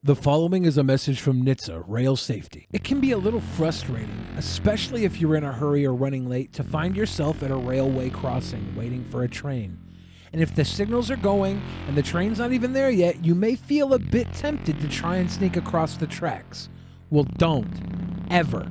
The following is a message from NHTSA Rail Safety. It can be a little frustrating, especially if you're in a hurry or running late, to find yourself at a railway crossing waiting for a train. And if the signals are going and the train's not even there yet, you may feel a bit tempted to try and sneak across the tracks. Well, don't. Ever.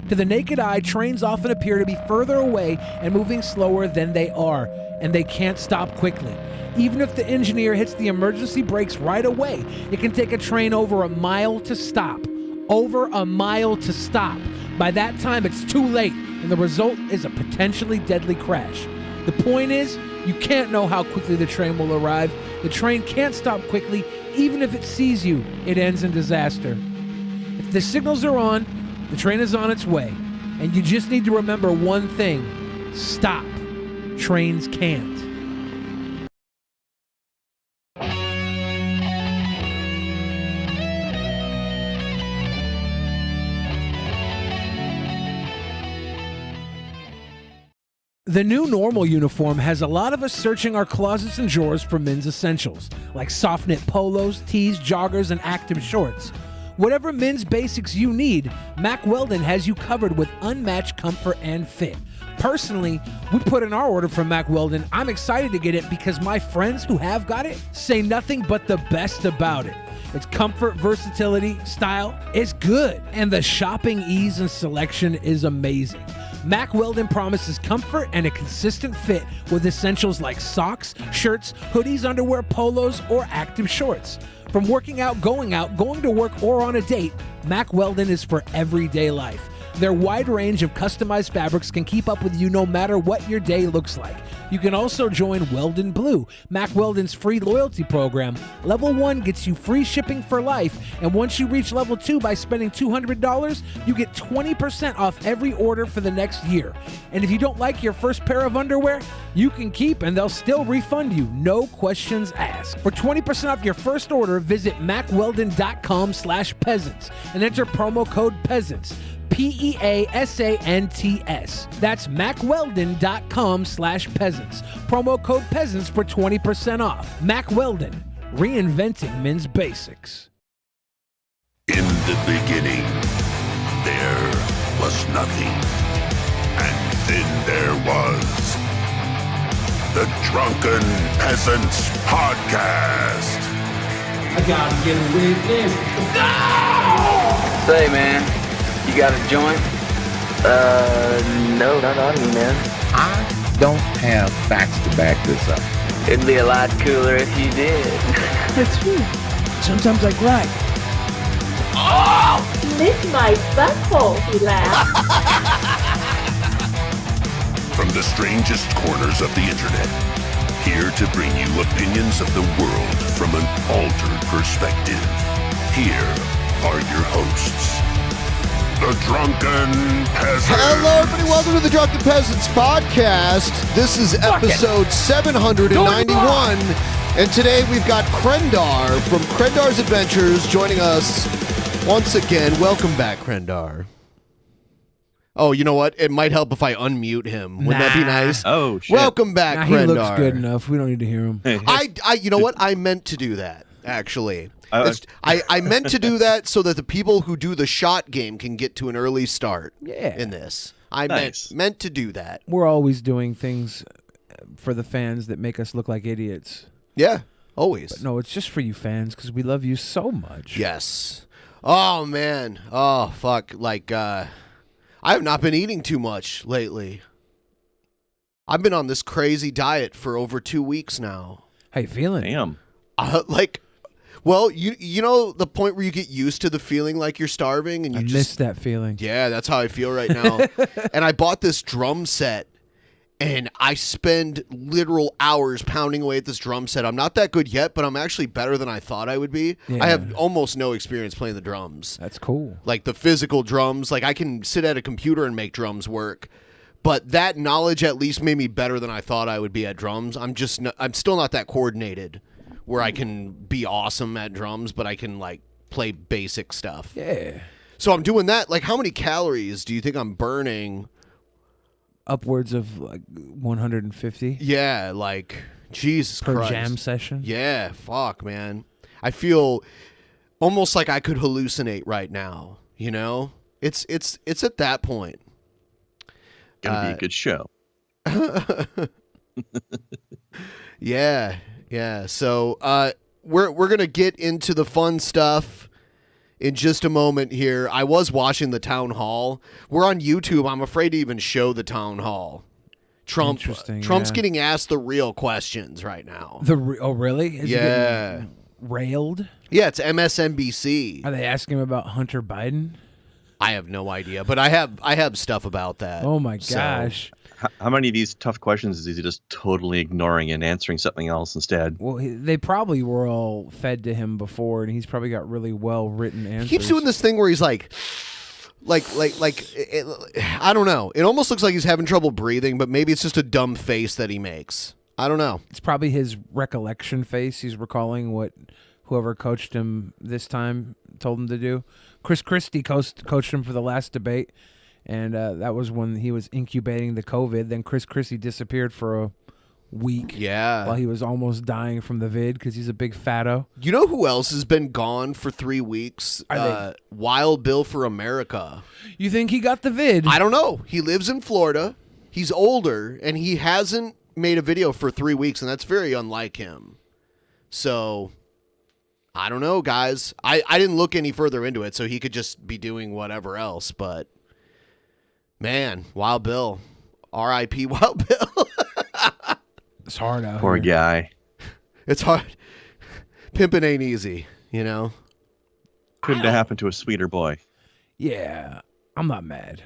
To the naked eye, trains often appear to be further away and moving slower than they are, and they can't stop quickly. Even if the engineer hits the emergency brakes right away, it can take a train over a mile to stop. Over a mile to stop. By that time, it's too late, and the result is a potentially deadly crash. The point is, you can't know how quickly the train will arrive. The train can't stop quickly. Even if it sees you, it ends in disaster. If the signals are on, the train is on its way, and you just need to remember one thing: stop. Trains can't. The new normal uniform has a lot of us searching our closets and drawers for men's essentials, like soft knit polos, tees, joggers, and active shorts. Whatever men's basics you need, Mack Weldon has you covered with unmatched comfort and fit. Personally, we put in our order from Mack Weldon. I'm excited to get it because my friends who have got it say nothing but the best about it. Its comfort, versatility, style is good, and the shopping ease and selection is amazing. Mack Weldon promises comfort and a consistent fit with essentials like socks, shirts, hoodies, underwear, polos, or active shorts. From working out, going to work, or on a date, Mack Weldon is for everyday life. Their wide range of customized fabrics can keep up with you no matter what your day looks like. You can also join Weldon Blue, Mack Weldon's free loyalty program. Level 1 gets you free shipping for life, and once you reach Level 2 by spending $200, you get 20% off every order for the next year. And if you don't like your first pair of underwear, you can keep and they'll still refund you, no questions asked. For 20% off your first order, visit MackWeldon.com/peasants and enter promo code PEASANTS. PEASANTS. That's MackWeldon.com/peasants. Promo code peasants for 20% off. Mack Weldon, reinventing men's basics. In the beginning, there was nothing. And then there was the Drunken Peasants Podcast. I gotta get a witness. No! Say, man, you got a joint? No, not on me, man. I don't have facts to back this up. It'd be a lot cooler if you did. That's true. Sometimes I cry. Oh! Lick my butthole, he laughed. From the strangest corners of the internet, here to bring you opinions of the world from an altered perspective. Here are your hosts, the Drunken Peasants. Hello, everybody. Welcome to the Drunken Peasants Podcast. This is episode 791. And today we've got Krendar from Krendar's Adventures joining us once again. Welcome back, Krendar. Oh, you know what? It might help if I unmute him. Wouldn't that be nice? Oh, shit. Welcome back, He Krendar. looks good enough. We don't need to hear him. You know what? I meant to do that, actually. I meant to do that so that the people who do the shot game can get to an early start in this. I meant to do that. We're always doing things for the fans that make us look like idiots. Yeah, always. But no, it's just for you fans because we love you so much. Yes. Oh, man. Oh, fuck. Like, I have not been eating too much lately. I've been on this crazy diet for over 2 weeks now. How you feeling? Damn. Well, you know the point where you get used to the feeling like you're starving and you miss that feeling. Yeah, that's how I feel right now. And I bought this drum set and I spend literal hours pounding away at this drum set. I'm not that good yet, but I'm actually better than I thought I would be. Yeah. I have almost no experience playing the drums. That's cool. Like the physical drums, like I can sit at a computer and make drums work. But that knowledge at least made me better than I thought I would be at drums. I'm still not that coordinated where I can be awesome at drums, but I can like play basic stuff. Yeah. So I'm doing that. Like, how many calories do you think I'm burning? Upwards of like 150. Yeah, like Jesus per Christ. jam session. Yeah, fuck, man. I feel almost like I could hallucinate right now. You know, it's at that point. Gonna be a good show. Yeah. So we're gonna get into the fun stuff in just a moment here. I was watching the town hall. We're on YouTube. I'm afraid to even show the town hall. Trump's getting asked the real questions right now. Oh, really? Is he getting railed? Yeah, it's MSNBC. Are they asking him about Hunter Biden? I have no idea, but I have stuff about that. Oh my gosh. How many of these tough questions is he just totally ignoring and answering something else instead? Well, they probably were all fed to him before, and he's probably got really well-written answers. He keeps doing this thing where he's like I don't know. It almost looks like he's having trouble breathing, but maybe it's just a dumb face that he makes. I don't know. It's probably his recollection face. He's recalling what whoever coached him this time told him to do. Chris Christie coached him for the last debate, and that was when he was incubating the COVID. Then Chris Christie disappeared for a week. Yeah. While he was almost dying from the vid because he's a big fatto. You know who else has been gone for 3 weeks? Wild Bill for America. You think he got the vid? I don't know. He lives in Florida. He's older, and he hasn't made a video for 3 weeks, and that's very unlike him. So, I don't know, guys. I didn't look any further into it, so he could just be doing whatever else, but man, Wild Bill. R.I.P. Wild Bill. It's hard out Poor here. guy. It's hard. Pimping ain't easy, you know? Couldn't have happened to a sweeter boy. Yeah, I'm not mad.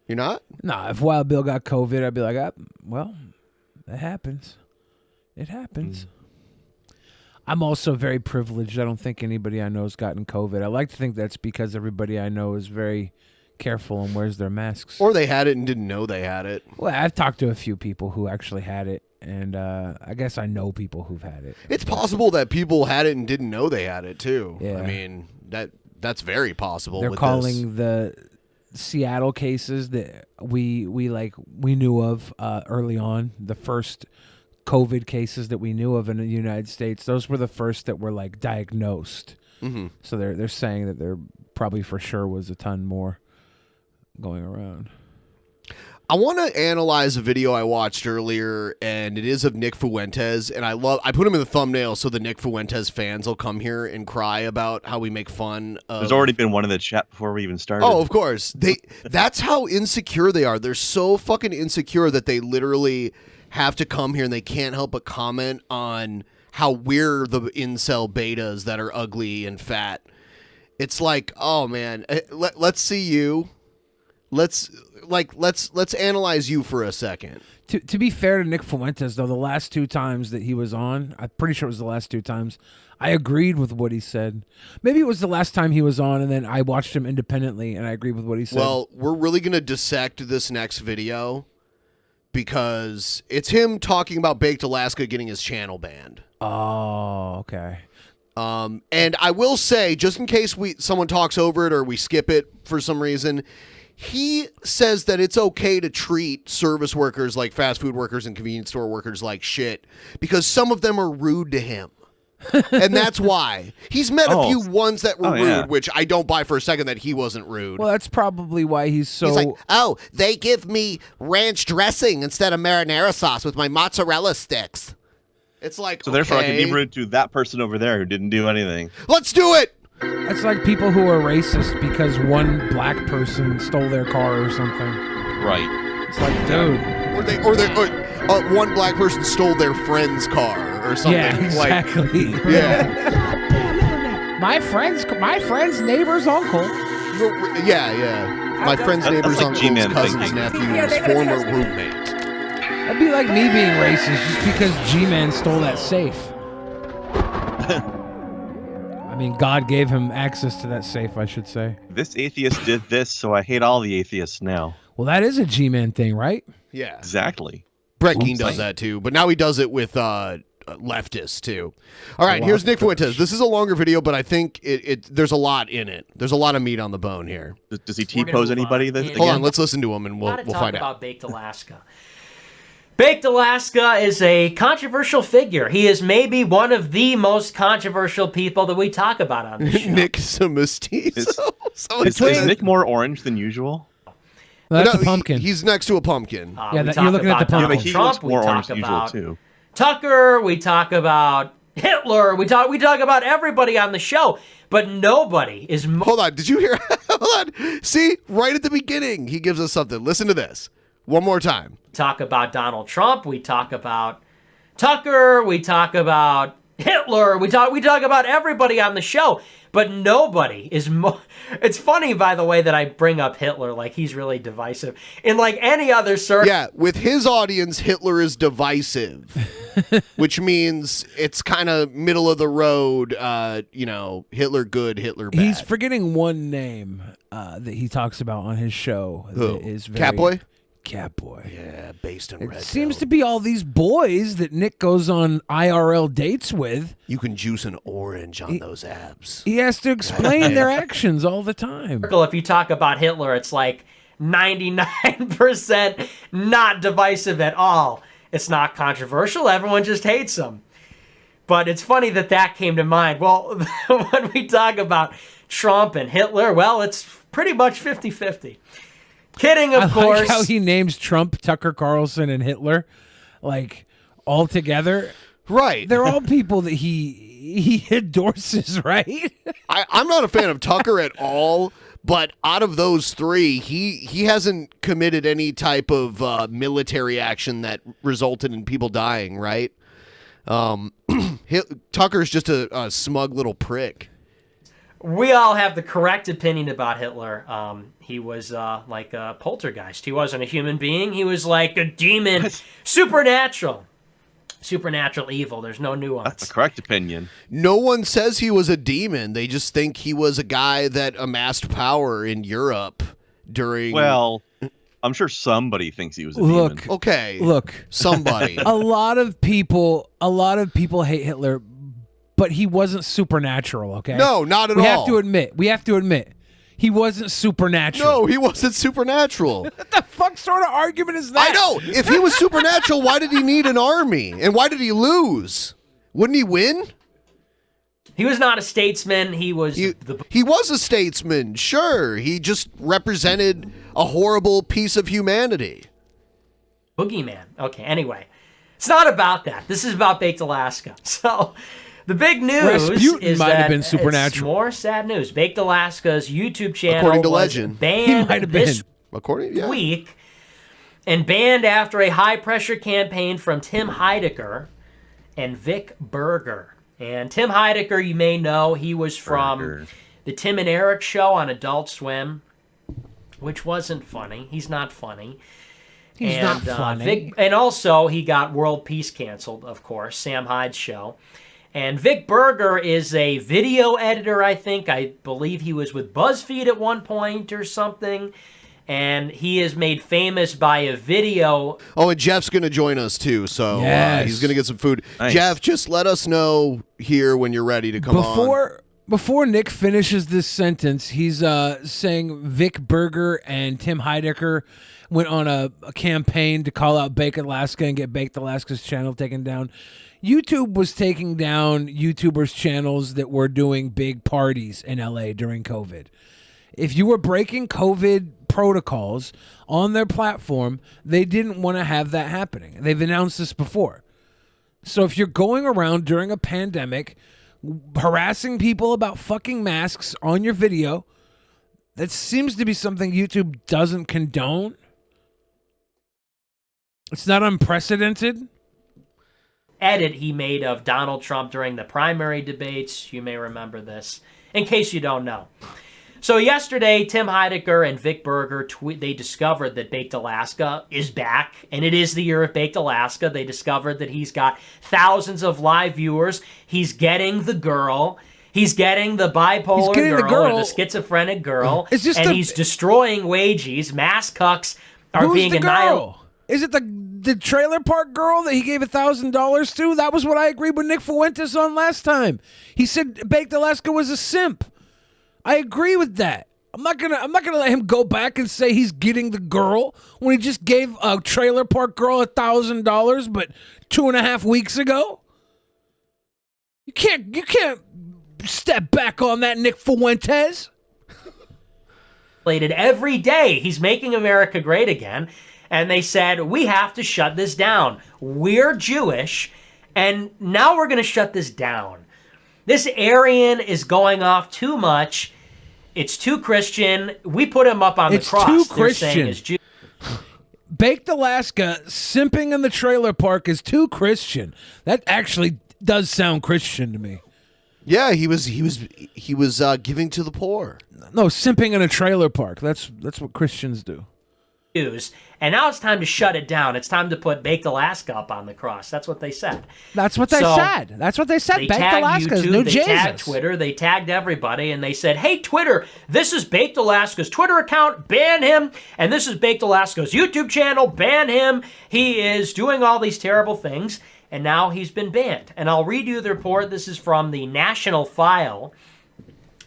You're not? Nah, if Wild Bill got COVID, I'd be like, well, that happens. It happens. I'm also very privileged. I don't think anybody I know has gotten COVID. I like to think that's because everybody I know is very careful and wears their masks. Or they had it and didn't know they had it. Well, I've talked to a few people who actually had it, and I guess I know people who've had it. It's possible that people had it and didn't know they had it, too. Yeah. I mean, that's very possible. They're with calling the Seattle cases that we knew of early on, the first COVID cases that we knew of in the United States. Those were the first that were like diagnosed. Mm-hmm. So they're saying that there probably for sure was a ton more going around. I want to analyze a video I watched earlier, and it is of Nick Fuentes, and I put him in the thumbnail so the Nick Fuentes fans will come here and cry about how we make fun of... There's already been one in the chat before we even started. Oh, of course. That's how insecure they are. They're so fucking insecure that they literally have to come here and they can't help but comment on how we're the incel betas that are ugly and fat. It's like, oh man, let's see you. Let's analyze you for a second. To be fair to Nick Fuentes, though, the last 2 times that he was on, I'm pretty sure it was the last 2 times, I agreed with what he said. Maybe it was the last time he was on, and then I watched him independently, and I agreed with what he said. Well, we're really going to dissect this next video because it's him talking about Baked Alaska getting his channel banned. Oh, okay. And I will say, just in case someone talks over it or we skip it for some reason, he says that it's okay to treat service workers like fast food workers and convenience store workers like shit because some of them are rude to him. And that's why. He's met a few ones that were rude, which I don't buy for a second that he wasn't rude. Well, that's probably why he's so... He's like, oh, they give me ranch dressing instead of marinara sauce with my mozzarella sticks. It's like, so therefore I can be rude to that person over there who didn't do anything. Let's do it! It's like people who are racist because one black person stole their car or something. Right. It's like, dude. Or one black person stole their friend's car or something. Yeah, exactly. Like, yeah. My friend's neighbor's uncle. Yeah. My friend's neighbor's uncle's cousin's nephew's former roommate. That'd be like me being racist just because G-Man stole that safe. I mean, God gave him access to that safe, I should say. This atheist did this, so I hate all the atheists now. Well, that is a G-Man thing, right? Yeah. Exactly. Brett Keane does that too, but now he does it with leftists too. All right, here's Nick Fuentes. This is a longer video, but I think there's a lot in it. There's a lot of meat on the bone here. Does he T-pose anybody? Hold on, let's listen to him and we'll find out. About Baked Alaska. Baked Alaska is a controversial figure. He is maybe one of the most controversial people that we talk about on this show. Nick Mestizo. Is Nick more orange than usual? Well, that's No, a pumpkin. He's next to a pumpkin. Yeah, you're looking at the Yeah, pumpkin. but he Trump, looks more we orange talk than usual about too. Tucker, we talk about Hitler, we talk about everybody on the show, but nobody is Hold on. Did you hear? Hold on. See, right at the beginning, he gives us something. Listen to this. One more time. talk about Donald Trump, we talk about Tucker, we talk about Hitler, we talk about everybody on the show, but nobody is It's funny, by the way, that I bring up Hitler like he's really divisive. In like any other circle. Yeah, with his audience, Hitler is divisive, which means it's kind of middle of the road, Hitler good, Hitler bad. He's forgetting one name that he talks about on his show. Who? That is very, Catboy? Catboy. Yeah, based in It red. seems to be all these boys that Nick goes on IRL dates with. You can juice an orange on those abs. He has to explain their actions all the time. If you talk about Hitler, it's like 99% not divisive at all. It's not controversial. Everyone just hates him. But it's funny that came to mind. Well, when we talk about Trump and Hitler, well, it's pretty much 50-50. Kidding, of course. I like how he names Trump, Tucker Carlson, and Hitler, like, all together. Right. They're all people that he endorses, right? I'm not a fan of Tucker at all, but out of those three, he hasn't committed any type of military action that resulted in people dying, right? Tucker's just a smug little prick. We all have the correct opinion about Hitler. He was like a poltergeist. He wasn't a human being. He was like a demon. Supernatural evil. There's no nuance. That's the correct opinion. No one says he was a demon. They just think he was a guy that amassed power in Europe during... Well, I'm sure somebody thinks he was a Look, demon. Okay. Look, Somebody. a lot of people hate Hitler, but he wasn't supernatural, okay? No, not at all. We have to admit, he wasn't supernatural. No, he wasn't supernatural. What the fuck sort of argument is that? I know. If he was supernatural, why did he need an army? And why did he lose? Wouldn't he win? He was not a statesman. He was He was a statesman, sure. He just represented a horrible piece of humanity. boogeyman. Okay, anyway. It's not about that. This is about Baked Alaska. So... the big news Rasputin is might that have been supernatural. it's more sad news. Baked Alaska's YouTube channel According to was legend. He banned might have this been. week and banned after a high-pressure campaign from Tim Heidecker and Vic Berger. And Tim Heidecker, you may know, he was from the Tim and Eric show on Adult Swim, which wasn't funny. He's not funny. He's not funny. And also, he got World Peace canceled, of course, Sam Hyde's show. And Vic Berger is a video editor, I think. I believe he was with BuzzFeed at one point or something. And he is made famous by a video. Oh, and Jeff's going to join us, too. So he's going to get some food. Nice. Jeff, just let us know here when you're ready to come on. Before Nick finishes this sentence, he's saying Vic Berger and Tim Heidecker went on a campaign to call out Baked Alaska and get Baked Alaska's channel taken down. YouTube was taking down YouTubers' channels that were doing big parties in LA during COVID. If you were breaking COVID protocols on their platform, they didn't want to have that happening. They've announced this before. So if you're going around during a pandemic harassing people about fucking masks on your video, that seems to be something YouTube doesn't condone. It's not unprecedented. Edit he made of Donald Trump during the primary debates. You may remember this, in case you don't know. So yesterday, Tim Heidecker and Vic Berger, they discovered that Baked Alaska is back, and it is the year of Baked Alaska. They discovered that he's got thousands of live viewers. He's getting the girl. He's getting the bipolar girl, or the schizophrenic girl, and he's destroying wages. Mass cucks are being annihilated. Is it the trailer park girl that he gave $1,000 to? That was what I agreed with Nick Fuentes on last time. He said Baked Alaska was a simp. I agree with that. I'm not gonna let him go back and say he's getting the girl when he just gave a trailer park girl $1,000, but 2.5 weeks ago. You can't step back on that, Nick Fuentes. Every day he's making America great again, and they said we have to shut this down. We're Jewish, and now we're going to shut this down. This Aryan is going off too much. It's too Christian. We put him up on the cross. It's too They're Christian. saying it's Jew- Baked Alaska simping in the trailer park is too Christian. That actually does sound Christian to me. Yeah, he was giving to the poor. No, simping in a trailer park. That's what Christians do. Jews. And now it's time to shut it down. It's time to put Baked Alaska up on the cross. That's what they said. That's what they said. That's what they said. They Baked tagged Alaska's YouTube, new they Jesus. tagged Twitter, they tagged everybody, and they said, hey, Twitter, this is Baked Alaska's Twitter account, ban him. And this is Baked Alaska's YouTube channel, ban him. He is doing all these terrible things, and now he's been banned. And I'll read you the report. This is from the National File.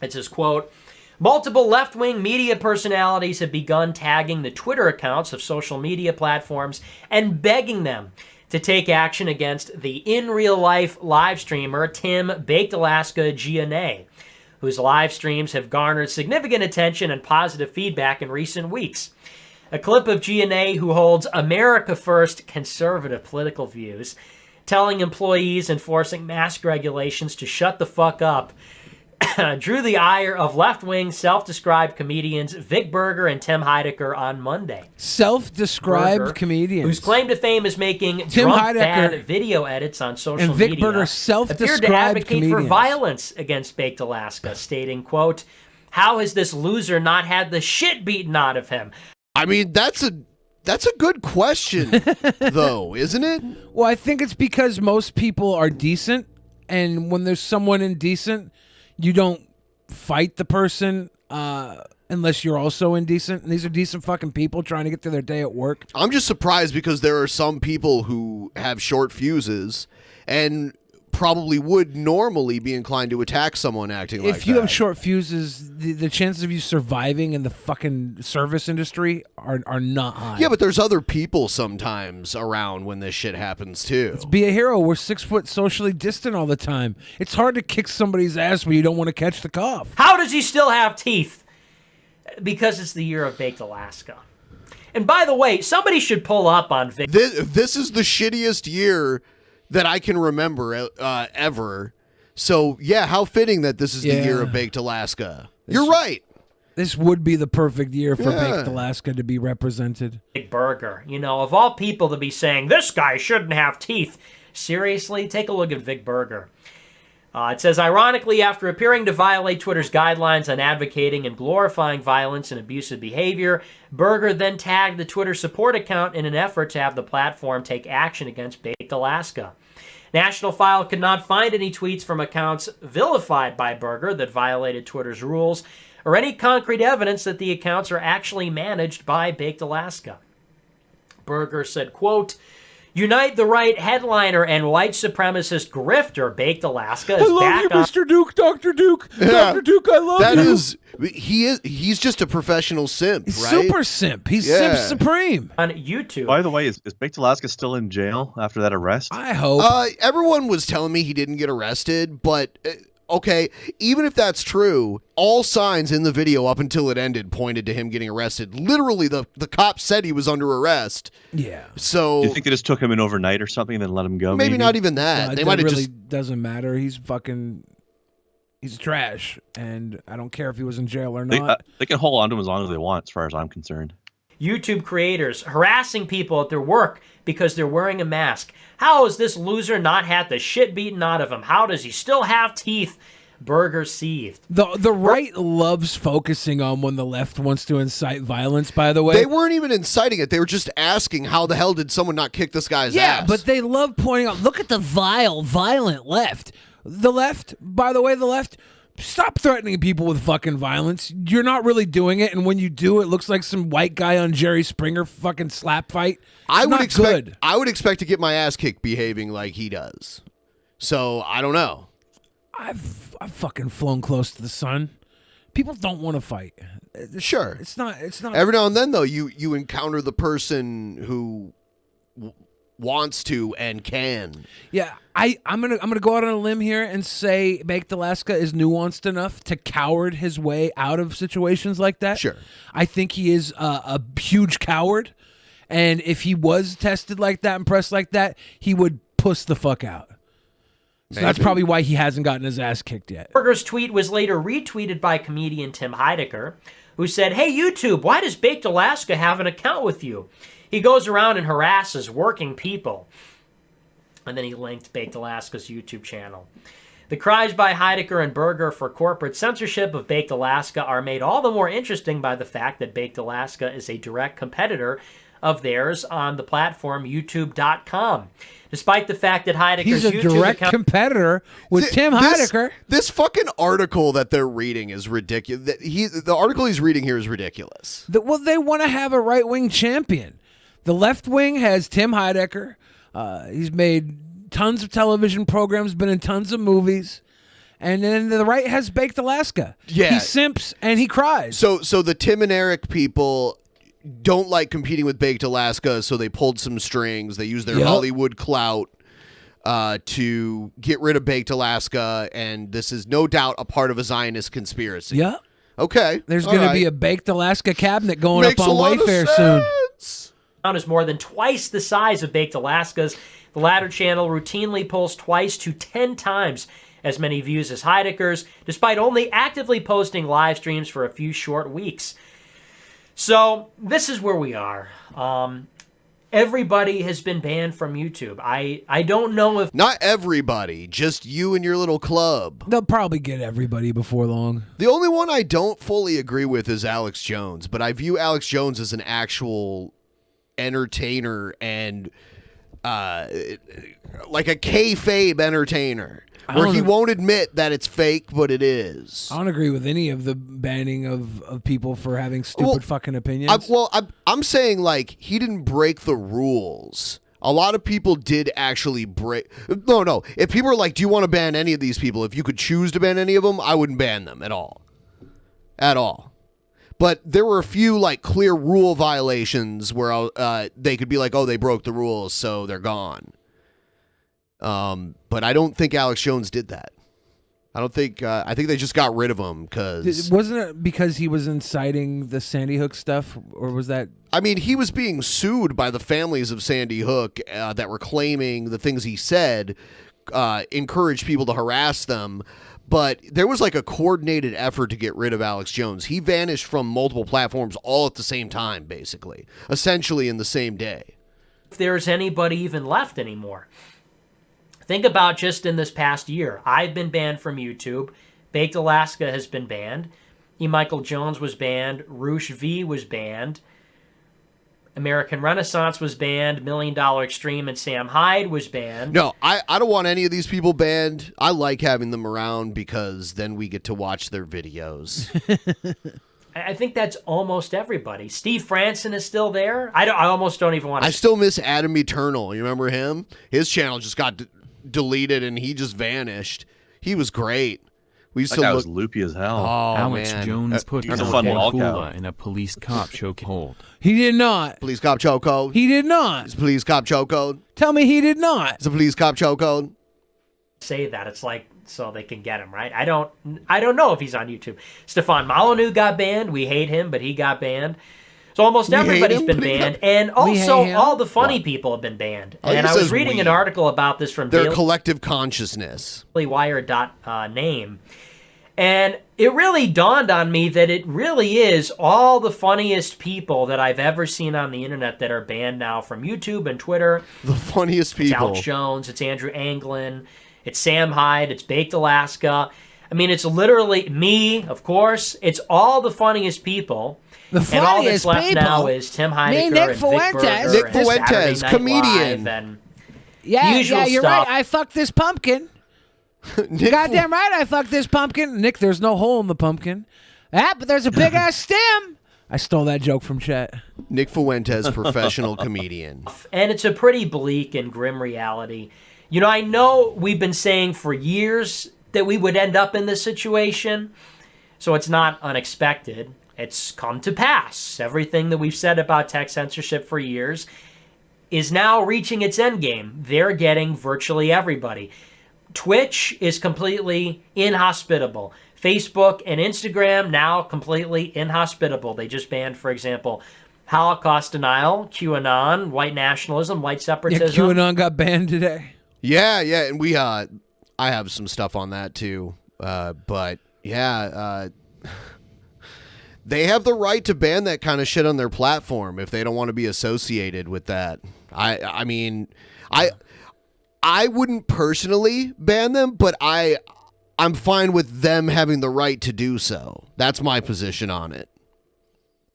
It says, quote, multiple left-wing media personalities have begun tagging the Twitter accounts of social media platforms and begging them to take action against the in-real-life live streamer Tim Baked Alaska GNA, whose live streams have garnered significant attention and positive feedback in recent weeks. A clip of GNA, who holds America First conservative political views, telling employees enforcing mask regulations to shut the fuck up, drew the ire of left-wing self-described comedians Vic Berger and Tim Heidecker on Monday. Self-described Berger, comedians. whose claim to fame is making Tim drunk Heidecker bad video edits on social and Vic media, Berger appeared self-described to advocate comedians. for violence against Baked Alaska, stating, quote, how has this loser not had the shit beaten out of him? I mean, that's a good question, though, isn't it? Well, I think it's because most people are decent, and when there's someone indecent, you don't fight the person unless you're also indecent. And these are decent fucking people trying to get through their day at work. I'm just surprised because there are some people who have short fuses and probably would normally be inclined to attack someone acting like that. If you have short fuses, the chances of you surviving in the fucking service industry are not high. Yeah, but there's other people sometimes around when this shit happens too. Be a hero. We're 6 foot socially distant all the time. It's hard to kick somebody's ass when you don't want to catch the cough. How does he still have teeth? Because it's the year of Baked Alaska. And by the way, somebody should pull up on Vic. This is the shittiest year that I can remember ever. So, yeah, how fitting that this is the year of Baked Alaska. You're right. This would be the perfect year for Baked Alaska to be represented. Big Burger. You know, of all people to be saying, this guy shouldn't have teeth. Seriously? Take a look at Vic Burger. It says, ironically, after appearing to violate Twitter's guidelines on advocating and glorifying violence and abusive behavior, Berger then tagged the Twitter support account in an effort to have the platform take action against Baked Alaska. National File could not find any tweets from accounts vilified by Berger that violated Twitter's rules, or any concrete evidence that the accounts are actually managed by Baked Alaska. Berger said, quote, Unite the Right headliner and white supremacist grifter Baked Alaska is back on... Mr. Duke, Dr. Duke. Yeah. Dr. Duke, I love you. He's just a professional simp, He's right? super simp. He's simp supreme. On YouTube. By the way, is Baked Alaska still in jail after that arrest? I hope. Everyone was telling me he didn't get arrested, but... okay, even if that's true, all signs in the video up until it ended pointed to him getting arrested. Literally, the cop said he was under arrest. Yeah. So Do you think they just took him in overnight or something and then let him go? maybe not even that. They it might have really just... doesn't matter. He's trash, and I don't care if he was in jail or not. They can hold on to him as long as they want, as far as I'm concerned. YouTube creators harassing people at their work because they're wearing a mask. How has this loser not had the shit beaten out of him? How does he still have teeth? Berger seethed. The right loves focusing on when the left wants to incite violence, by the way. They weren't even inciting it. They were just asking how the hell did someone not kick this guy's ass? Yeah, but they love pointing out, look at the violent left. The left, by the way, stop threatening people with fucking violence. You're not really doing it, and when you do, it looks like some white guy on Jerry Springer fucking slap fight. I would expect to get my ass kicked behaving like he does. So I don't know. I've fucking flown close to the sun. People don't want to fight. Sure. It's not. Every now and then, though, you encounter the person who wants to and can. Yeah, I'm gonna go out on a limb here and say Baked Alaska is nuanced enough to coward his way out of situations like that. Sure. I think he is a huge coward, and if he was tested like that and pressed like that, he would puss the fuck out. So that's probably why he hasn't gotten his ass kicked yet. Berger's tweet was later retweeted by comedian Tim Heidecker, who said, "Hey YouTube, why does Baked Alaska have an account with you? He goes around and harasses working people." And then he linked Baked Alaska's YouTube channel. The cries by Heidecker and Berger for corporate censorship of Baked Alaska are made all the more interesting by the fact that Baked Alaska is a direct competitor of theirs on the platform YouTube.com. Despite the fact that Heidecker's He's a YouTube direct account competitor with Tim Heidecker. This fucking article that they're reading is ridiculous. The article he's reading here is ridiculous. Well, they want to have a right-wing champion. The left wing has Tim Heidecker. He's made tons of television programs, been in tons of movies. And then the right has Baked Alaska. Yeah. He simps and he cries. So the Tim and Eric people don't like competing with Baked Alaska, so they pulled some strings. They used their Hollywood clout to get rid of Baked Alaska, and this is no doubt a part of a Zionist conspiracy. Yeah. Okay. There's going to be a Baked Alaska cabinet going Makes up on a lot of Wayfair soon. sense. is more than twice the size of Baked Alaska's. The latter channel routinely pulls twice to 10 times as many views as Heidecker's, despite only actively posting live streams for a few short weeks. So this is where we are. Everybody has been banned from YouTube. I don't know if... Not everybody, just you and your little club. They'll probably get everybody before long. The only one I don't fully agree with is Alex Jones, but I view Alex Jones as an actual entertainer and like a kayfabe entertainer, where he won't admit that it's fake, but it is. I don't agree with any of the banning of people for having stupid fucking opinions. I'm saying, like, he didn't break the rules. A lot of people did actually break. No. If people are like, do you want to ban any of these people? If you could choose to ban any of them, I wouldn't ban them at all. At all. But there were a few, like, clear rule violations where they could be like, oh, they broke the rules, so they're gone. But I don't think Alex Jones did that. I think they just got rid of him because... Wasn't it because he was inciting the Sandy Hook stuff, or was that... I mean, he was being sued by the families of Sandy Hook that were claiming the things he said encouraged people to harass them. But there was like a coordinated effort to get rid of Alex Jones. He vanished from multiple platforms all at the same time, basically. Essentially in the same day. If there's anybody even left anymore. Think about just in this past year. I've been banned from YouTube. Baked Alaska has been banned. E. Michael Jones was banned. Roosh V was banned. American Renaissance was banned. $1 Million Extreme and Sam Hyde was banned. No, I don't want any of these people banned. I like having them around because then we get to watch their videos. I think that's almost everybody. Steve Franson is still there. I almost don't even want to... I still miss Adam Eternal. You remember him? His channel just got deleted and he just vanished. He was great. We used that to guy look... was loopy as hell. Oh, Alex man. Jones put He's a fun wall cow. in a police cop chokehold. He did not. Police cop chokehold. He did not. It's a police cop chokehold. Tell me he did not. It's a police cop chokehold. say that. It's like so they can get him, right? I don't know if he's on YouTube. Stefan Molyneux got banned. We hate him, but he got banned. So almost everybody's been banned. And also all the funny people have been banned. And I was reading an article about this from their collective consciousness. DailyWire.name. And it really dawned on me that it really is all the funniest people that I've ever seen on the internet that are banned now from YouTube and Twitter. The funniest people. It's Alex Jones, it's Andrew Anglin, it's Sam Hyde, it's Baked Alaska. I mean, it's literally me, of course. It's all the funniest people. And all that's left now is Tim Heidecker Nick and Fuentes. Vic Berger Nick Fuentes, and comedian. And yeah, usual you're stuff. right. I fucked this pumpkin. Goddamn right I fucked this pumpkin. Nick, there's no hole in the pumpkin. Ah, but there's a big-ass stem. I stole that joke from Chet. Nick Fuentes, professional comedian. And it's a pretty bleak and grim reality. You know, I know we've been saying for years that we would end up in this situation. So it's not unexpected. It's come to pass. Everything that we've said about tech censorship for years is now reaching its end game. They're getting virtually everybody. Twitch is completely inhospitable. Facebook and Instagram now completely inhospitable. They just banned, for example, Holocaust denial, QAnon, white nationalism, white separatism. Yeah, QAnon got banned today. Yeah, and we I have some stuff on that too. But yeah, they have the right to ban that kind of shit on their platform if they don't want to be associated with that. I mean, I wouldn't personally ban them, but I'm fine with them having the right to do so. That's my position on it.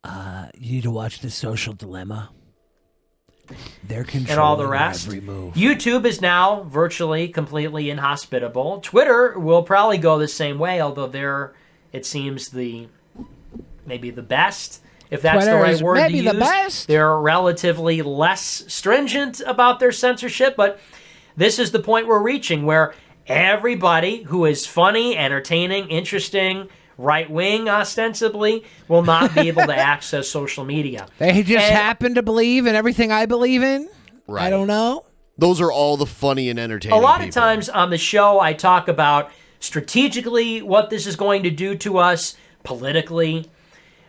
You need to watch The Social Dilemma. They're controlling and all the rest. Every move. YouTube is now virtually completely inhospitable. Twitter will probably go the same way, although they're, it seems, maybe the best, if that's Twitter the right is word maybe to the use. best. They're relatively less stringent about their censorship, but this is the point we're reaching where everybody who is funny, entertaining, interesting, right-wing, ostensibly, will not be able to access social media. They just happen to believe in everything I believe in? Right. I don't know. Those are all the funny and entertaining A lot people. of times on the show, I talk about strategically what this is going to do to us politically,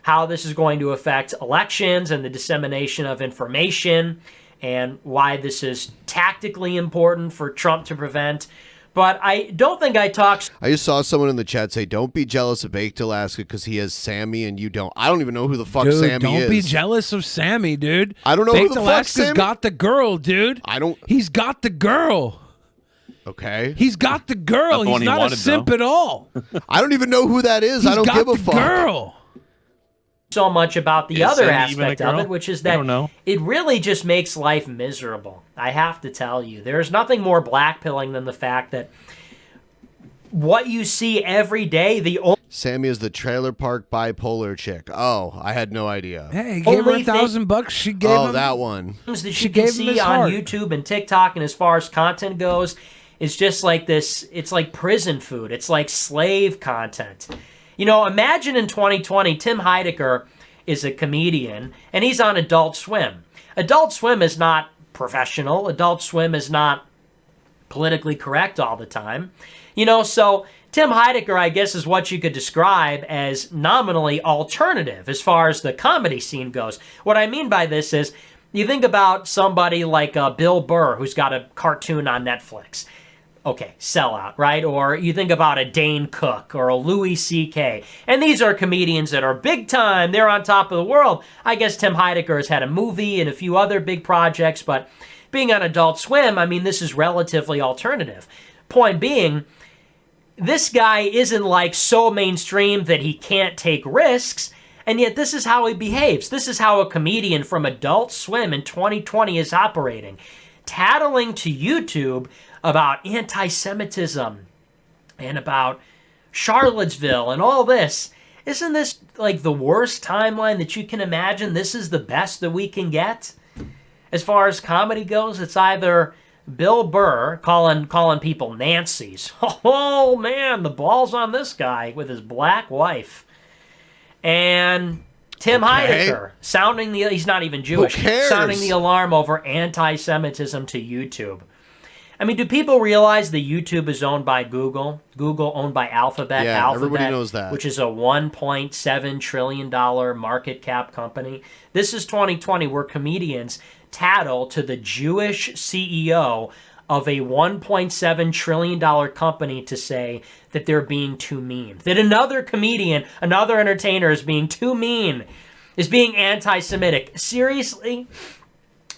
how this is going to affect elections and the dissemination of information, and why this is tactically important for Trump to prevent. But I don't think I talked... I just saw someone in the chat say, don't be jealous of Baked Alaska because he has Sammy and you don't. I don't even know who the fuck Dude, Sammy don't is. be jealous of Sammy, dude. I don't know Baked who the fuck Alaska's Sammy... got the girl, dude. He's got the girl. Okay. He's got the girl. Not the one He's he not wanted, a simp though. at all. I don't even know who that is. I don't give a fuck. Girl. so much about the Is other Sandy even a aspect of girl? it, which is I that don't know. it really just makes life miserable. I have to tell you. There's nothing more blackpilling than the fact that what you see every day, Sammy is the trailer park bipolar chick. Oh, I had no idea. Hey, he gave her $1,000. She gave him. Oh, that one. Things that She you can gave him see his on heart. YouTube and TikTok, and as far as content goes, it's just like this. It's like prison food. It's like slave content. You know, imagine in 2020, Tim Heidecker is a comedian, and he's on Adult Swim. Adult Swim is not professional. Adult Swim is not politically correct all the time. You know, so Tim Heidecker, I guess, is what you could describe as nominally alternative as far as the comedy scene goes. What I mean by this is, you think about somebody like Bill Burr, who's got a cartoon on Netflix. Okay, sellout, right? Or you think about a Dane Cook or a Louis C.K. And these are comedians that are big time. They're on top of the world. I guess Tim Heidecker has had a movie and a few other big projects, but being on Adult Swim, I mean, this is relatively alternative. Point being, this guy isn't like so mainstream that he can't take risks, and yet this is how he behaves. This is how a comedian from Adult Swim in 2020 is operating. Tattling to YouTube about anti-Semitism and about Charlottesville and all this. Isn't this like the worst timeline that you can imagine? This is the best that we can get? As far as comedy goes, it's either Bill Burr calling people Nancy's. Oh man, the ball's on this guy with his black wife. And Tim Heidecker sounding the, he's not even Jewish, Who cares? sounding the alarm over anti-Semitism to YouTube. I mean, do people realize that YouTube is owned by Google? Google owned by Alphabet. Yeah, Alphabet, everybody knows that. Which is a $1.7 trillion market cap company. This is 2020 where comedians tattle to the Jewish CEO of a $1.7 trillion company to say that they're being too mean. That another comedian, another entertainer is being too mean, is being anti-Semitic. Seriously?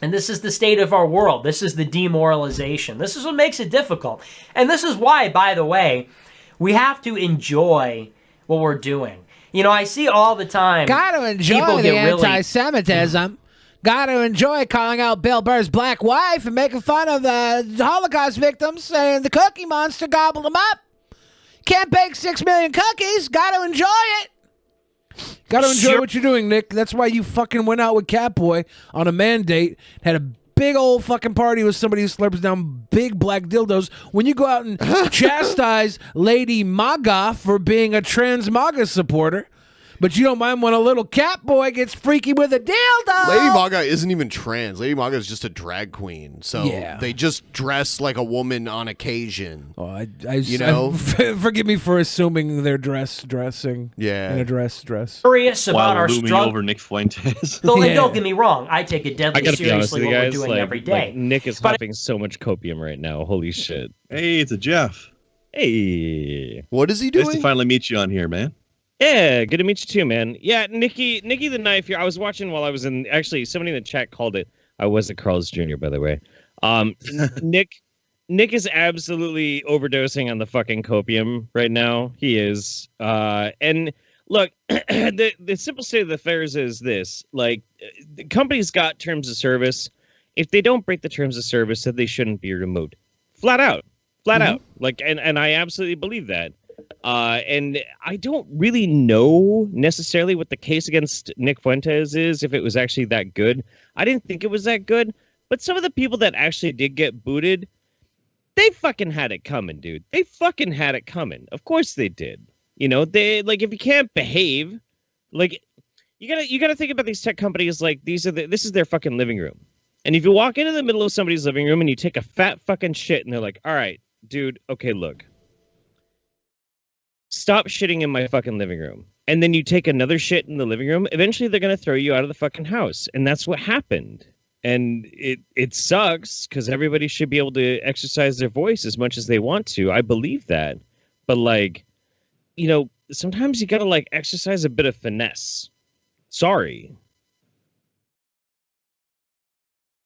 And this is the state of our world. This is the demoralization. This is what makes it difficult. And this is why, by the way, we have to enjoy what we're doing. You know, I see all the time. Got to enjoy the anti-Semitism. Got to enjoy calling out Bill Burr's black wife and making fun of the Holocaust victims, saying the Cookie Monster gobbled them up. Can't bake 6 million cookies. Got to enjoy it. Got to enjoy what you're doing, Nick. That's why you fucking went out with Catboy on a mandate, had a big old fucking party with somebody who slurps down big black dildos when you go out and chastise Lady MAGA for being a trans MAGA supporter. But you don't mind when a little cat boy gets freaky with a dildo. Lady MAGA isn't even trans. Lady MAGA is just a drag queen. So they just dress like a woman on occasion. Oh, forgive me for assuming they're dressing. Yeah. In a dress. Curious about our looming struggle. over Nick Fuentes. Though, don't get me wrong, I take it deadly I gotta be honest seriously with you what guys. we're doing every day. Nick is huffing so much copium right now. Holy shit. Hey, it's a Jeff. Hey. What is he Nice doing? to finally meet you on here, man. Yeah, good to meet you too, man. Yeah, Nikki the Knife here. I was watching while I was in. Actually, somebody in the chat called it. I was at Carl's Jr. by the way. Nick is absolutely overdosing on the fucking copium right now. He is. And look, the simple state of the affairs is this: like, the company's got terms of service. If they don't break the terms of service, then they shouldn't be removed. Flat out. Like, and I absolutely believe that. And I don't really know necessarily what the case against Nick Fuentes is, if it was actually that good. I didn't think it was that good, but some of the people that actually did get booted, they fucking had it coming, dude. They fucking had it coming. Of course they did. You know, they, like, if you can't behave, like, you gotta think about these tech companies like this is their fucking living room. And if you walk into the middle of somebody's living room and you take a fat fucking shit and they're like, all right, dude, okay, look. Stop shitting in my fucking living room. And then you take another shit in the living room. Eventually, they're going to throw you out of the fucking house. And that's what happened. And it sucks because everybody should be able to exercise their voice as much as they want to. I believe that. But, like, you know, sometimes you got to, like, exercise a bit of finesse. Sorry.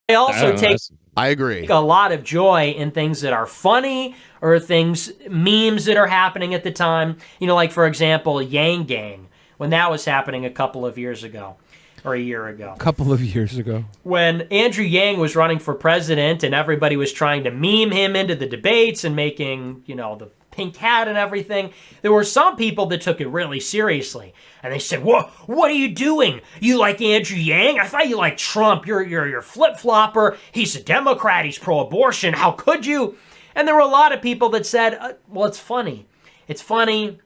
I also I agree. a lot of joy in things that are funny or memes that are happening at the time. You know, like, for example, Yang Gang, when that was happening a couple of years ago or a year ago. A couple of years ago. When Andrew Yang was running for president and everybody was trying to meme him into the debates and making, you know, the pink hat and everything, there were some people that took it really seriously. And they said, what are you doing? You like Andrew Yang? I thought you liked Trump. You're flip-flopper. He's a Democrat. He's pro-abortion. How could you? And there were a lot of people that said, well, it's funny. It's funny.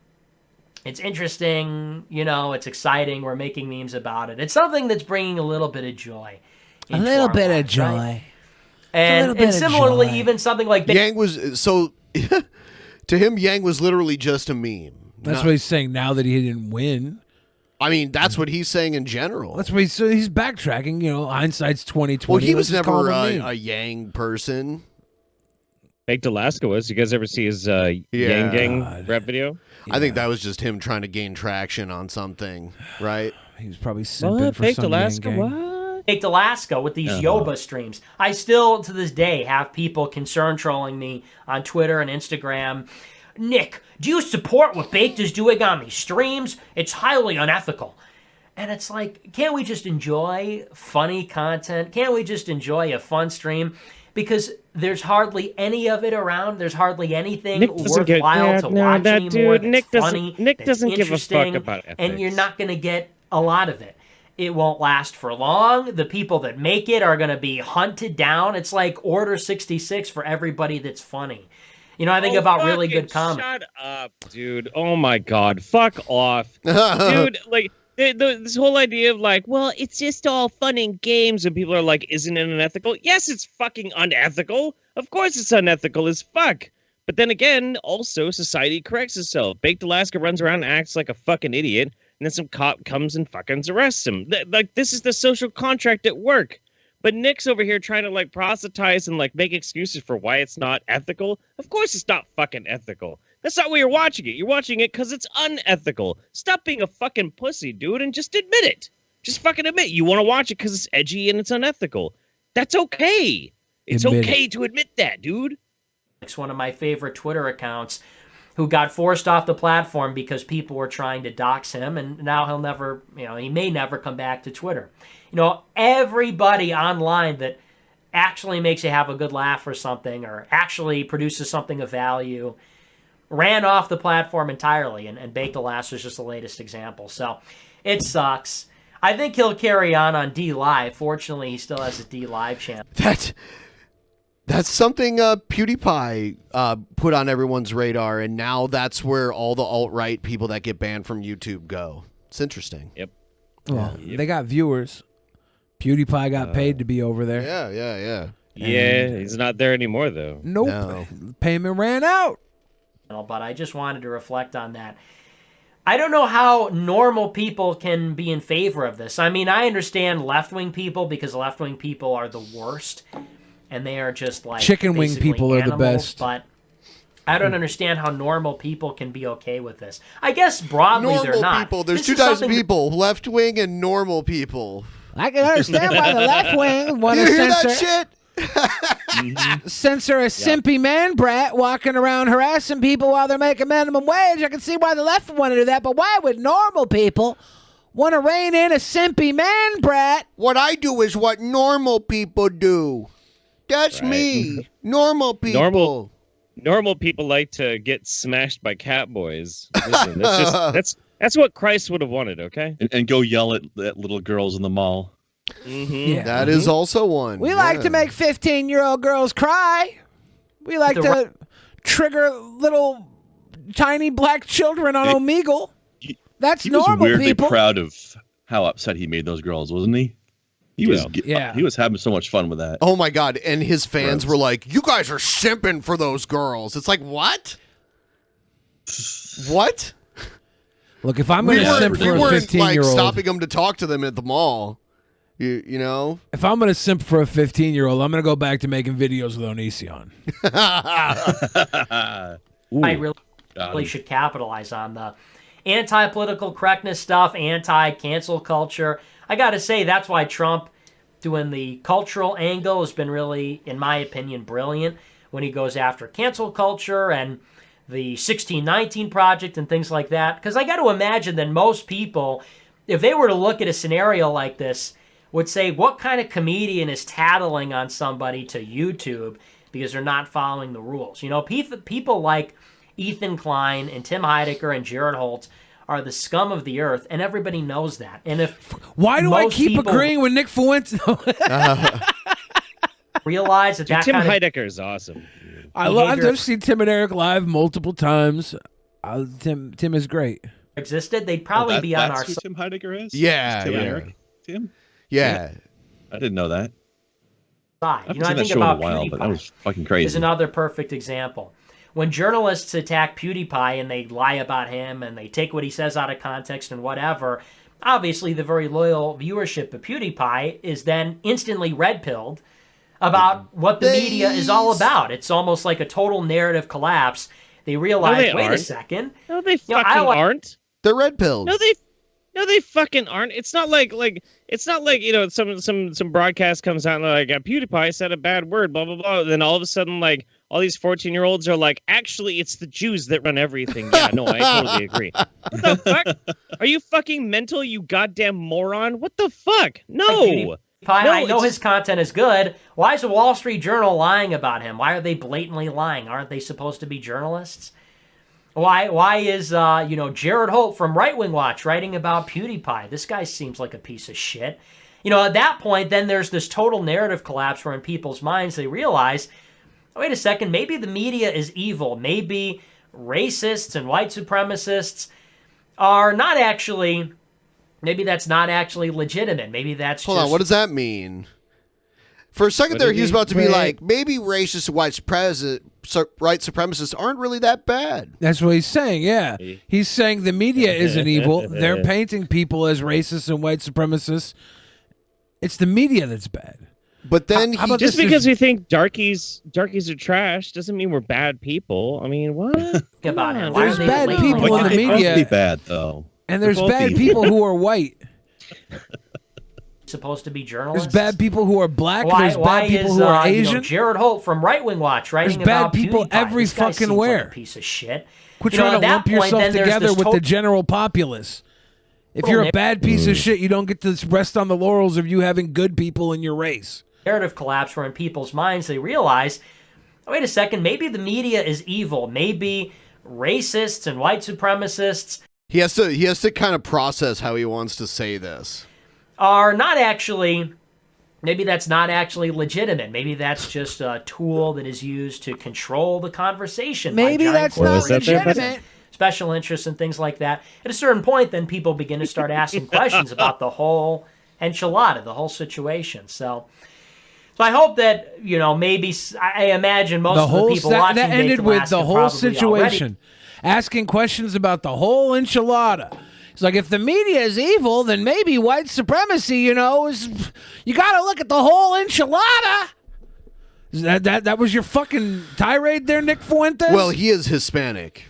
It's interesting. You know, it's exciting. We're making memes about it. It's something that's bringing a little bit of joy. A little bit of joy. Right? And similarly, even something like... Yang was... So, to him, Yang was literally just a meme. That's what he's saying now that he didn't win. I mean, that's what he's saying in general. That's what he's backtracking. You know, hindsight's 20/20. Well, he was never a a Yang person. Baked Alaska was. You guys ever see his Yang Gang rap video? I think that was just him trying to gain traction on something, right? He was probably simping for Baked some Alaska, Yang Gang. what? Baked Alaska with these Yoba streams. I still, to this day, have people concern trolling me on Twitter and Instagram. Nick, do you support what Baked is doing on these streams? It's highly unethical. And it's like, can't we just enjoy funny content? Can't we just enjoy a fun stream? Because there's hardly any of it around. There's hardly anything worthwhile to watch anymore. Nick doesn't give a fuck about ethics. And you're not going to get a lot of it. It won't last for long. The people that make it are going to be hunted down. It's like Order 66 for everybody that's funny. You know, I think about really good comedy. Shut up, dude. Oh, my God. Fuck off. Dude, like, this whole idea of, like, well, it's just all fun and games, and people are like, isn't it unethical? Yes, it's fucking unethical. Of course it's unethical as fuck. But then again, also, society corrects itself. Baked Alaska runs around and acts like a fucking idiot, and then some cop comes and fucking arrests him. Like, this is the social contract at work. But Nick's over here trying to, like, proselytize and, like, make excuses for why it's not ethical. Of course it's not fucking ethical. That's not why you're watching it. You're watching it because it's unethical. Stop being a fucking pussy, dude, and just admit it. Just fucking admit you want to watch it because it's edgy and it's unethical. That's okay. It's okay to admit that, dude. It's one of my favorite Twitter accounts who got forced off the platform because people were trying to dox him, and now he'll never, he may never come back to Twitter. Everybody online that actually makes you have a good laugh or something, or actually produces something of value, ran off the platform entirely, and Baked Alaska is just the latest example. So it sucks. I think he'll carry on D Live. Fortunately, he still has a D Live channel. That's something PewDiePie put on everyone's radar, and now that's where all the alt-right people that get banned from YouTube go. It's interesting. Yep. Well, they got viewers. PewDiePie got paid to be over there. Yeah. Yeah, he's not there anymore, though. Nope. No. Payment ran out. But I just wanted to reflect on that. I don't know how normal people can be in favor of this. I mean, I understand left-wing people because left-wing people are the worst, and they are just like chicken wing basically people are the animals, best. But I don't understand how normal people can be okay with this. I guess broadly they're Normal not. people. There's This two is types of something people: left-wing and normal people. I can understand why the left wing want You to hear censor that shit? censor a simpy man brat walking around harassing people while they're making minimum wage. I can see why the left want to do that, but why would normal people want to rein in a simpy man brat? What I do is what normal people do. That's me. Normal people. Normal people like to get smashed by cat boys. Listen, that's what Christ would have wanted, okay? And go yell at little girls in the mall. Yeah. That is also one. We like to make 15-year-old girls cry. We like to trigger little tiny black children on Omegle. That's He was normal weirdly people. proud of how upset he made those girls, wasn't he? He was having so much fun with that. Oh my God. And his fans were like, you guys are simping for those girls. It's like, what? What? Look, if I'm going to simp for a 15-year-old, stopping them to talk to them at the mall. You know? If I'm going to simp for a 15-year-old, I'm going to go back to making videos with Onision. I really should capitalize on the anti-political correctness stuff, anti-cancel culture. I got to say, that's why Trump doing the cultural angle has been really, in my opinion, brilliant when he goes after cancel culture and the 1619 Project and things like that. Because I got to imagine that most people, if they were to look at a scenario like this, would say, what kind of comedian is tattling on somebody to YouTube because they're not following the rules? You know, people like Ethan Klein and Tim Heidecker and Jared Holt are the scum of the earth, and everybody knows that. And if why do I keep agreeing with Nick Fuentes? Realize that Tim Heidecker is awesome. I've seen Tim and Eric live multiple times. Tim is great. Existed, they'd probably be on our side. Tim Heidecker is? Yeah, Tim yeah. and Eric? Tim? Yeah. I didn't know that. Side. You know, I think about PewDiePie. But that was fucking crazy. Is another perfect example. When journalists attack PewDiePie and they lie about him and they take what he says out of context and whatever, obviously the very loyal viewership of PewDiePie is then instantly red-pilled about what the media is all about. It's almost like a total narrative collapse. They realize, wait a second. No, they fucking aren't. They're red-pilled. No, they fucking aren't. It's not like you know, some broadcast comes out and like PewDiePie said a bad word, blah blah blah. Then all of a sudden, like all these 14-year-olds are like, actually, it's the Jews that run everything. Yeah, no, I totally agree. What the fuck? Are you fucking mental? You goddamn moron! What the fuck? No. I know his content is good. Why is the Wall Street Journal lying about him? Why are they blatantly lying? Aren't they supposed to be journalists? Why is Jared Holt from Right Wing Watch writing about PewDiePie? This guy seems like a piece of shit. You know, at that point, then there's this total narrative collapse where in people's minds they realize, wait a second, maybe the media is evil. Maybe racists and white supremacists are not actually, maybe that's not actually legitimate. Maybe that's Hold on, what does that mean? For a second there, he was about to be like, maybe racist and white supremacists aren't really that bad. That's what he's saying, yeah. He's saying the media isn't evil. They're painting people as racist and white supremacists. It's the media that's bad. But then just because we think darkies are trash doesn't mean we're bad people. I mean, what? About it. There's bad people in the media. Be bad though. And there's bad people who are white. Supposed to be journalists. There's bad people who are black. There's bad people who are Asian. Jared Holt from Right Wing Watch writing There's about bad people PewDiePie. every This guy fucking seems where. like a piece of shit. Quit trying to lump yourself together with the general populace. If you're a bad piece of shit, you don't get to rest on the laurels of you having good people in your race. Narrative collapse where in people's minds they realize, wait a second, maybe the media is evil. Maybe racists and white supremacists. He has to kind of process how he wants to say this. are not actually, maybe that's not actually legitimate. Maybe that's just a tool that is used to control the conversation. Maybe that's not legitimate. Special interests and things like that. At a certain point, then people begin to start asking questions about the whole enchilada, the whole situation. So I hope that, maybe, I imagine most of the people watching that ended with Alaska the whole situation. Asking questions about the whole enchilada. It's like, if the media is evil, then maybe white supremacy, is, you got to look at the whole enchilada. That was your fucking tirade there, Nick Fuentes? Well, he is Hispanic.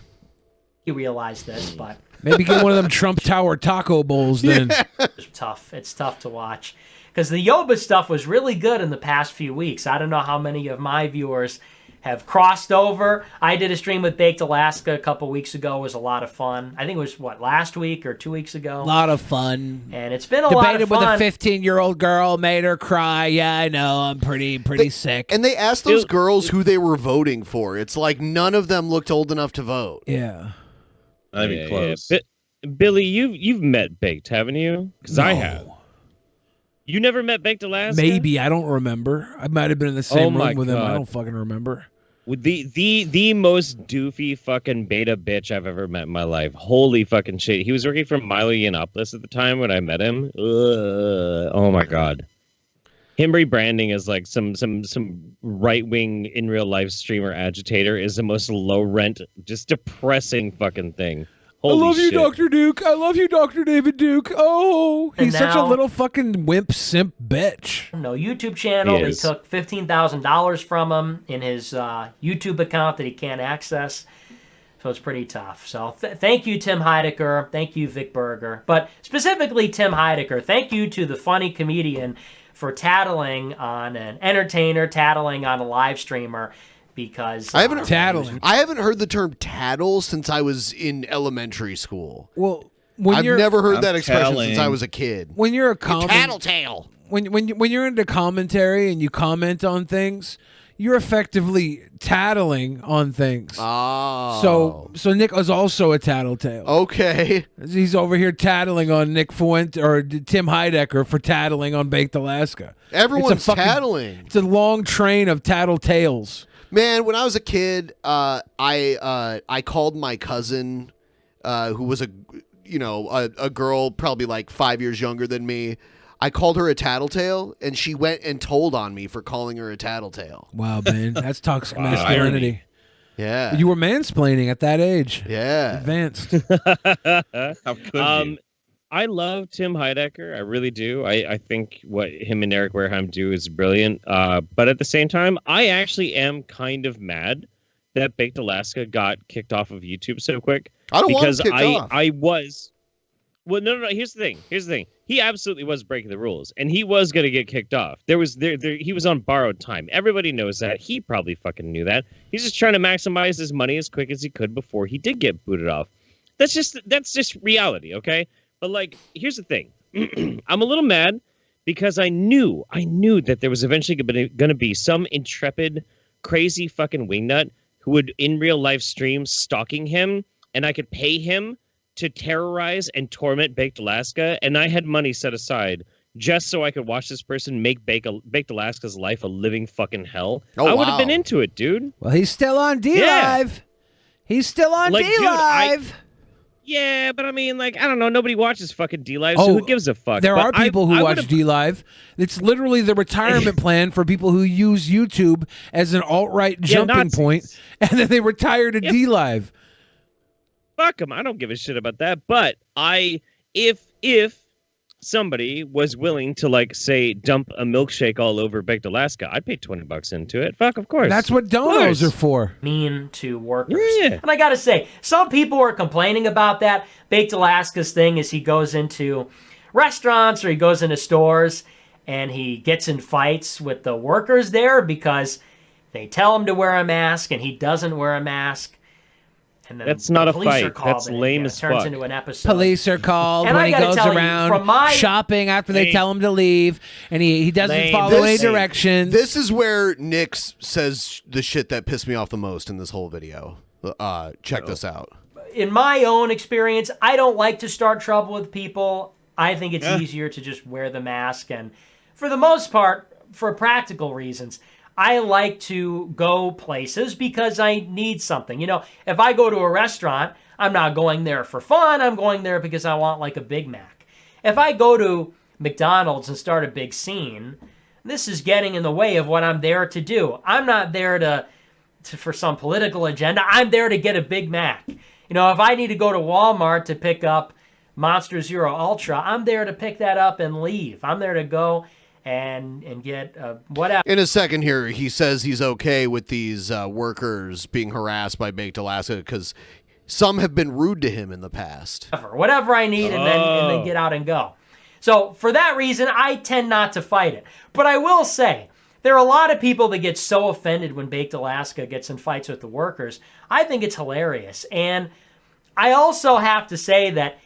He realized this, but maybe get one of them Trump Tower taco bowls then. It's tough. It's tough to watch. Because the Yoba stuff was really good in the past few weeks. I don't know how many of my viewers have crossed over. I did a stream with Baked Alaska a couple weeks ago. It was a lot of fun. I think it was, last week or 2 weeks ago? A lot of fun. And it's been a lot of fun. Debated with a 15-year-old girl, made her cry. Yeah, I know. I'm pretty sick. And they asked those girls who they were voting for. It's like none of them looked old enough to vote. Yeah. Not even close. Billy, you've met Baked, haven't you? Because I have. You never met Baked Alaska? Maybe. I don't remember. I might have been in the same room with him. I don't fucking remember. With the most doofy fucking beta bitch I've ever met in my life. Holy fucking shit. He was working for Milo Yiannopoulos at the time when I met him. Oh my god. Him rebranding as like some right-wing in real life streamer agitator is the most low rent, just depressing fucking thing. Holy I love shit. you, Dr. Duke. I love you, Dr. David Duke. Oh, he's such a little fucking wimp simp bitch. No YouTube channel. They took $15,000 from him in his YouTube account that he can't access. So it's pretty tough. So thank you, Tim Heidecker. Thank you, Vic Berger. But specifically, Tim Heidecker. Thank you to the funny comedian for tattling on an entertainer, tattling on a live streamer, because I haven't heard the term tattle since I was in elementary school. Well, I've never heard that expression since I was a kid. When you're a tattletale. When you're into commentary and you comment on things, you're effectively tattling on things. Oh. So Nick is also a tattletale. Okay. He's over here tattling on Nick Fuentes or Tim Heidecker for tattling on Baked Alaska. Everyone's tattling. It's a long train of tattletales. Man, when I was a kid, I called my cousin, who was a girl probably like 5 years younger than me. I called her a tattletale, and she went and told on me for calling her a tattletale. Wow, man. That's toxic masculinity. Yeah. You were mansplaining at that age. Yeah. Advanced. How could you? I love Tim Heidecker. I really do. I think what him and Eric Wareheim do is brilliant. But at the same time, I actually am kind of mad that Baked Alaska got kicked off of YouTube so quick. I don't want him kicked off. I was... Well, no. Here's the thing. He absolutely was breaking the rules, and he was going to get kicked off. He was on borrowed time. Everybody knows that. He probably fucking knew that. He's just trying to maximize his money as quick as he could before he did get booted off. That's just reality, okay? But like, here's the thing. I'm a little mad because I knew that there was eventually going to be some intrepid, crazy fucking wingnut who would in real life stream stalking him, and I could pay him to terrorize and torment Baked Alaska, and I had money set aside just so I could watch this person make Baked Alaska's life a living fucking hell. I would have been into it, dude. Well, he's still on D Live. He's still on D Live. Yeah, but I mean, like, I don't know. Nobody watches fucking D Live, so who gives a fuck? There are people who watch D Live. It's literally the retirement plan for people who use YouTube as an alt-right jumping point, and then they retire to D Live. Fuck them. I don't give a shit about that. But if somebody was willing to, like, say, dump a milkshake all over Baked Alaska, I'd pay $20 into it. Fuck, of course. That's what donos are for. Mean to workers. Yeah. And I gotta say, some people are complaining about that. Baked Alaska's thing is he goes into restaurants or he goes into stores and he gets in fights with the workers there because they tell him to wear a mask and he doesn't wear a mask. And then that's not a fight. That's lame as fuck. Turns into an episode. Police are called when he goes around shopping after they tell him to leave, and he doesn't follow any directions. This is where Nick says the shit that pissed me off the most in this whole video. Check this out. In my own experience, I don't like to start trouble with people. I think it's easier to just wear the mask. And for the most part, for practical reasons, I like to go places because I need something. If I go to a restaurant, I'm not going there for fun. I'm going there because I want like a Big Mac. If I go to McDonald's and start a big scene, this is getting in the way of what I'm there to do. I'm not there for some political agenda. I'm there to get a Big Mac. If I need to go to Walmart to pick up Monster Zero Ultra, I'm there to pick that up and leave. I'm there to go and get whatever. In a second here, he says he's okay with these workers being harassed by Baked Alaska because some have been rude to him in the past. Whatever I need, and then get out and go. So for that reason, I tend not to fight it. But I will say, there are a lot of people that get so offended when Baked Alaska gets in fights with the workers. I think it's hilarious. And I also have to say that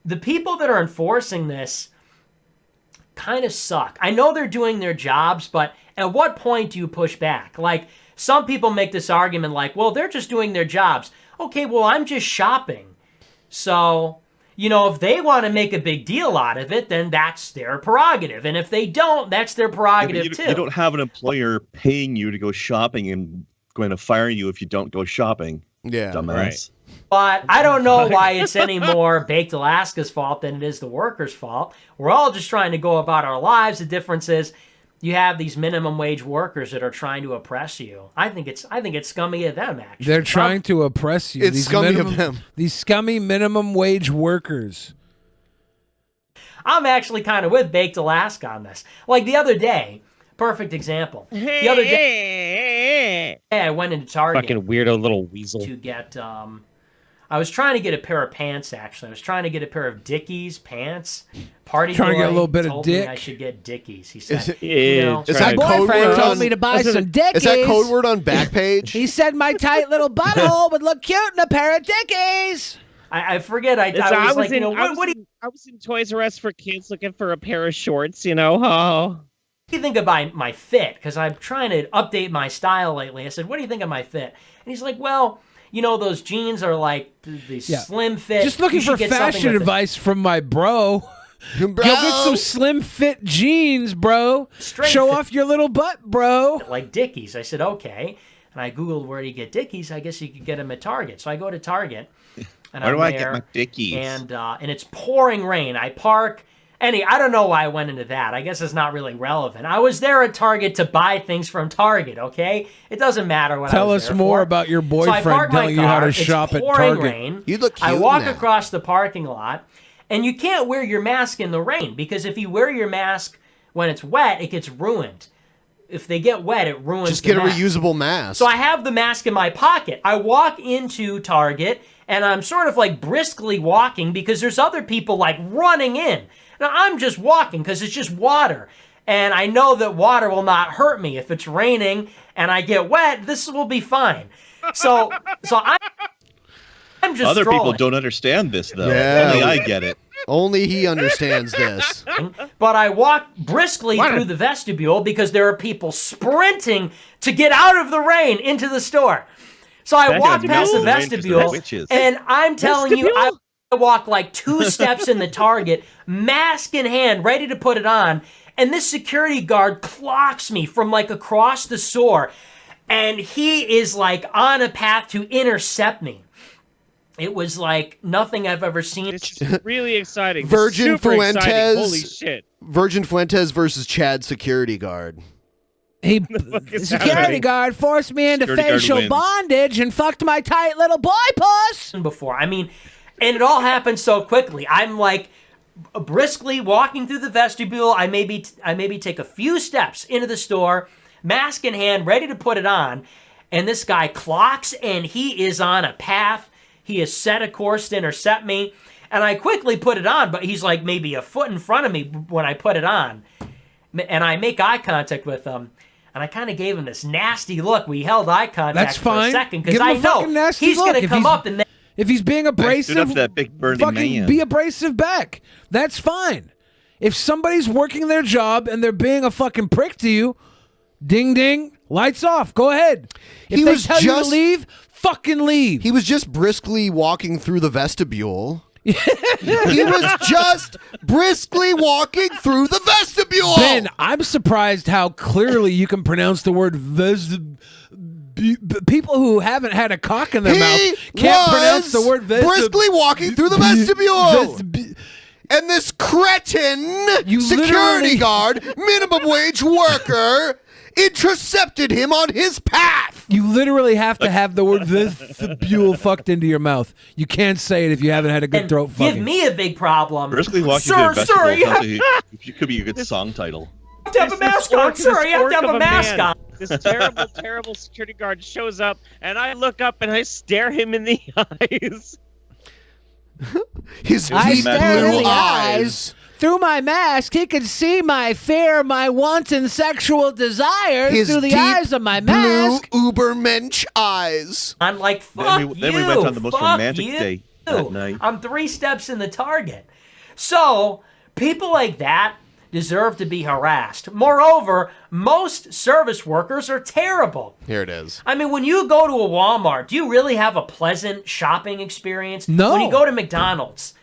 the people that are enforcing this kind of suck. I know they're doing their jobs, but at what point do you push back? Like, some people make this argument like, well, they're just doing their jobs. Okay, well, I'm just shopping. So, if they want to make a big deal out of it, then that's their prerogative. And if they don't, that's their prerogative too. You don't have an employer paying you to go shopping and going to fire you if you don't go shopping. Yeah, dumbass. Right. But I don't know why it's any more Baked Alaska's fault than it is the workers' fault. We're all just trying to go about our lives. The difference is you have these minimum wage workers that are trying to oppress you. I think it's scummy of them, actually. They're trying to oppress you. It's scummy of them. These scummy minimum wage workers. I'm actually kind of with Baked Alaska on this. Like the other day, perfect example. The other day, I went into Target. Fucking weirdo little weasel. To get, I was trying to get a pair of pants, actually. I was trying to get a pair of Dickies pants. Party trying boy to get a little bit of told dick. me I should get Dickies. He said, Is that my code boyfriend word told on, me to buy some Dickies. Is that code word on Backpage? He said my tight little butthole would look cute in a pair of Dickies. I forget. I was like, what do I was in Toys R Us for kids looking for a pair of shorts, Oh. What do you think about my fit? Because I'm trying to update my style lately. I said, what do you think of my fit? And he's like, well, those jeans are like the slim fit. Just looking for fashion advice from my bro. Go get some slim fit jeans, bro. Show off your little butt, bro. Like Dickies. I said, okay. And I Googled where do you get Dickies. I guess you could get them at Target. So I go to Target. And Where do I get my Dickies? And it's pouring rain. I park. I don't know why I went into that. I guess it's not really relevant. I was there at Target to buy things from Target, okay? It doesn't matter what Tell I was us there more for. about your So I boyfriend park my telling you how car, to shop it's at pouring Target. rain. You look cute I walk now. across the parking lot, and you can't wear your mask in the rain because if you wear your mask when it's wet, it gets ruined. If they get wet, it ruins Just the get a mask. reusable mask. So I have the mask in my pocket. I walk into Target, and I'm sort of like briskly walking because there's other people like running in. Now, I'm just walking because it's just water. And I know that water will not hurt me. If it's raining and I get wet, this will be fine. So I'm just Other strolling. people don't understand this, though. Yeah. Only I get it. Only he understands this. But I walk briskly through the vestibule because there are people sprinting to get out of the rain into the store. So I walk past the vestibule, and I'm telling you, I walk like 2 steps in the Target, mask in hand, ready to put it on, and this security guard clocks me from like across the store, and he is like on a path to intercept me. It was like nothing I've ever seen. It's really exciting. Virgin Super Fuentes. exciting. Holy shit. Virgin Fuentes versus Chad security guard. The security guard forced me into facial bondage and fucked my tight little boy puss. Before, and it all happened so quickly. I'm like briskly walking through the vestibule. I maybe take a few steps into the store, mask in hand, ready to put it on, and this guy clocks, and he is on a path. He has set a course to intercept me, and I quickly put it on, but he's like maybe a foot in front of me when I put it on, and I make eye contact with him. And I kind of gave him this nasty look. We held eye contact for a second because I know he's going to come up and then... If he's being abrasive, that big burly fucking man. be abrasive back. That's fine. If somebody's working their job and they're being a fucking prick to you, ding ding, lights off. Go ahead. If they tell you to leave, fucking leave. He was just briskly walking through the vestibule. He was just briskly walking through the vestibule. Ben, I'm surprised how clearly you can pronounce the word people who haven't had a cock in their mouth can't pronounce the word briskly walking through the vestibule. And this cretin security guard, minimum wage worker, intercepted him on his path. You literally have to have the word vestibule fucked into your mouth. You can't say it if you haven't had a good throat fucking. Give me a big problem. Briskly walking through the vestibule could be a good song title. You have to have a mask on, sir. You have to have a mask on. This terrible, terrible security guard shows up, and I look up and I stare him in the eyes. His I deep stare in blue the eyes. Through my mask, he could see my fear, my wanton sexual desires His through the deep eyes of my mask. blue Ubermensch eyes. I'm like, fuck Then we you. went on the most fuck romantic you. day that night. I'm 3 steps in the target. So, people like that deserve to be harassed. Moreover, most service workers are terrible. Here it is. I mean, when you go to a Walmart, do you really have a pleasant shopping experience? No. When you go to McDonald's,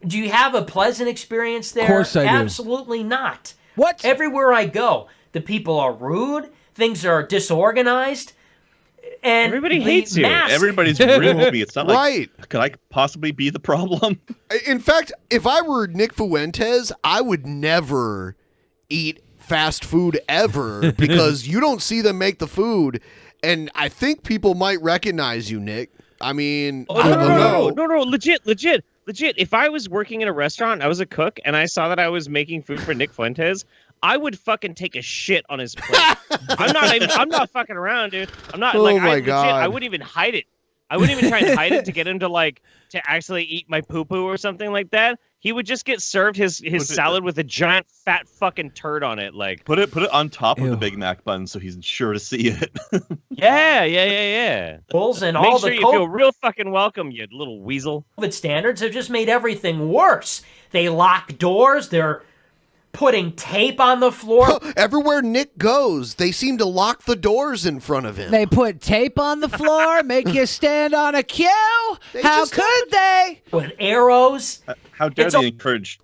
do you have a pleasant experience there? Of course I do. Absolutely not. What? Everywhere I go, the people are rude, things are disorganized, and Everybody the hates you. mask- Everybody's rude with me. It's not Right. like, could I possibly be the problem? In fact, if I were Nick Fuentes, I would never eat fast food ever because you don't see them make the food, and I think people might recognize you, Nick. I mean, I don't know. No, legit. If I was working in a restaurant, I was a cook, and I saw that I was making food for Nick Fuentes, I would fucking take a shit on his plate. I'm not fucking around, dude. I'm not God. I wouldn't even hide it. I wouldn't even try and hide it to get him to actually eat my poo-poo or something like that. He would just get served his salad with a giant fat fucking turd on it. Like Put it on top of the Big Mac bun so he's sure to see it. Yeah. Bulls and Make all sure the you feel real fucking welcome, you little weasel. COVID standards have just made everything worse. They lock doors. They're putting tape on the floor. Everywhere Nick goes, they seem to lock the doors in front of him. They put tape on the floor, make you stand on a queue. How could they? With arrows. How dare they encourage,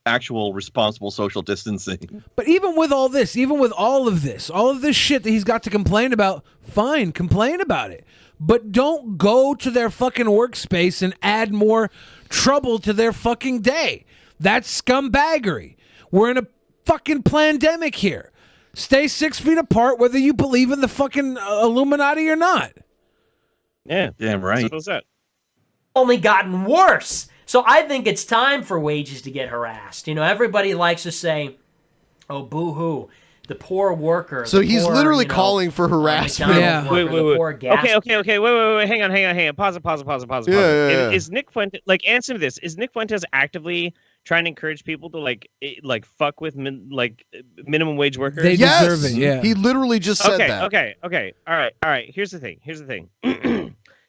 actual responsible social distancing? But even with all this, even with all of this shit that he's got to complain about, fine, complain about it. But don't go to their fucking workspace and add more trouble to their fucking day. That's scumbaggery. We're in a fucking pandemic here. Stay 6 feet apart whether you believe in the fucking Illuminati or not. Yeah. Damn right. So what's that? Only gotten worse. So I think it's time for wages to get harassed. Everybody likes to say, oh, boo-hoo, the poor worker. So he's literally calling for harassment. Yeah. Wait. Okay. Wait. Hang on. Pause. Yeah. Is Nick Fuentes, answer me this. Is Nick Fuentes actively trying to encourage people to fuck with minimum wage workers? They deserve it, yeah. He literally just said that. Okay. All right. Here's the thing.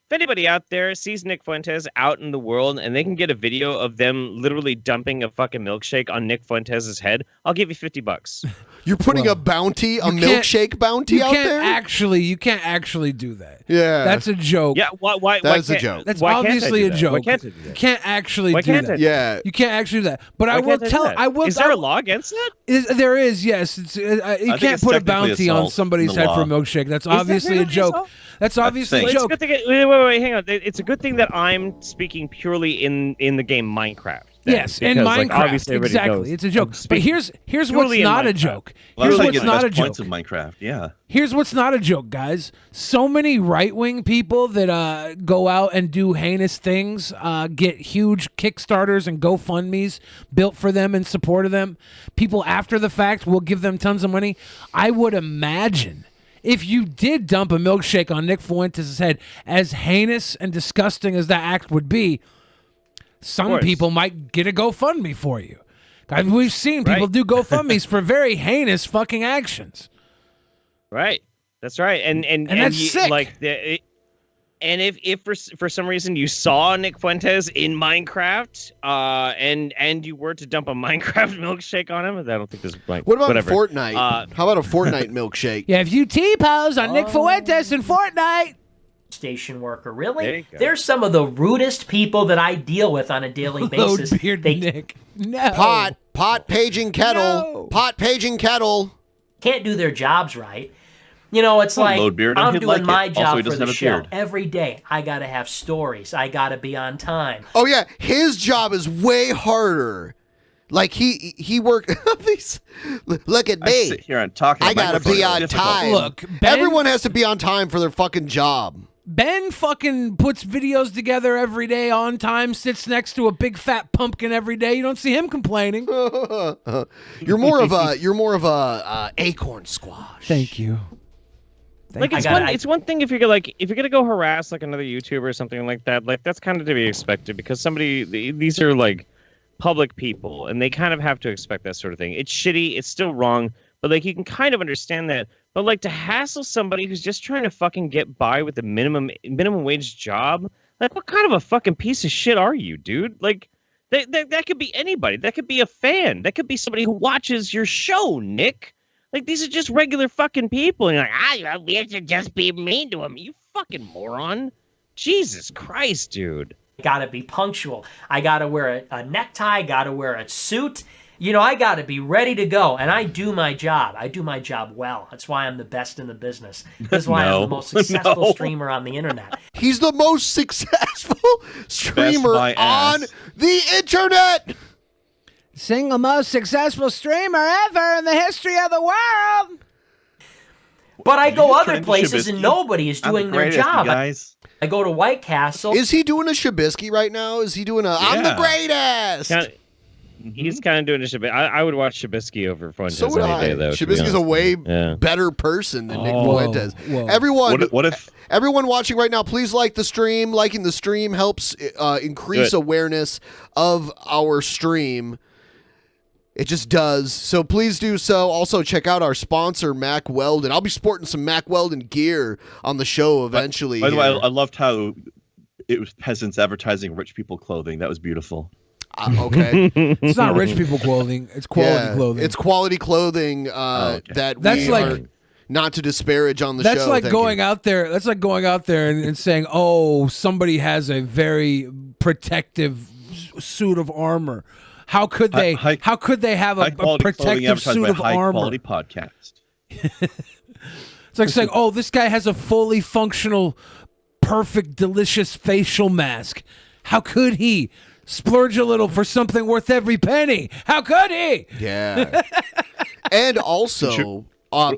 If anybody out there sees Nick Fuentes out in the world and they can get a video of them literally dumping a fucking milkshake on Nick Fuentes' head, I'll give you $50. You're putting a milkshake bounty out there? You can't actually do that. Yeah. That's a joke. Yeah, why That's a joke. That's why can't I obviously do a that? joke. Why can't I do that? You can't actually Why do can't I that. do Yeah. You can't actually do that. But Why I will can't I do tell. that? I will. Is there a law against that? There is. Yes. It's, you think can't it's put a technically bounty on assault somebody's in the head law. for a milkshake. That's Is that obviously a technically joke. assault? That's obviously a Well, joke. It's a good thing. Wait, hang on. It's a good thing that I'm speaking purely in the game Minecraft. then, Yes, in because, Minecraft, obviously everybody exactly. knows It's a joke. I'm But speaking here's what's purely in not a Minecraft. joke. Well, Here's that's what's like not the a best points joke. of Minecraft. Yeah. Here's what's not a joke, guys. So many right-wing people that go out and do heinous things, get huge Kickstarters and GoFundMes built for them in support of them. People after the fact will give them tons of money. I would imagine if you did dump a milkshake on Nick Fuentes' head, as heinous and disgusting as that act would be, some people might get a GoFundMe for you. We've seen people do GoFundMes for very heinous fucking actions. Right. That's right. And that's sick. And if for some reason you saw Nick Fuentes in Minecraft, and you were to dump a Minecraft milkshake on him, I don't think there's What about whatever. Fortnite? How about a Fortnite milkshake? Yeah, if you T-pose on Nick Fuentes in Fortnite. station worker. There Really? you go. They're some of the rudest people that I deal with on a daily basis. Load beard Nick. No. Pot paging kettle. No. Pot paging kettle. Can't do their jobs right. You know, it's like load beard and I'm he'd doing like my it. Also, job he for doesn't the have a show. beard. Every day, I got to have stories. I got to be on time. Oh yeah, his job is way harder. Like he work. Look at I me. sit here and talk. I gotta be on time. Look, Ben- everyone has to be on time for their fucking job. Ben fucking puts videos together every day on time, sits next to a big fat pumpkin every day. You don't see him complaining. You're more of a acorn squash. Thank you. Like it's one thing if you're gonna go harass like another YouTuber or something like that. Like that's kind of to be expected because these are like public people and they kind of have to expect that sort of thing. It's shitty. It's still wrong, but like you can kind of understand that. But like to hassle somebody who's just trying to fucking get by with a minimum wage job, like what kind of a fucking piece of shit are you, dude? Like that could be anybody. That could be a fan. That could be somebody who watches your show, Nick. Like these are just regular fucking people. And you're like, we should just be mean to them. You fucking moron. Jesus Christ, dude. Got to be punctual. I got to wear a necktie. Got to wear a suit. You know, I got to be ready to go. And I do my job. I do my job well. That's why I'm the best in the business. That's why I'm the most successful streamer on the internet. He's the most successful streamer on the internet. Single most successful streamer ever in the history of the world. But I go other places and nobody is doing their job. Guys. I go to White Castle. Is he doing a Shabisky right now? Is he doing I'm the greatest? He's kind of doing a Shabisky. I would watch Shabisky over Fuentes So would any I. day, though. Shabisky's a way better person than Nick Fuentes. Whoa. Everyone watching right now, please like the stream. Liking the stream helps increase awareness of our stream. It just does. So please do so. Also, check out our sponsor, Mack Weldon. I'll be sporting some Mack Weldon gear on the show eventually. By the way, I loved how it was peasants advertising rich people clothing. That was beautiful. Okay. It's not rich people clothing. It's quality clothing. It's quality clothing that we are not to disparage on the show. That's like going out there. That's like going out there and saying, "Oh, somebody has a very protective suit of armor." How could they? How could they have a protective suit of armor? Quality podcast. It's like saying, "Oh, this guy has a fully functional, perfect, delicious facial mask." How could he splurge a little for something worth every penny? How could he? Yeah. And also,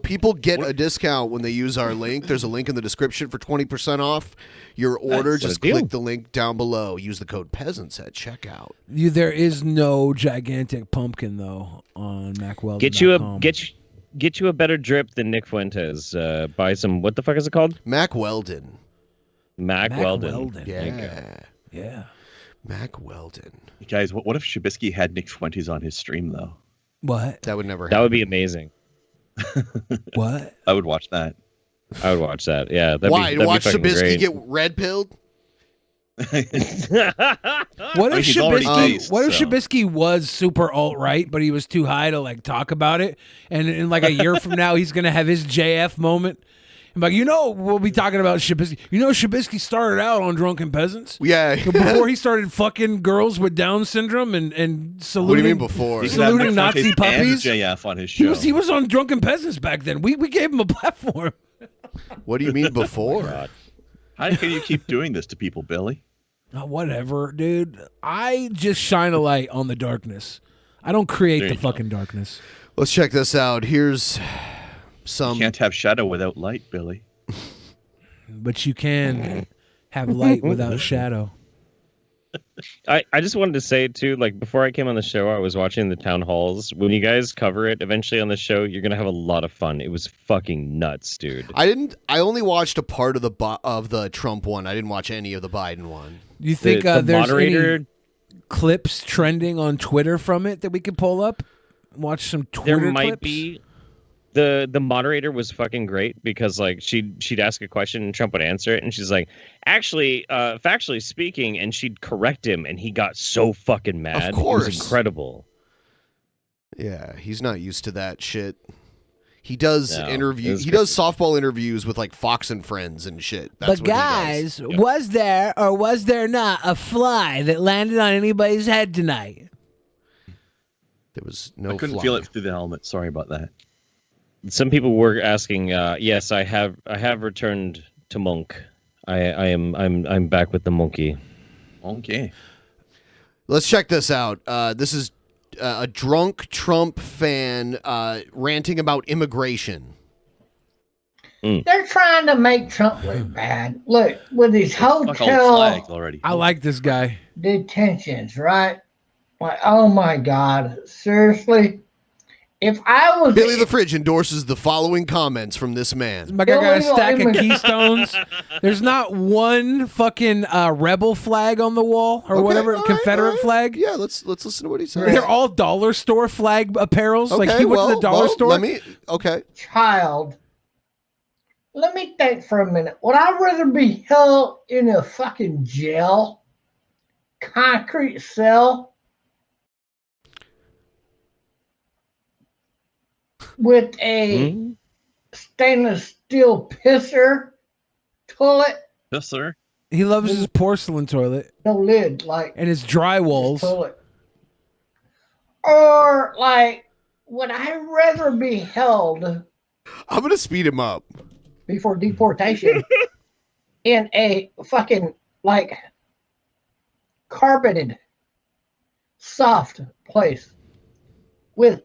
people get a discount when they use our link. There's a link in the description for 20% off your order. Just click the link down below. Use the code peasants at checkout. There is no gigantic pumpkin though on MackWeldon.com. Get you a better drip than Nick Fuentes. Buy some. What the fuck is it called? Mack Weldon. Mack Weldon. Yeah. Mack Weldon. Guys, what if Shabisky had Nick Fuentes on his stream though? What? That would never happen. That would be amazing. What? I would watch that. I would watch that. Yeah. Why? That'd Watch be Shabisky great. get red pilled? What if Shabisky was super alt-right, but he was too high to like talk about it, and in like a year from now he's gonna have his JF moment? I'm like, we'll be talking about Shabisky. Shabisky started out on Drunken Peasants. Yeah. Before he started fucking girls with Down syndrome and saluting. What do you mean before? Saluting Nazi puppies. JF on his show. He was on Drunken Peasants back then. We gave him a platform. What do you mean before? How can you keep doing this to people, Billy? Whatever, dude. I just shine a light on the darkness. I don't create the fucking darkness. Let's check this out. Here's some. You can't have shadow without light, Billy. But you can have light without shadow. I just wanted to say too, like before I came on the show, I was watching the town halls. When you guys cover it eventually on the show, you're gonna have a lot of fun. It was fucking nuts, dude. I only watched a part of the Trump one. I didn't watch any of the Biden one. Do you think the there's moderator... any clips trending on Twitter from it that we could pull up? Watch some Twitter There might clips? be. The moderator was fucking great because like she'd ask a question and Trump would answer it and she's like, actually, factually speaking, and she'd correct him and he got so fucking mad. Of course. It was incredible. Yeah, he's not used to that shit. He does interviews. He does softball interviews with like Fox and Friends and shit. That's but guys, was there or was there not a fly that landed on anybody's head tonight? There was no. I couldn't feel it through the helmet. Sorry about that. Some people were asking. Yes, I have returned to Monk. I'm back with the monkey. Okay. Let's check this out. This is a drunk Trump fan ranting about immigration. They're trying to make Trump look bad. Look, with his hotel already. I like this guy. Detentions, right? Like, oh my God, seriously? If I was Billy the Fridge endorses the following comments from this man. My guy got a stack of Keystones. There's not one fucking rebel flag on the wall or whatever, Confederate flag. Yeah, let's listen to what he says. They're all dollar store flag apparels. Like he went to the dollar store. Child, let me think for a minute. Would I rather be held in a fucking jail, concrete cell, with a stainless steel pisser toilet? Pisser? He loves his porcelain toilet. No lid, like. And his drywalls. Toilet. Or, like, would I rather be held? I'm going to speed him up. Before deportation in a fucking, like, carpeted, soft place with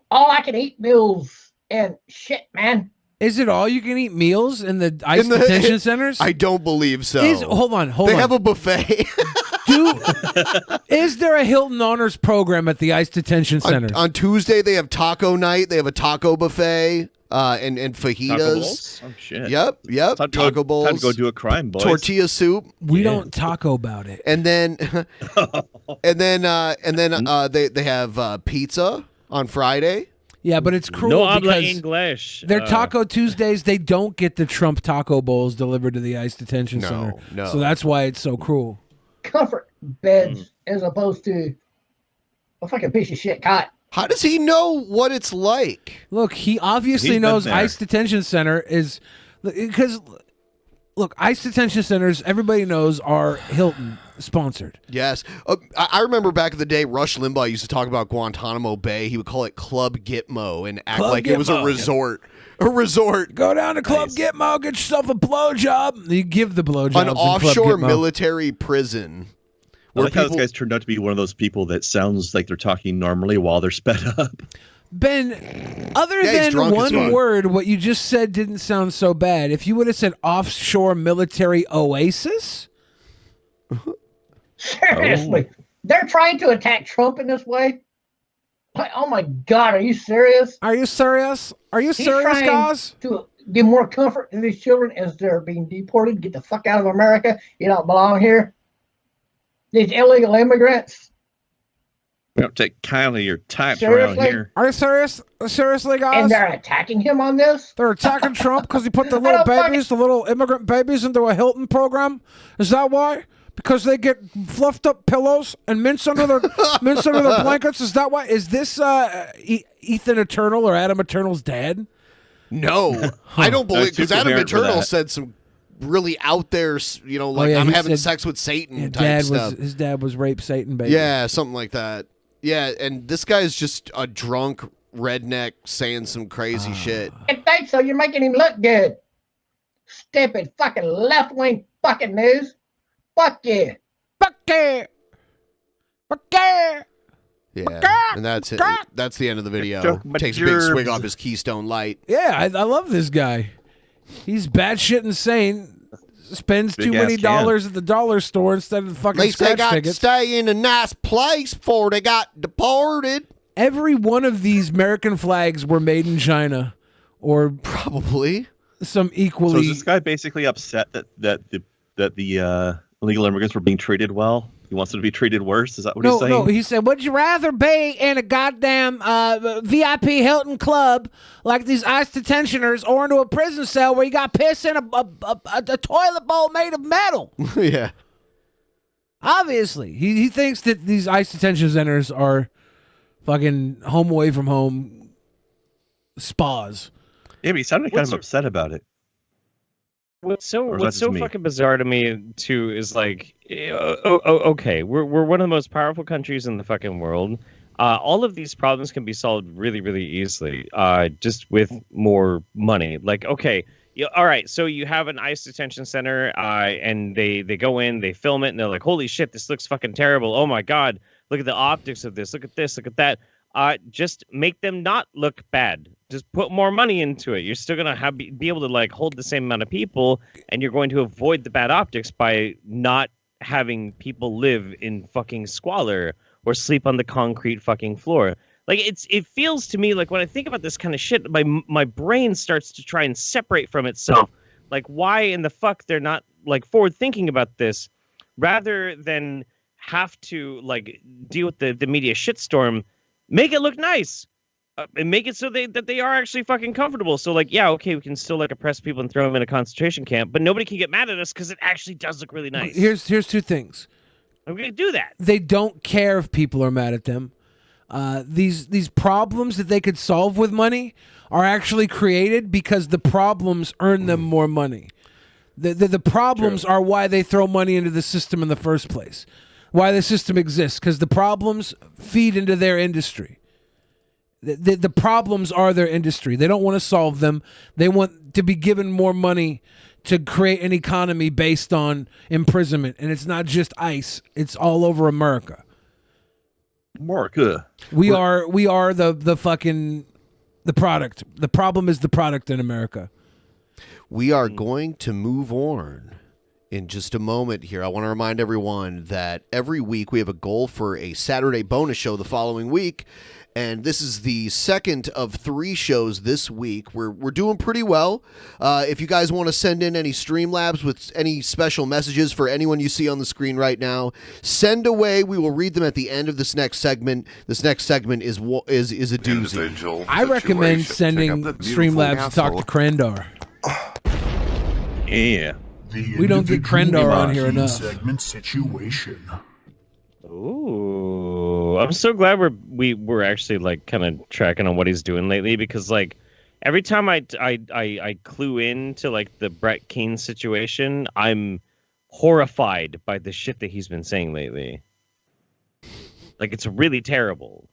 all I can eat meals and shit, man. Is it all you can eat meals in the ICE detention centers? I don't believe so. Hold on. They have a buffet. Is there a Hilton Honors program at the ICE detention centers? On Tuesday, they have taco night. They have a taco buffet and fajitas. Taco bowls? Oh, shit. Yep. Taco bowls. Time to go do a crime, boys. Tortilla soup. We don't taco about it. And then, they have pizza on Friday. Yeah, but it's cruel No habla because English. their Taco Tuesdays, they don't get the Trump taco bowls delivered to the ICE detention center. No. So that's why it's so cruel. Comfort beds as opposed to a fucking piece of shit cot. How does he know what it's like? Look, he obviously knows ICE detention center is because look, ICE detention centers, everybody knows, are Hilton sponsored. Yes. I remember back in the day, Rush Limbaugh used to talk about Guantanamo Bay. He would call it Club Gitmo and act like it was a resort. A resort. Go down to Club Gitmo, get yourself a blowjob. You give the blowjobs. An offshore military prison. I like how this guy's turned out to be one of those people that sounds like they're talking normally while they're sped up. Ben, other than one word, what you just said didn't sound so bad. If you would have said offshore military oasis. Seriously, they're trying to attack Trump in this way. Like, oh my God, are you serious? Are you serious? Are you serious, guys? To give more comfort to these children as they're being deported. Get the fuck out of America. You don't belong here. These illegal immigrants. We don't take kindly your types around here. Are you serious? Seriously, guys? And they're attacking him on this? They're attacking Trump because he put the little babies, the little immigrant babies, into a Hilton program? Is that why? Because they get fluffed up pillows and mints under their blankets? Is that why? Is this Ethan Eternal or Adam Eternal's dad? No, I don't believe, because Adam Eternal said some really out there, like I'm having sex with Satan type stuff. His dad was rape Satan, baby. Yeah, something like that. Yeah, and this guy's just a drunk redneck saying some crazy shit. I think so. You're making him look good. Stupid fucking left-wing fucking news. Fuck yeah. Fuck yeah. Fuck yeah. Yeah, and that's it. That's the end of the video. Takes a big swig off his Keystone Light. Yeah, I love this guy. He's batshit insane. Spends too many dollars at the dollar store instead of the fucking At least scratch they got tickets. to stay in a nice place before they got deported. Every one of these American flags were made in China, or probably some equally. So is this guy basically upset that the illegal immigrants were being treated well? He wants them to be treated worse? Is that what he's saying? No, he said, would you rather be in a goddamn VIP Hilton club like these ICE detentioners or into a prison cell where you got piss in a toilet bowl made of metal? Yeah. Obviously. He thinks that these ICE detention centers are fucking home away from home spas. Yeah, but he sounded kind of upset about it. What's so fucking bizarre to me too is like, okay, we're one of the most powerful countries in the fucking world. All of these problems can be solved really, really easily, just with more money. Like, okay, all right, so you have an ICE detention center, and they go in, they film it, and they're like, holy shit, this looks fucking terrible. Oh my god, look at the optics of this. Look at this. Look at that. Just make them not look bad. Just put more money into it. You're still gonna be able to like hold the same amount of people, and you're going to avoid the bad optics by not having people live in fucking squalor or sleep on the concrete fucking floor. Like it feels to me like when I think about this kind of shit, my brain starts to try and separate from itself. Like why in the fuck they're not like forward thinking about this, rather than have to like deal with the media shitstorm. Make it look nice, and make it so that they are actually fucking comfortable. So like, yeah, okay, we can still like oppress people and throw them in a concentration camp, but nobody can get mad at us because it actually does look really nice. Here's two things. I'm gonna do that. They don't care if people are mad at them. These problems that they could solve with money are actually created because the problems earn them more money. The problems are why they throw money into the system in the first place. Why the system exists, because the problems feed into their industry. The problems are their industry. They don't want to solve them. They want to be given more money to create an economy based on imprisonment. And it's not just ICE. It's all over America. We are the fucking the product. The problem is the product in America. We are going to move on in just a moment here. I want to remind everyone that every week we have a goal for a Saturday bonus show the following week. And this is the second of 3 shows this week. We're doing pretty well. If you guys want to send in any Streamlabs with any special messages for anyone you see on the screen right now, send away. We will read them at the end of this next segment. This next segment is a doozy. I recommend sending Streamlabs to talk to Krendar. Yeah. We don't get Krendar on here enough. Segment situation. Ooh, I'm so glad we're actually like kind of tracking on what he's doing lately, because like every time I clue into like the Brett Keane situation, I'm horrified by the shit that he's been saying lately. Like it's really terrible.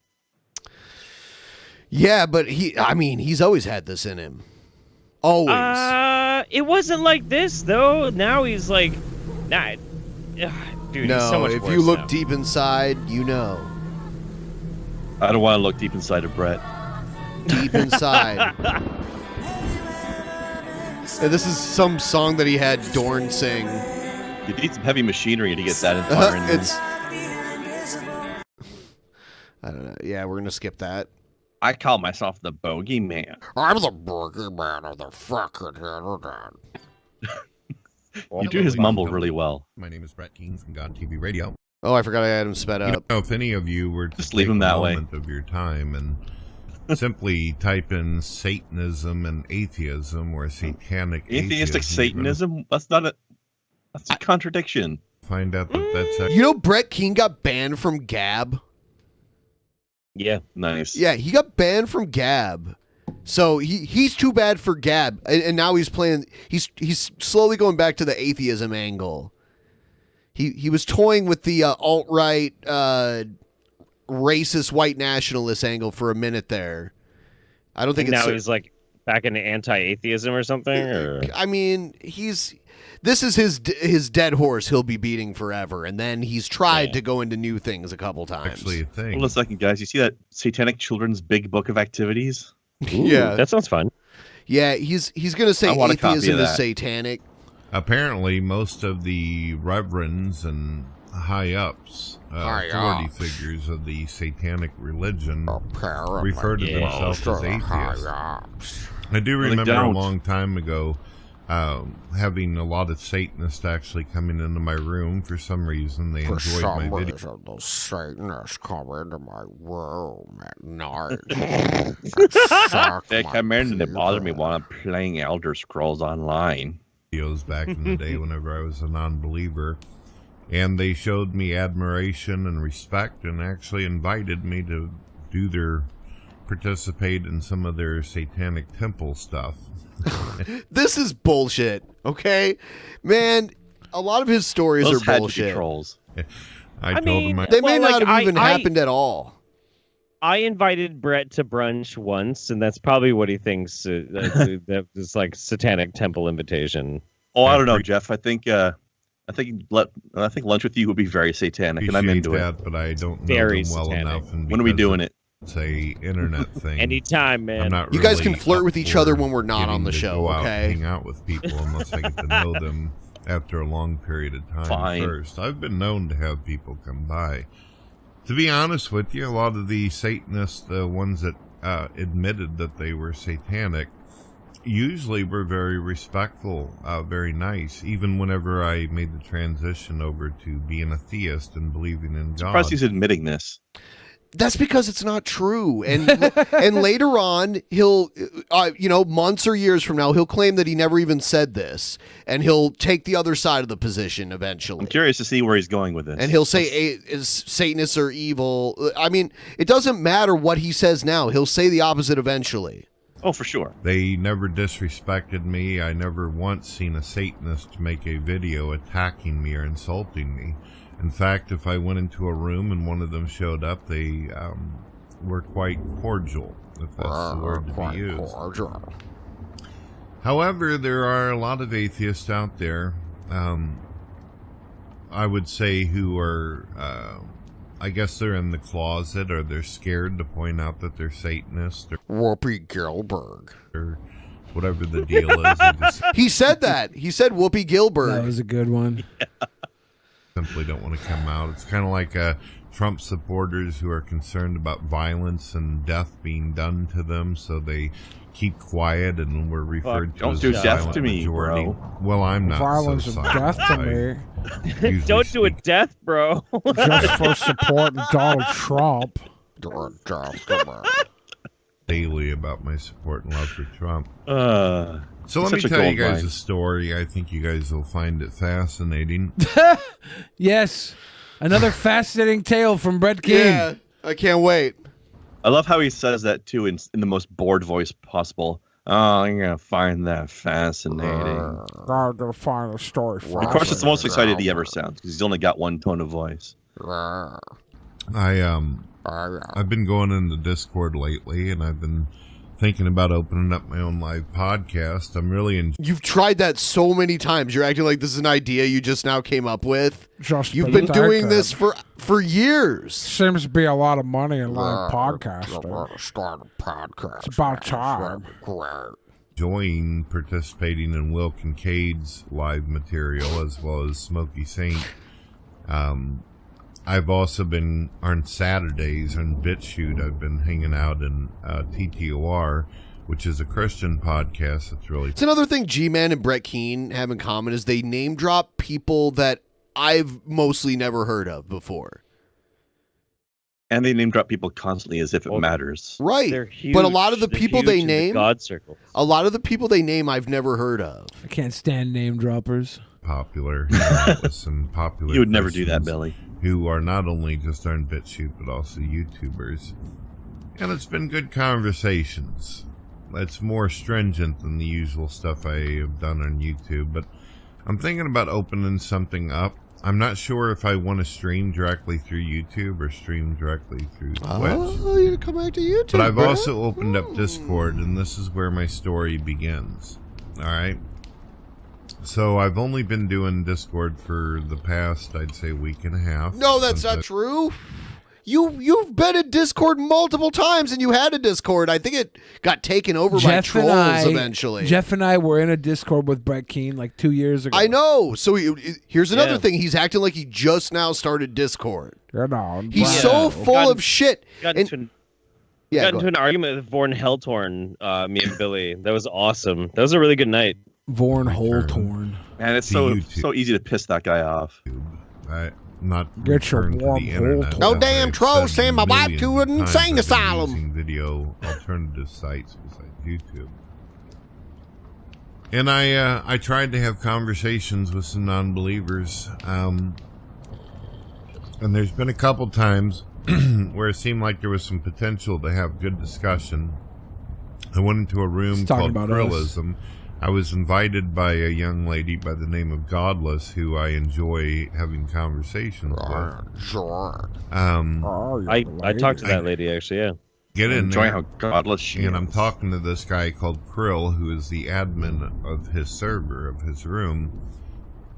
Yeah, but he's always had this in him. Always. It wasn't like this though. Now he's like, nah, dude. No, he's so much if worse you look now. deep inside, you know. I don't want to look deep inside of Brett. Deep inside. And this is some song that he had Dorn sing. You need some heavy machinery to get that in fire. I don't know. Yeah, we're gonna skip that. I call myself the bogeyman. I'm the bogeyman of the fucking internet. You do his mumble really well. My name is Brett Keane from God TV Radio. Oh, I forgot I had him sped up. You know, if any of you were to just leave take him that way of your time and simply type in Satanism and atheism or satanic atheistic Satanism, that's a contradiction. Find out that's You know Brett Keane got banned from Gab? Yeah, nice. Yeah, he got banned from Gab. So he's too bad for Gab, and now he's playing. He's slowly going back to the atheism angle. He was toying with the alt-right, racist white nationalist angle for a minute there. I don't think now he's like back into anti-atheism or something. Or? I mean, this is his dead horse he'll be beating forever, and then he's tried to go into new things a couple times. Actually a thing. Hold on a second, guys. You see that Satanic Children's Big Book of Activities? Ooh, yeah, that sounds fun. Yeah, he's gonna say atheism is satanic. Apparently, most of the reverends and high-ups, authority figures of the satanic religion refer to themselves as atheists. I do remember a long time ago having a lot of Satanists actually coming into my room. For some reason, they enjoyed my videos. Those Satanists come into my room at night. They come in and they bother me while I'm playing Elder Scrolls Online. Videos back in the day whenever I was a non-believer, and they showed me admiration and respect and actually invited me to do their participate in some of their satanic temple stuff. This is bullshit, okay? Man, a lot of his stories Those are had bullshit. To be trolls. I told him they may not have even happened at all. I invited Brett to brunch once, and that's probably what he thinks that is like satanic temple invitation. Oh, I don't know, Jeff. I think lunch with you would be very satanic, and I'm into that, it. But I don't know Very them well satanic. enough. And when are we doing it? It's a internet thing. Anytime, man. I'm not You guys really can flirt up with each for other when we're not on the getting to show, go out and okay? hang out with people unless I get to know them after a long period of time. Fine. First, I've been known to have people come by. To be honest with you, a lot of the Satanists, the ones that admitted that they were satanic, usually were very respectful, very nice. Even whenever I made the transition over to being a theist and believing in God. Surprised he's admitting this. That's because it's not true. And and later on, he'll, months or years from now, he'll claim that he never even said this. And he'll take the other side of the position eventually. I'm curious to see where he's going with this. And he'll say Satanists are evil. I mean, it doesn't matter what he says now. He'll say the opposite eventually. Oh, for sure. They never disrespected me. I never once seen a Satanist make a video attacking me or insulting me. In fact, if I went into a room and one of them showed up, they were quite cordial, if that's the word to be used. Cordial. However, there are a lot of atheists out there, I would say, who are, I guess they're in the closet, or they're scared to point out that they're Satanists. Whoopi Goldberg. Or whatever the deal is. He said that. He said Whoopi Goldberg. That was a good one. Yeah. Simply don't want to come out. It's kind of like Trump supporters who are concerned about violence and death being done to them, so they keep quiet and were referred to as do a death silent to me, majority. bro. Well, I'm not Violence so and silent. death to me. Don't do a death, bro. Just for supporting Donald Trump. Daily about my support and love for Trump. So let me such a tell you gold guys mine. a story. I think you guys will find it fascinating. Yes. Another fascinating tale from Brett King. Yeah, I can't wait. I love how he says that too in the most bored voice possible. Oh, I'm gonna find that fascinating. I'm gonna find a story. Of course, it's the most excited he ever sounds because he's only got one tone of voice. I've been going into Discord lately, and I've been thinking about opening up my own live podcast. I'm really You've tried that so many times. You're acting like this is an idea you just now came up with. You've been doing this for years. Seems to be a lot of money in live podcasting. Start a podcast. It's about time. enjoying participating in Will Kincaid's live material as well as Smokey Saint. I've also been on Saturdays on BitChute. I've been hanging out in TTOR, which is a Christian podcast. It's really It's another thing G-Man and Brett Keane have in common is they name drop people that I've mostly never heard of before. And they name drop people constantly as if it matters. Right. But a lot of the people they name, God circles. a lot of the people they name I've never heard of. I can't stand name droppers. popular. With some popular You would never do that, Christians Billy. Who are not only just on BitChute, but also YouTubers. And it's been good conversations. It's more stringent than the usual stuff I have done on YouTube, but I'm thinking about opening something up. I'm not sure if I want to stream directly through YouTube or stream directly through Twitch. Oh, you come back to YouTube. But I've bro. also opened up Discord, and this is where my story begins. Alright? So I've only been doing Discord for the past, I'd say, week and a half. No, that's since not true. You've been in Discord multiple times, and you had a Discord. I think it got taken over by trolls eventually. Jeff and I were in a Discord with Brett Keane like 2 years ago. I know. So here's another Yeah. thing. He's acting like he just now started Discord. You know, He's so full of shit. Got And- into Yeah, got go into an argument with Vorn Helltorn, me and Billy. That was awesome. That was a really good night. Vorn Helltorn. Man, it's so easy to piss that guy off. Not Get your return to warm the internet. hole. No as damn I've troll said send my wife millions to an of times, insane I've been asylum. using video alternative sites besides YouTube. And I tried to have conversations with some non-believers. And there's been a couple times where it seemed like there was some potential to have good discussion. I went into a room called Krillism. I was invited by a young lady by the name of Godless, who I enjoy having conversations with. Sure. I talked to that lady, actually, yeah. Get in enjoy there. how godless she is. And I'm talking to this guy called Krill, who is the admin of his server, of his room.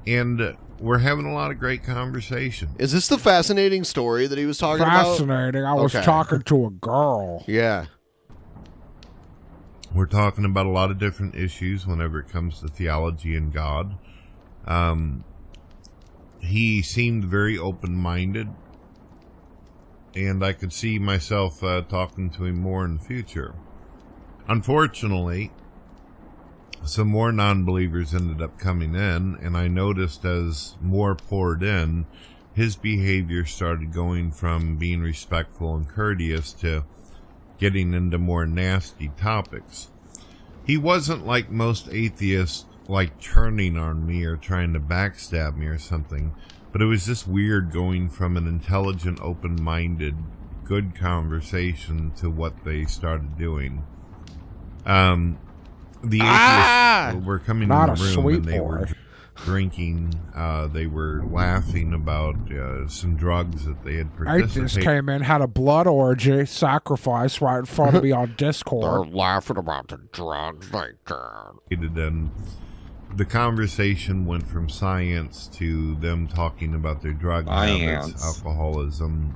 And we're having a lot of great conversation. Is this the fascinating story that he was talking about? Fascinating. I was talking to a girl. Yeah. We're talking about a lot of different issues whenever it comes to theology and God. He seemed very open-minded, and I could see myself talking to him more in the future. Unfortunately, some more non-believers ended up coming in, and I noticed as more poured in, his behavior started going from being respectful and courteous to getting into more nasty topics. He wasn't like most atheists, like turning on me or trying to backstab me or something, but it was just weird going from an intelligent, open-minded, good conversation to what they started doing. The atheists were coming in the room and they were drinking. They were laughing about some drugs that they had participated. Atheist came in, had a blood orgy, sacrifice right in front of me on Discord. They're laughing about the drugs they did. And the conversation went from science to them talking about their drug habits, alcoholism.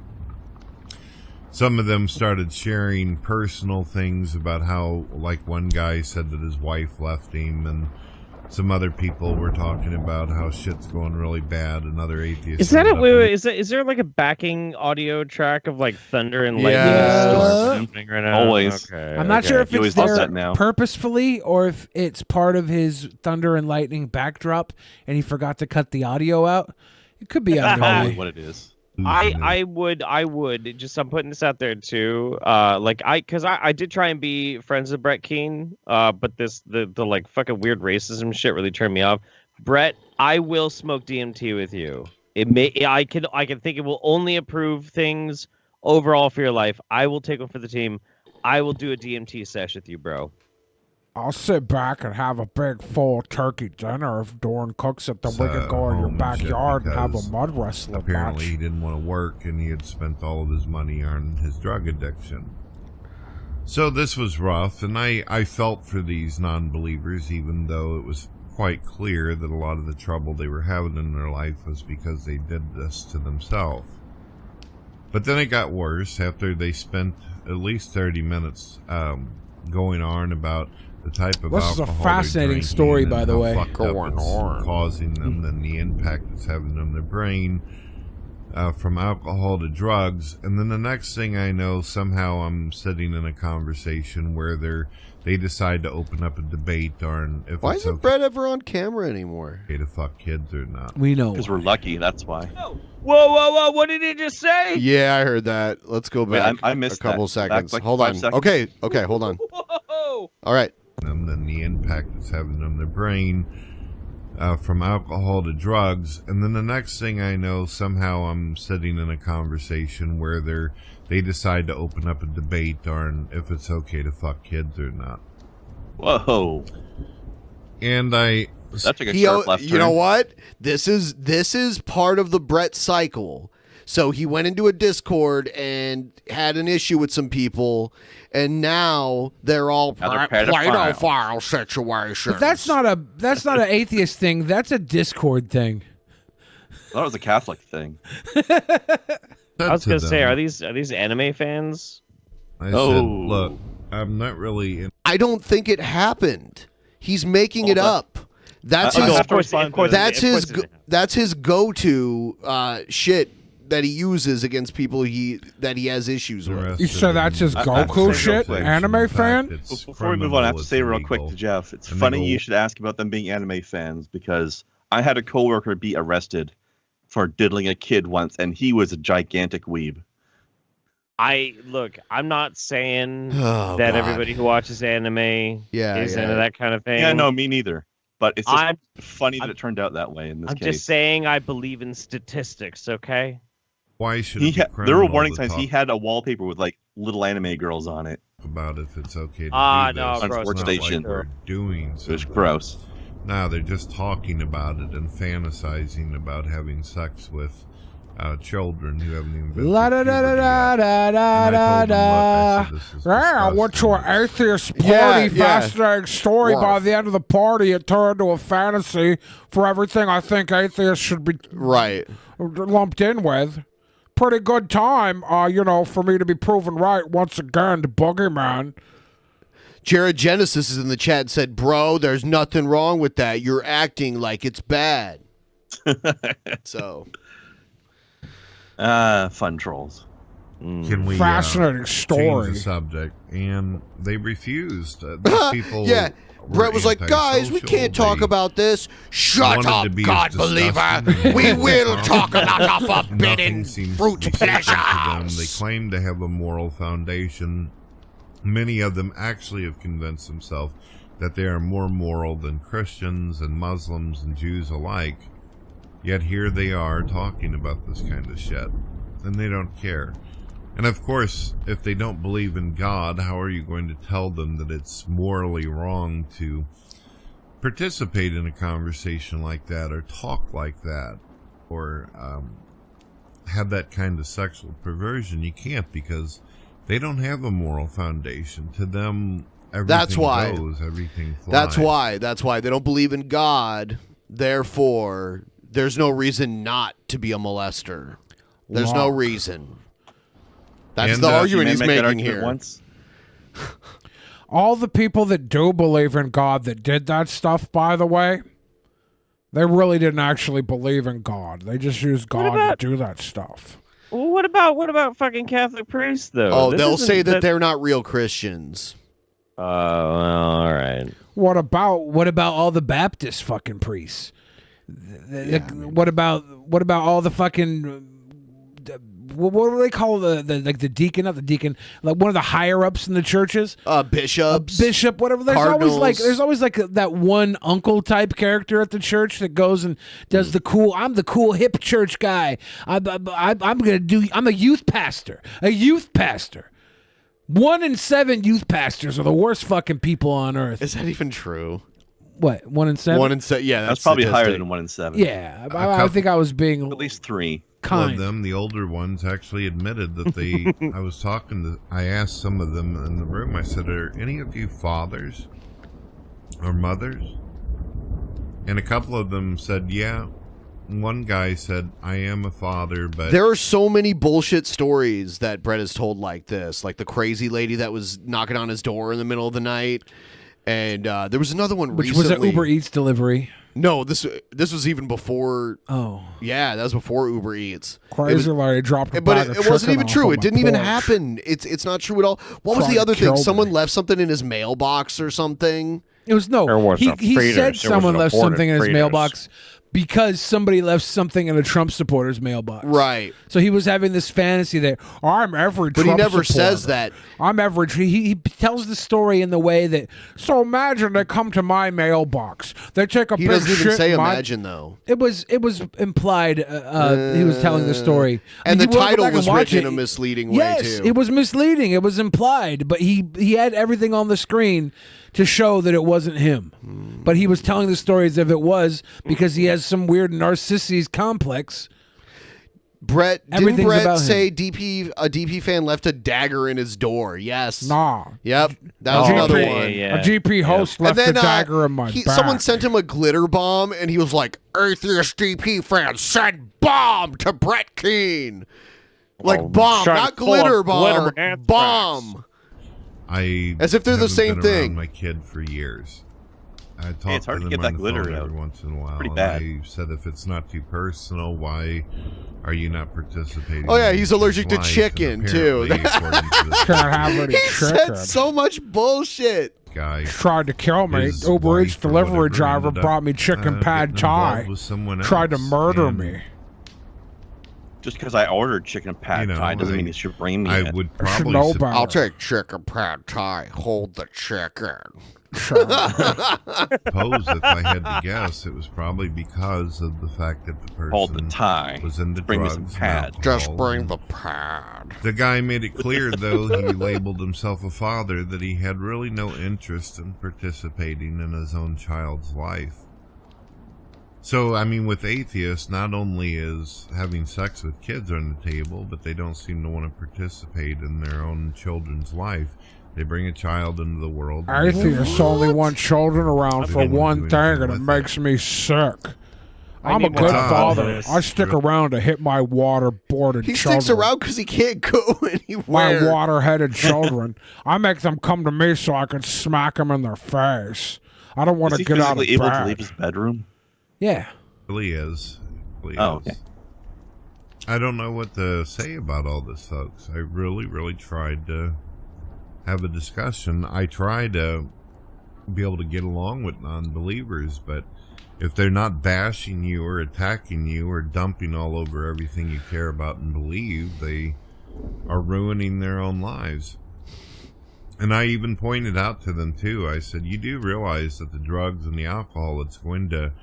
Some of them started sharing personal things about how, like one guy said that his wife left him, and some other people were talking about how shit's going really bad. Another atheist. Is that a wait? Is there like a backing audio track of like thunder and lightning storms happening right now? Always. Okay, I'm not sure if it's there now. purposefully or if it's part of his thunder and lightning backdrop, and he forgot to cut the audio out. It could be Probably what it is. I would just, I'm putting this out there too. Because I did try and be friends with Brett Keane, but the like fucking weird racism shit really turned me off. Brett, I will smoke DMT with you. I can think it will only improve things overall for your life. I will take one for the team. I will do a DMT sesh with you, bro. I'll sit back and have a big full turkey dinner if Dorn cooks it. Then we can go in your backyard and have a mud wrestling apparently match. He didn't want to work, and he had spent all of his money on his drug addiction. So this was rough, and I felt for these non-believers, even though it was quite clear that a lot of the trouble they were having in their life was because they did this to themselves. But then it got worse after they spent at least 30 minutes going on about the type of this alcohol is a fascinating story, by the way. Causing them, and the impact it's having on their brain, from alcohol to drugs. And then the next thing I know, somehow I'm sitting in a conversation where they decide to open up a debate on if Why it's isn't Brett ever on camera anymore? okay to fuck kids or not. We know. Because we're lucky, that's why. Whoa! What did he just say? Yeah, I heard that. Let's go back I missed a couple that. seconds. Back like Hold 5 on. seconds. Okay, hold on. Whoa! All right. And then the impact it's having on their brain, from alcohol to drugs. And then the next thing I know, somehow I'm sitting in a conversation where they decide to open up a debate on if it's okay to fuck kids or not. Whoa. And That took a sharp left turn. You know what? This is part of the Brett cycle. So he went into a Discord and had an issue with some people, and now they're all pedophile situations. But that's not an atheist thing. That's a Discord thing. I thought it was a Catholic thing. I was gonna say, are these anime fans? I said, look, I'm not really. I don't think it happened. He's making it up. That's his go-to shit that he uses against people that he has issues with. You said that's his Goku shit? Anime fan? Before we move on, I have to say real quick to Jeff, it's funny you should ask about them being anime fans, because I had a coworker be arrested for diddling a kid once, and he was a gigantic weeb. I'm not saying that everybody who watches anime is into that kind of thing. Yeah, no, me neither. But it's just funny that it turned out that way in this case. I'm just saying I believe in statistics, okay? Why should it be there were criminal warning to signs. talk He had a wallpaper with like little anime girls on it. about if it's okay to do no, this? on gross. Sports It's not Station. like we're doing It was something. gross. No, they're just talking about it and fantasizing about having sex with children who haven't even been La da through da puberty da yet. da da And I da told them, look, I da. said, this is Yeah, I went to an disgusting. atheist party. Yeah, yeah. Fascinating story. By Worf. the end of the party, it turned into a fantasy for everything I think atheists should be Right. lumped in with. Pretty good time, for me to be proven right once again, the boogeyman. Jared Genesis is in the chat and said, bro, there's nothing wrong with that. You're acting like it's bad. So. Fun trolls. Can we Fascinating change story. the subject? And they refused. These people Yeah. were Brett was like, guys, we antisocial. can't talk They about this. Shut wanted up, to be God as believer. disgusting We as will possible. talk about our forbidden Nothing seems fruit to be sacred to them. They pleasures. claim to have a moral foundation. Many of them actually have convinced themselves that they are more moral than Christians and Muslims and Jews alike. Yet here they are talking about this kind of shit. And they don't care. And of course, if they don't believe in God, how are you going to tell them that it's morally wrong to participate in a conversation like that, or talk like that, or have that kind of sexual perversion? You can't, because they don't have a moral foundation. To them, everything That's why. goes, everything flies. That's why they don't believe in God. Therefore, there's no reason not to be a molester. There's no reason. That's And, the you argument may he's make that making argument here. once. All the people that do believe in God that did that stuff, by the way, they really didn't actually believe in God. They just used God about- to do that stuff. Well, what about fucking Catholic priests though? Oh, This they'll isn't say that they're not real Christians. Oh, well, all right. What about all the Baptist fucking priests? What about all the fucking what do they call the deacon, not the deacon, like one of the higher ups in the churches? Bishops. Bishop, whatever. There's always like that one uncle type character at the church that goes and does I'm the cool hip church guy. I'm a youth pastor. A youth pastor. 1 in 7 youth pastors are the worst fucking people on earth. Is that even true? What, 1 in 7? 1 in 7. Yeah, That's probably higher than 1 in 7. Yeah, I think I was being at least 3. Of them, the older ones, actually admitted that they. I asked some of them in the room. I said, "Are any of you fathers or mothers?" And a couple of them said, "Yeah." One guy said, "I am a father, but..." There are so many bullshit stories that Brett has told like this. Like the crazy lady that was knocking on his door in the middle of the night. And there was another one Which recently. was an Uber Eats delivery. No, this was even before. Oh. Yeah, that was before Uber Eats. Crazy lady dropped a But bag of it wasn't chicken even off true. on It my didn't even porch. happen. It's not true at all. What was Tried the to other kill thing? me. Someone left something in his mailbox or something. It was no. There was He a fetus. said It someone was an left aborted something in his fetus. mailbox because somebody left something in a Trump supporter's mailbox. Right. So he was having this fantasy that I'm every But Trump he never supporter. says that. I'm average. He tells the story in the way that. So imagine they come to my mailbox. They take a He big doesn't even shit say in my- imagine though. It was implied. He was telling the story, And I the mean, you wanna go title back was and watch written in it. a misleading way Yes, too. it was misleading. It was implied, but he had everything on the screen to show that it wasn't him. But he was telling the story as if it was because he has some weird narcissist complex. Didn't Everything's Brett about say him. a DP fan left a dagger in his door? Yes. Nah. Yep. That was another one. A GP host left And then, a dagger in my back. someone sent him a glitter bomb, and he was like, "Atheist DP fan send bomb to Brett Keane." Like bomb, trying not to pull up glitter glitter bomb. anthrax. Bomb. As if they're the haven't same been around thing. My kid for years. I talk it's hard to to them get on that the glitter phone out. every once in a while. Pretty and bad. I said, if it's not too personal, why are you not participating? Oh yeah, in he's your allergic to life? And chicken too. apparently, according to this Can't have any He said chicken. so much bullshit. guy, Tried to kill me. his Uber Eats wife or delivery whatever driver ended up, brought me chicken pad getting thai. involved with someone Tried to else, murder and, me. Just because I ordered chicken pad thai doesn't mean you should bring me I it. would I should probably know about I'll it. take chicken pad thai. Hold the chicken. Suppose if I had to guess, it was probably because of the fact that the Hold the person tie. was into Bring me drugs. some and pad. alcohol, Just bring and the pad. The guy made it clear, though he labeled himself a father, that he had really no interest in participating in his own child's life. So, I mean, with atheists, not only is having sex with kids on the table, but they don't seem to want to participate in their own children's life. They bring a child into the world. Atheists only want children around for one thing, and it makes me sick. I'm a good father. I stick around to hit my waterboarded He children. sticks around because he can't go anywhere. My water-headed children. I make them come to me so I can smack them in their face. I don't want Is to he get out of physically able to bed. leave his bedroom? Yeah. Really is. Okay. I don't know what to say about all this, folks. I really tried to have a discussion. I try to be able to get along with non-believers, but if they're not bashing you or attacking you or dumping all over everything you care about and believe, they are ruining their own lives. And I even pointed out to them, too, I said, you do realize that the drugs and the alcohol, it's going to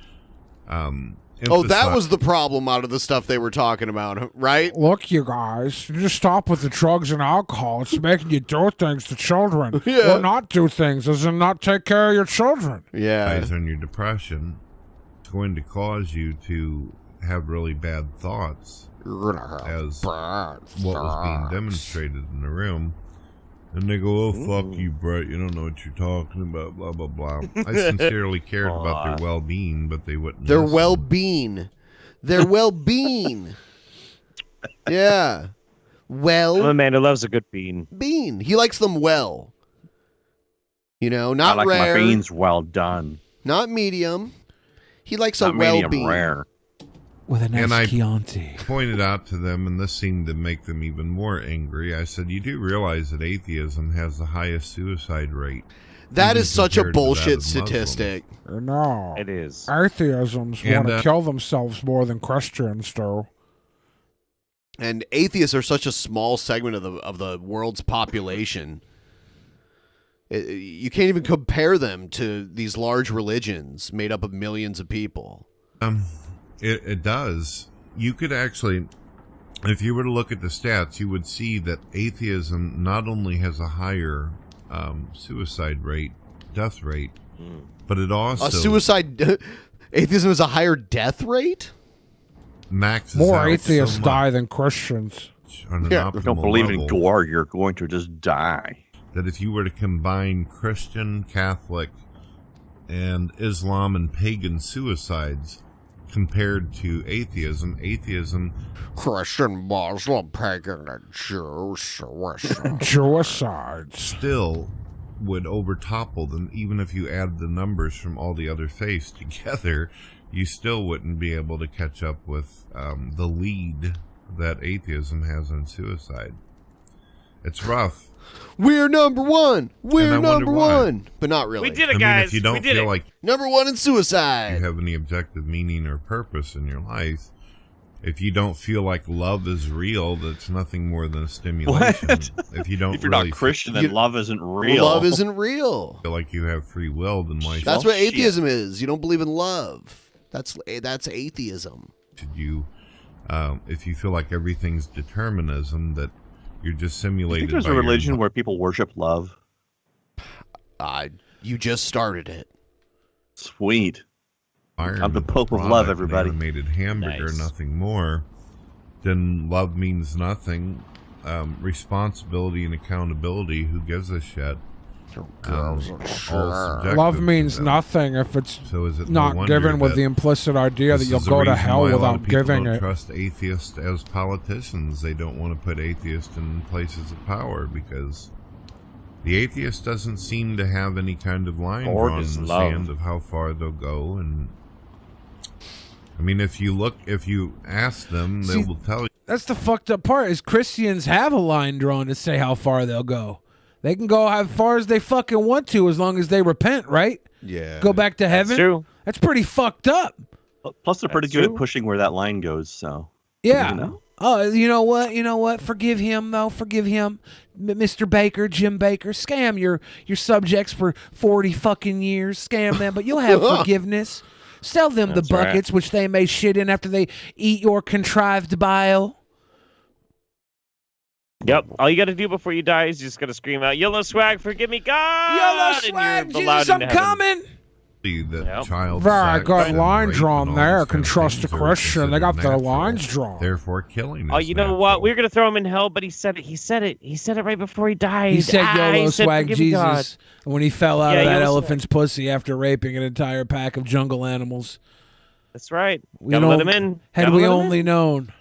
Oh, that was the problem out of the stuff they were talking about, right? Look, you guys, you just stop with the drugs and alcohol. It's making you do things to children. Yeah. Or not do things, as in not take care of your children. Yeah. On your depression, it's going to cause you to have really bad thoughts, as what was being demonstrated in the room. And they go, oh, fuck you, Brett, you don't know what you're talking about, blah, blah, blah. I sincerely cared about their well-being, but they wouldn't Their listen. well-being. Their well-being. Yeah. Well. Amanda loves a good bean. Bean. He likes them well. You know, not I like rare. my beans well done. Not medium. He likes Not a well medium bean. rare. With a nice And I Chianti. pointed out to them, and this seemed to make them even more angry, I said, you do realize that atheism has the highest suicide rate. That even is such a compared to that bullshit of Muslims. statistic. No. It is. Atheisms And, want to kill themselves more than Christians do. And atheists are such a small segment of the world's population. You can't even compare them to these large religions made up of millions of people. It does. You could actually, if you were to look at the stats, you would see that atheism not only has a higher suicide rate, death rate, but it also atheism has a higher death rate. Maxes More out atheists so die much than Christians. on an If you don't optimal believe in level gore, you're going to just die. that if you were to combine Christian, Catholic, and Islam and pagan suicides compared to atheism, Christian, Muslim, pagan, and Jew suicide. Suicide still would overtopple them. Even if you add the numbers from all the other faiths together, you still wouldn't be able to catch up with the lead that atheism has on suicide. It's rough. We're number one. We're And I wonder number why. one. But not really. We did I it, mean, guys. if you don't we did feel it. like Number one in suicide. you have any objective meaning or purpose in your life, if you don't feel like love is real, that's nothing more than a stimulation. What? If you don't If you're really not Christian, then love isn't real. Love isn't real. feel like you have free will, then why That's what shit. atheism is. You don't believe in love. That's atheism. should you, if you feel like everything's determinism, that you're just You simulated think there's by a your religion where people worship love? You just started it. Sweet. environment, I'm the Pope of product, love, an everybody. Animated hamburger, Nice. nothing more. Then love means nothing. Responsibility and accountability, who gives a shit? All subjective Love to means them. nothing if it's So is it no not wonder given with that the implicit idea that this you'll is the go to reason hell why a lot without of people giving don't it. trust atheists as politicians. They don't want to put atheists in places of power because the atheist doesn't seem to have any kind of line Lord drawn is in the love. sand of how far they'll go. And I mean, if you ask them, they See, will tell you. That's the fucked up part is Christians have a line drawn to say how far they'll go. They can go as far as they fucking want to as long as they repent, right? Yeah. Go back to heaven. true. That's pretty fucked up. Plus, they're pretty That's good true. at pushing where that line goes. So Yeah. you know? Oh, you know what? You know what? Forgive him, though. Forgive him, Mr. Baker, Jim Baker. Scam your subjects for 40 fucking years. Scam them, but you'll have forgiveness. Sell them That's the buckets right. which they may shit in after they eat your contrived bile. Yep. All you got to do before you die is you just got to scream out, "Yellow swag, forgive me, God!" Yellow swag, Jesus, I'm coming. That child Very good sex line and rape drawn and all there. these Can kind of trust a things are Christian. They got considered their natural, lines drawn. Therefore, killing. Oh, is you know what? We were gonna throw him in hell, but he said it. He said it right before he died. He said YOLO he said, swag "Forgive me, God." Jesus when he fell out Yeah, of that YOLO elephant's pussy after raping an entire pack of jungle animals. That's right. We Gotta let don't- him in. Had Gotta we let him only in. known.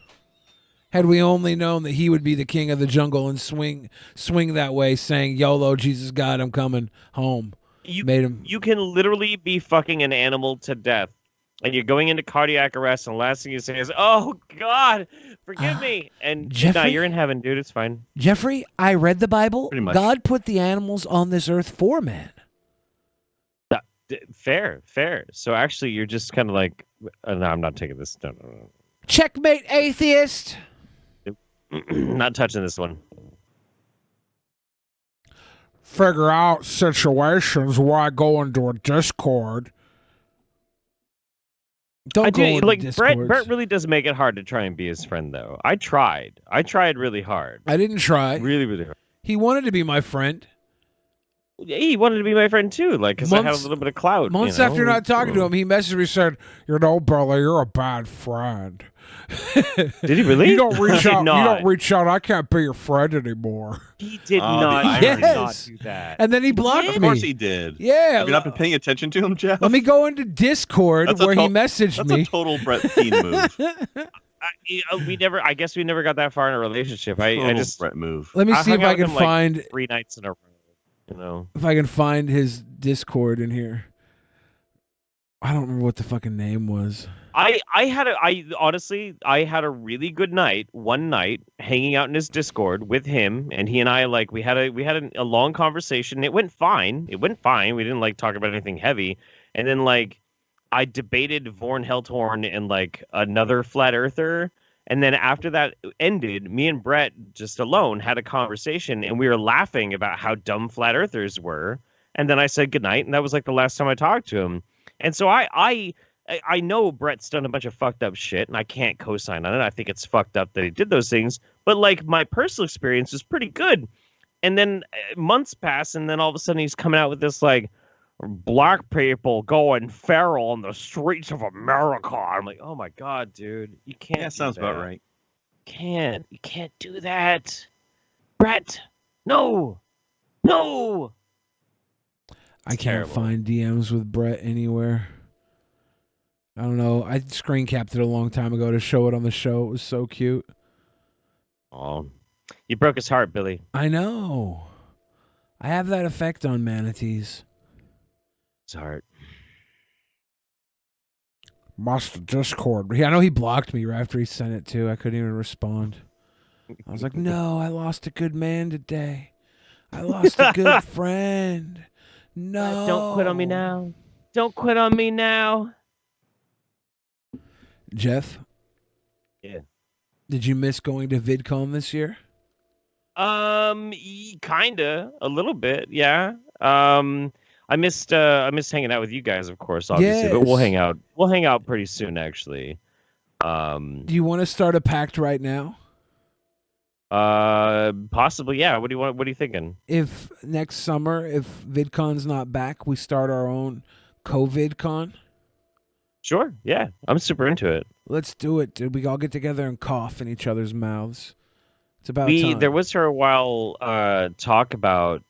Had we only known that he would be the king of the jungle and swing that way, saying YOLO, Jesus God, I'm coming home. Made him. You can literally be fucking an animal to death, and you're going into cardiac arrest, and the last thing you say is, "Oh God, forgive me." And Jeffrey? nah, you're in heaven, dude. It's fine. Jeffrey, I read the Bible. Pretty much. God put the animals on this earth for man. Fair. So actually, you're just kind of like, no, I'm not taking this. No. Checkmate, atheist. Not touching this one. Figure out situations why go into a Discord. Don't go into like Discords. Brett really does make it hard to try and be his friend, though. I tried really hard. I didn't try. Really hard. He wanted to be my friend. He wanted to be my friend too, like because I had a little bit of clout. Months you know? after not talking to him, he messaged me and said, "You know, Billy, you're a bad friend." Did he really? You don't reach He did out. You not. don't reach out. I can't be your friend anymore. He did Oh, not. the He did irony. not do that. And then he blocked Of me. course he did. Yeah. Have you not been paying attention to him, Jeff? Let me go into Discord That's a where he to- messaged That's me. a total Brett Keane move. I guess we never got that far in a relationship. I Total just Brett move. Let me see hung if I out with can him, like, find 3 nights in a row. You know, if I can find his Discord in here. I don't remember what the fucking name was. I honestly had a really good night one night hanging out in his Discord with him, and he and I we had a long conversation. It went fine. We didn't talk about anything heavy, and then I debated Vorn Heltorn and another flat earther. And then after that ended, me and Brett just alone had a conversation, and we were laughing about how dumb flat earthers were. And then I said goodnight, and that was the last time I talked to him. And so I know Brett's done a bunch of fucked up shit, and I can't co-sign on it. I think it's fucked up that he did those things. But my personal experience is pretty good. And then months pass, and then all of a sudden he's coming out with this black people going feral on the streets of America. I'm like, oh my God, dude. You can't. Yeah, sounds about right. You can't do that. Brett, no. I can't terrible. find DMs with Brett anywhere. I don't know. I screen capped it a long time ago to show it on the show. It was so cute. Oh, you broke his heart, Billy. I know. I have that effect on manatees. His heart. Master Discord. I know he blocked me right after he sent it too. I couldn't even respond. I was like, no, I lost a good man today. I lost a good friend. No. Don't quit on me now. Don't quit on me now. Jeff? Yeah. Did you miss going to VidCon this year? Kinda, a little bit, yeah. I missed hanging out with you guys, of course, obviously, but we'll hang out. We'll hang out pretty soon, actually. Do you want to start a pact right now? Possibly, yeah. What are you thinking? If next summer, if VidCon's not back, we start our own COVID-con? Sure, yeah. I'm super into it. Let's do it, dude. We all get together and cough in each other's mouths. It's about time. There was for a while talk about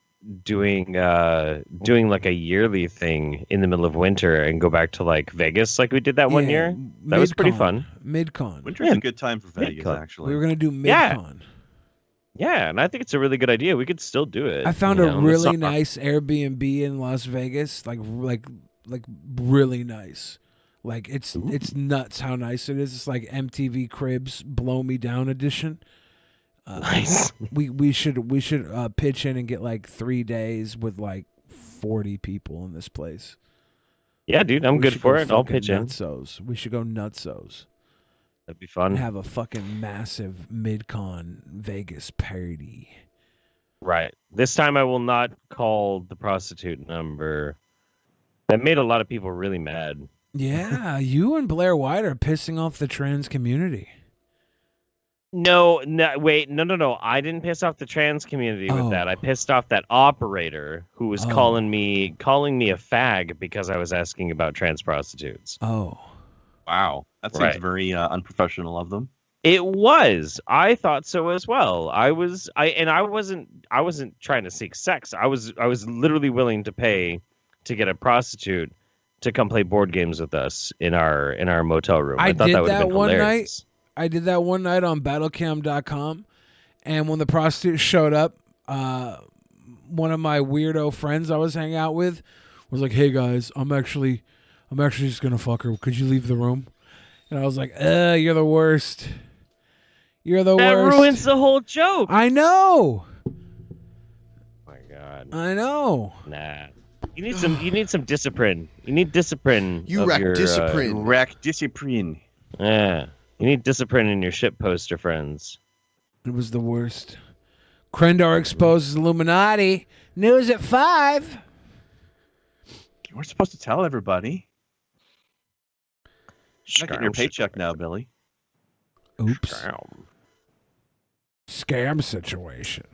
doing a yearly thing in the middle of winter and go back to Vegas like we did that one year. That was pretty fun. MidCon. Winter's a good time for Vegas, actually. We were gonna do MidCon. Yeah, and I think it's a really good idea. We could still do it. I found a really nice Airbnb in Las Vegas, like really nice. It's nuts how nice it is. It's like MTV Cribs Blow Me Down edition. Nice. We should pitch in and get 3 days with 40 people in this place. Yeah, dude, I'm good for it. I'll pitch in. Nutsos. We should go nutsos. That'd be fun. Have a fucking massive mid-con Vegas party. Right. This time I will not call the prostitute number. That made a lot of people really mad. Yeah, you and Blair White are pissing off the trans community. No, wait, no. I didn't piss off the trans community with that. I pissed off that operator who was calling me a fag because I was asking about trans prostitutes. Oh. Wow. That seems very unprofessional of them. It was. I thought so as well. I wasn't trying to seek sex. I was literally willing to pay to get a prostitute to come play board games with us in our motel room. I thought that would have been hilarious. I did that one night on battlecam.com, and when the prostitute showed up, one of my weirdo friends I was hanging out with was like, "Hey guys, I'm actually just gonna fuck her. Could you leave the room?" And I was like, "You're the worst. You're the worst." That ruins the whole joke. I know. Oh my God. I know. Nah. You need some discipline. You need discipline. You wreck discipline. Wreck discipline. Yeah. You need discipline in your shit poster friends. It was the worst. Krendar exposes Illuminati. News at 5. We're supposed to tell everybody. You're not getting your paycheck now, Billy. Oops. Scam situation.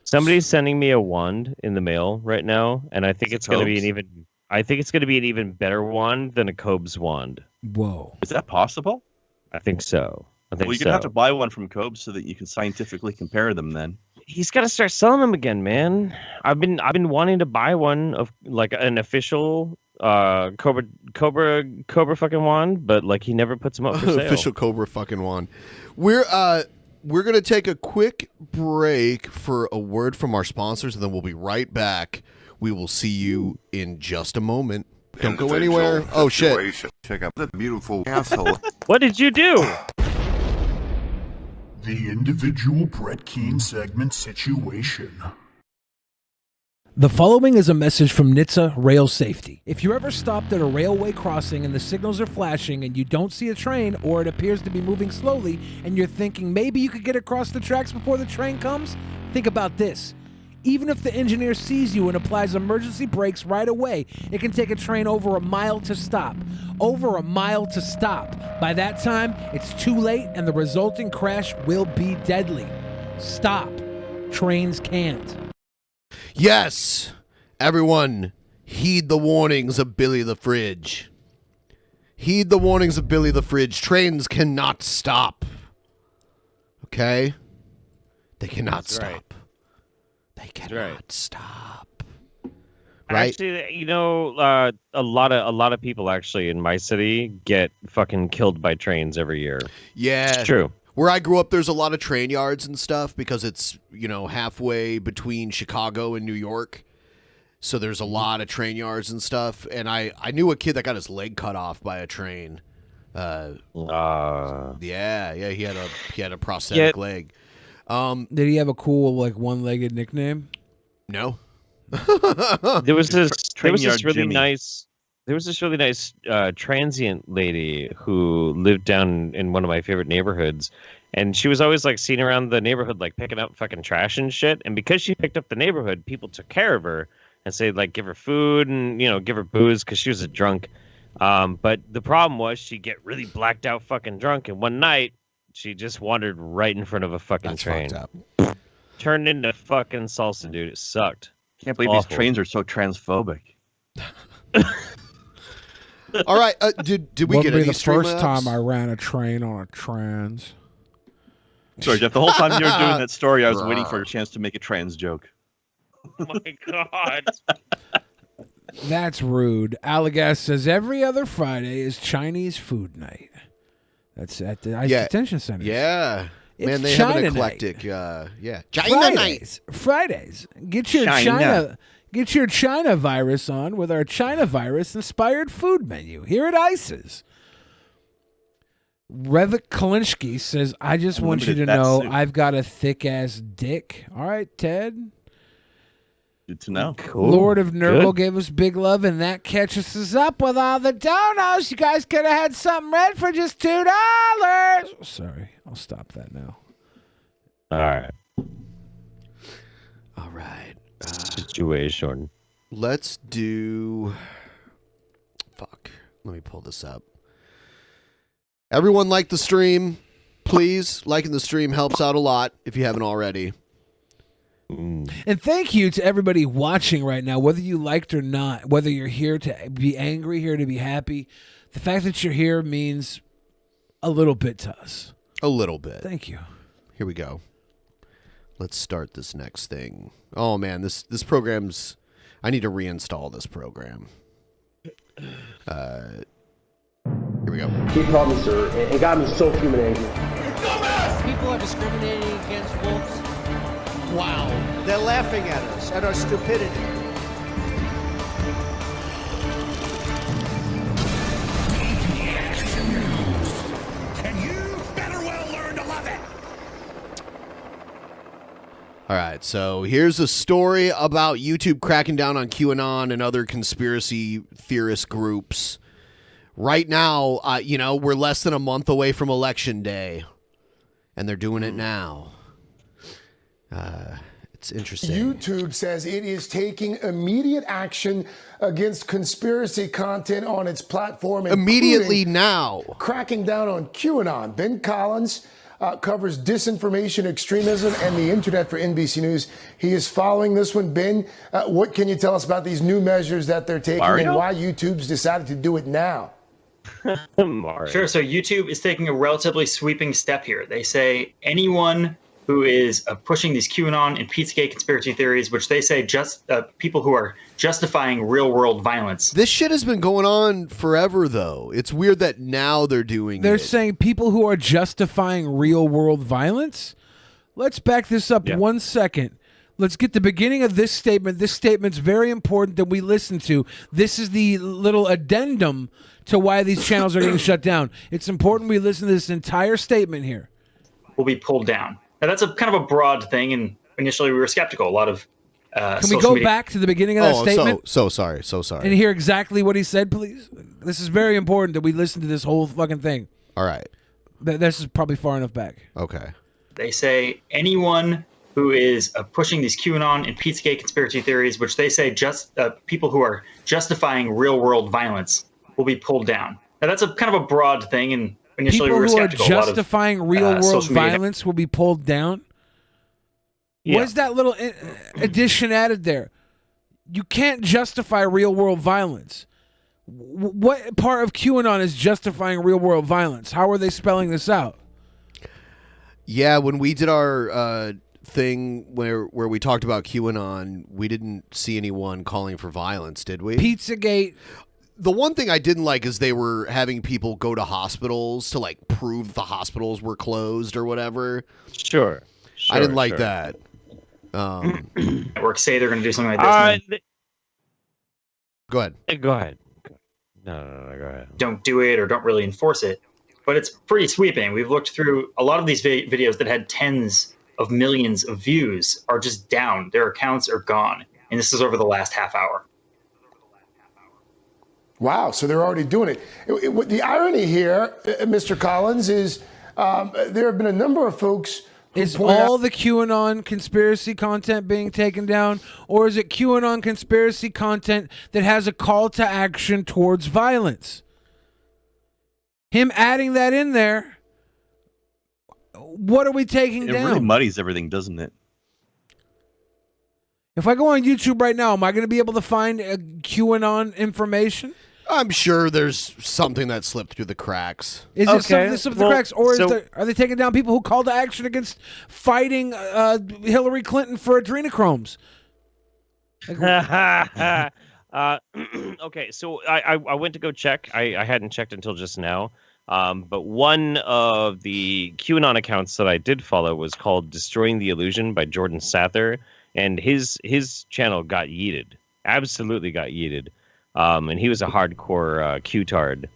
Somebody's sending me a wand in the mail right now, and I think it's going to be an even better wand than a Cobes wand. Whoa. Is that possible? I think so. Well, you're gonna have to buy one from Cobes so that you can scientifically compare them. Then he's got to start selling them again, man. I've been wanting to buy one of like an official Cobra fucking wand, but like he never puts them up for sale. Official Cobra fucking wand. We're gonna take a quick break for a word from our sponsors, and then we'll be right back. We will see you in just a moment. Don't go anywhere. Oh, shit. Check out the beautiful asshole. What did you do? The individual Brett Keane segment situation. The following is a message from NHTSA Rail Safety. If you're ever stopped at a railway crossing and the signals are flashing and you don't see a train or it appears to be moving slowly and you're thinking maybe you could get across the tracks before the train comes, think about this. Even if the engineer sees you and applies emergency brakes right away, it can take a train over a mile to stop. Over a mile to stop. By that time, it's too late and the resulting crash will be deadly. Stop. Trains can't. Yes! Everyone, heed the warnings of Billy the Fridge. Heed the warnings of Billy the Fridge. Trains cannot stop. Okay? They cannot stop. Right. They cannot stop. Right? Actually, you know, a lot of people actually in my city get fucking killed by trains every year. Yeah. It's true. Where I grew up, there's a lot of train yards and stuff because it's, halfway between Chicago and New York. So there's a lot of train yards and stuff. And I knew a kid that got his leg cut off by a train. Yeah, he had a prosthetic leg. Did he have a cool one-legged nickname? No. There was this really nice transient lady who lived down in one of my favorite neighborhoods, and she was always seen around the neighborhood picking up fucking trash and shit. And because she picked up the neighborhood, people took care of her and say give her food and give her booze because she was a drunk. But the problem was she'd get really blacked out fucking drunk, and one night she just wandered right in front of a fucking train. Turned into fucking salsa, dude. It sucked. Can't believe these trains are so transphobic. All right, did we get any the first Streamlabs? time I ran a train on a trans? Sorry, Jeff. The whole time you were doing that story, I was waiting for a chance to make a trans joke. Oh my god. That's rude. Allegast says every other Friday is Chinese food night. That's at the ICE detention center. Yeah. It's Man, they China have an eclectic, Fridays. Get your China virus on with our China virus inspired food menu here at ICE's. Revik Kalinsky says, I just want you to know I've got a thick ass dick. All right, Ted. Good to know. Cool. Lord of Nurgle Good. gave us big love, and that catches us up with all the donos. You guys could have had something red for just $2. Sorry, I'll stop that now. All right. All right. Situation. Let's do... Fuck. Let me pull this up. Everyone like the stream, please. Liking the stream helps out a lot if you haven't already. And thank you to everybody watching right now, whether you liked or not, whether you're here to be angry, here to be happy. The fact that you're here means a little bit to us. A little bit. Thank you. Here we go. Let's start this next thing. Oh, man, this program's... I need to reinstall this program. Here we go. He called me sir. It got me so human angry. People are discriminating against wolves. Wow. They're laughing at us, at our stupidity. And you better well learn to love it. All right, so here's a story about YouTube cracking down on QAnon and other conspiracy theorist groups. Right now, we're less than a month away from Election Day, and they're doing it now. It's interesting. YouTube says it is taking immediate action against conspiracy content on its platform. Immediately now. Cracking down on QAnon. Ben Collins covers disinformation, extremism, and the internet for NBC News. He is following this one. Ben, what can you tell us about these new measures that they're taking and why YouTube's decided to do it now? Sure. So YouTube is taking a relatively sweeping step here. They say anyone who is pushing these QAnon and Pizzagate conspiracy theories, which they say just people who are justifying real-world violence. This shit has been going on forever, though. It's weird that now they're doing They're it. saying people who are justifying real-world violence? Let's back this up 1 second. Let's get the beginning of this statement. This statement's very important that we listen to. This is the little addendum to why these channels are getting shut down. It's important we listen to this entire statement here. Will be pulled down. Now, that's a kind of a broad thing, and initially we were skeptical. A lot of Can we go back to the beginning of that statement? So sorry. And hear exactly what he said, please? This is very important that we listen to this whole fucking thing. All right. This is probably far enough back. Okay. They say anyone who is pushing these QAnon and Pizzagate conspiracy theories, which they say just people who are justifying real-world violence, will be pulled down. Now, that's a kind of a broad thing, and initially People we were who are skeptical. justifying real-world violence will be pulled down? Where's that little addition added there? You can't justify real-world violence. What part of QAnon is justifying real-world violence? How are they spelling this out? Yeah, when we did our thing where we talked about QAnon, we didn't see anyone calling for violence, did we? Pizzagate. The one thing I didn't like is they were having people go to hospitals to like prove the hospitals were closed or whatever. Sure. I didn't like that. Networks say they're going to do something like this. Go ahead. Go ahead. No, go ahead. Don't do it or don't really enforce it. But it's pretty sweeping. We've looked through a lot of these videos that had tens of millions of views are just down. Their accounts are gone. And this is over the last half hour. Wow, so they're already doing it. The irony here, Mr. Collins, is there have been a number of folks who Is point all out- the QAnon conspiracy content being taken down, or is it QAnon conspiracy content that has a call to action towards violence? Him adding that in there, what are we taking It down? really muddies everything, doesn't it? If I go on YouTube right now, am I going to be able to find QAnon information? I'm sure there's something that slipped through the cracks. Is it something that slipped through the cracks, or are they taking down people who called to action against fighting Hillary Clinton for adrenochromes? Okay, so I went to go check. I hadn't checked until just now. But one of the QAnon accounts that I did follow was called Destroying the Illusion by Jordan Sather. And his channel got yeeted. Absolutely got yeeted. And he was a hardcore Q-tard.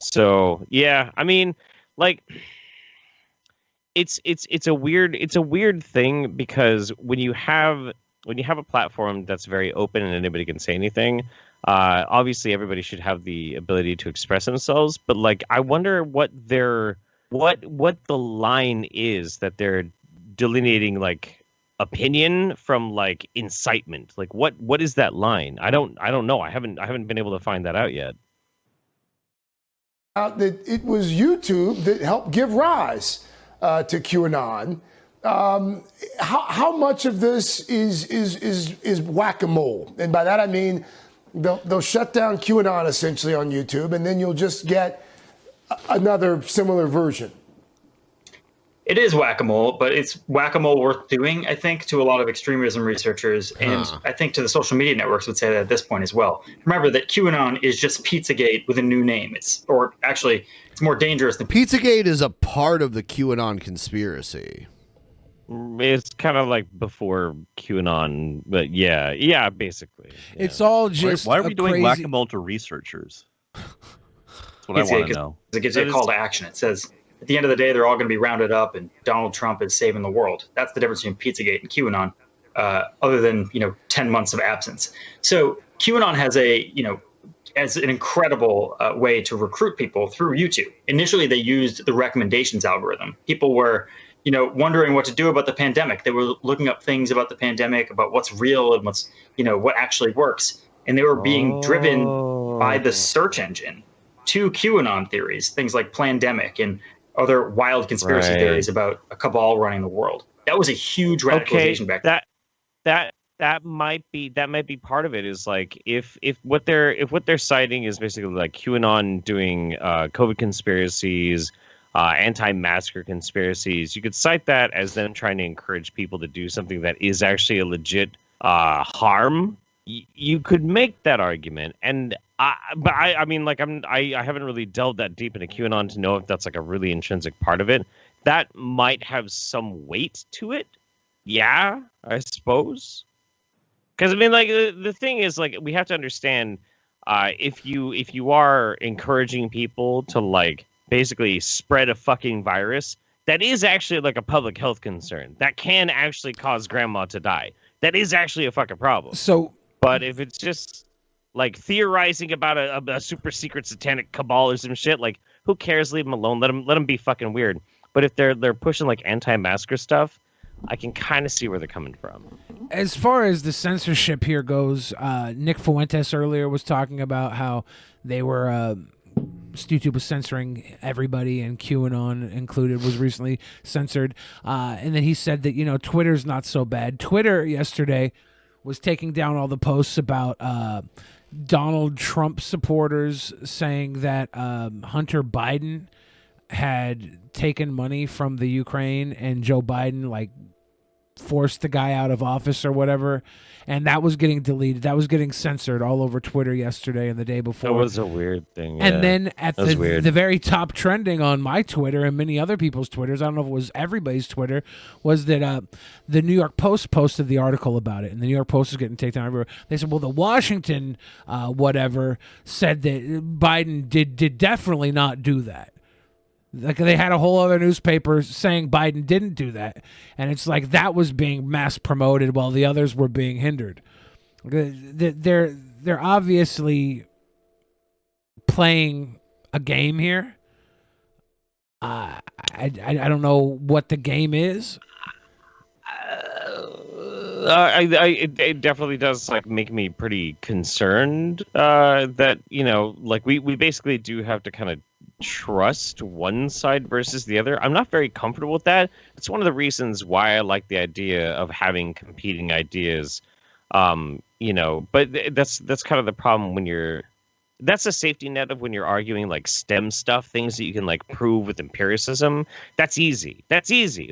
So yeah, I mean, like, it's a weird thing because when you have when you have a platform that's very open and anybody can say anything, obviously everybody should have the ability to express themselves. But like, I wonder what the line is that they're delineating, like opinion from like incitement. Like what is that line? I don't know. I haven't been able to find that out yet. That it was YouTube that helped give rise to QAnon. How much of this is whack-a-mole? And by that I mean they'll shut down QAnon essentially on YouTube, and then you'll just get another similar version. It is whack-a-mole, but it's whack-a-mole worth doing, I think, to a lot of extremism researchers, and I think to the social media networks would say that at this point as well. Remember that QAnon is just Pizzagate with a new name. It's more dangerous than Pizzagate is a part of the QAnon conspiracy. It's kind of like before QAnon, but yeah, basically. Yeah. It's all just why are we doing whack-a-mole to researchers? That's what I want to know. It gives you a call to action. It says, at the end of the day, they're all going to be rounded up, and Donald Trump is saving the world. That's the difference between Pizzagate and QAnon, other than 10 months of absence. So QAnon has an incredible way to recruit people through YouTube. Initially, they used the recommendations algorithm. People were wondering what to do about the pandemic. They were looking up things about the pandemic, about what's real and what's what actually works, and they were being driven by the search engine to QAnon theories, things like plandemic and other wild conspiracy theories about a cabal running the world. That was a huge radicalization back then. That might be part of it. Is like if what they're citing is basically like QAnon doing COVID conspiracies, anti-masker conspiracies, you could cite that as them trying to encourage people to do something that is actually a legit harm. You could make that argument, and I haven't really delved that deep into QAnon to know if that's like a really intrinsic part of it. That might have some weight to it. Yeah, I suppose. Because the thing is, like, we have to understand, if you are encouraging people to like basically spread a fucking virus, that is actually like a public health concern. That can actually cause grandma to die. That is actually a fucking problem. But if it's just like theorizing about a super secret satanic cabal or some shit, like, who cares? Leave them alone. Let them be fucking weird. But if they're pushing like anti-masker stuff, I can kind of see where they're coming from. As far as the censorship here goes, Nick Fuentes earlier was talking about how they were YouTube was censoring everybody, and QAnon included was recently censored. And then he said that Twitter's not so bad. Twitter yesterday was taking down all the posts about Donald Trump supporters saying that Hunter Biden had taken money from the Ukraine, and Joe Biden like forced the guy out of office or whatever, and that was getting deleted. That was getting censored all over Twitter yesterday and the day before. That was a weird thing. And then at the very top trending on my Twitter and many other people's Twitters, I don't know if it was everybody's Twitter, was that the New York Post posted the article about it, and the New York Post is getting taken down everywhere. They said, well, the Washington whatever said that Biden did definitely not do that. Like, they had a whole other newspaper saying Biden didn't do that, and it's like that was being mass promoted while the others were being hindered. They're obviously playing a game here. I don't know what the game is. It definitely does like make me pretty concerned that like we basically do have to kind of trust one side versus the other. I'm not very comfortable with that. It's one of the reasons why I like the idea of having competing ideas. But that's kind of the problem when that's a safety net of when you're arguing like STEM stuff, things that you can like prove with empiricism. That's easy.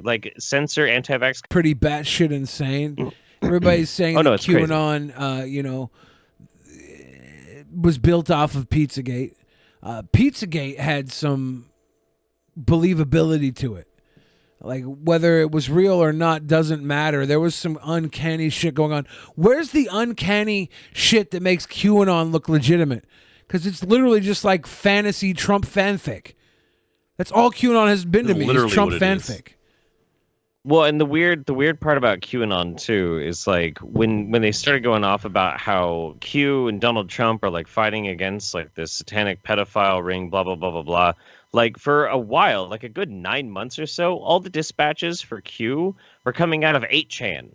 Like censor anti-vax. Pretty batshit insane. Everybody's saying that QAnon, was built off of Pizzagate. Pizzagate had some believability to it. Like, whether it was real or not doesn't matter. There was some uncanny shit going on. Where's the uncanny shit that makes QAnon look legitimate? Because it's literally just like fantasy Trump fanfic. That's all QAnon has been to me, is Trump fanfic. Well, and the weird part about QAnon too is like when they started going off about how Q and Donald Trump are like fighting against like this satanic pedophile ring, blah blah blah blah blah. Like for a while, like a good 9 months or so, all the dispatches for Q were coming out of 8chan.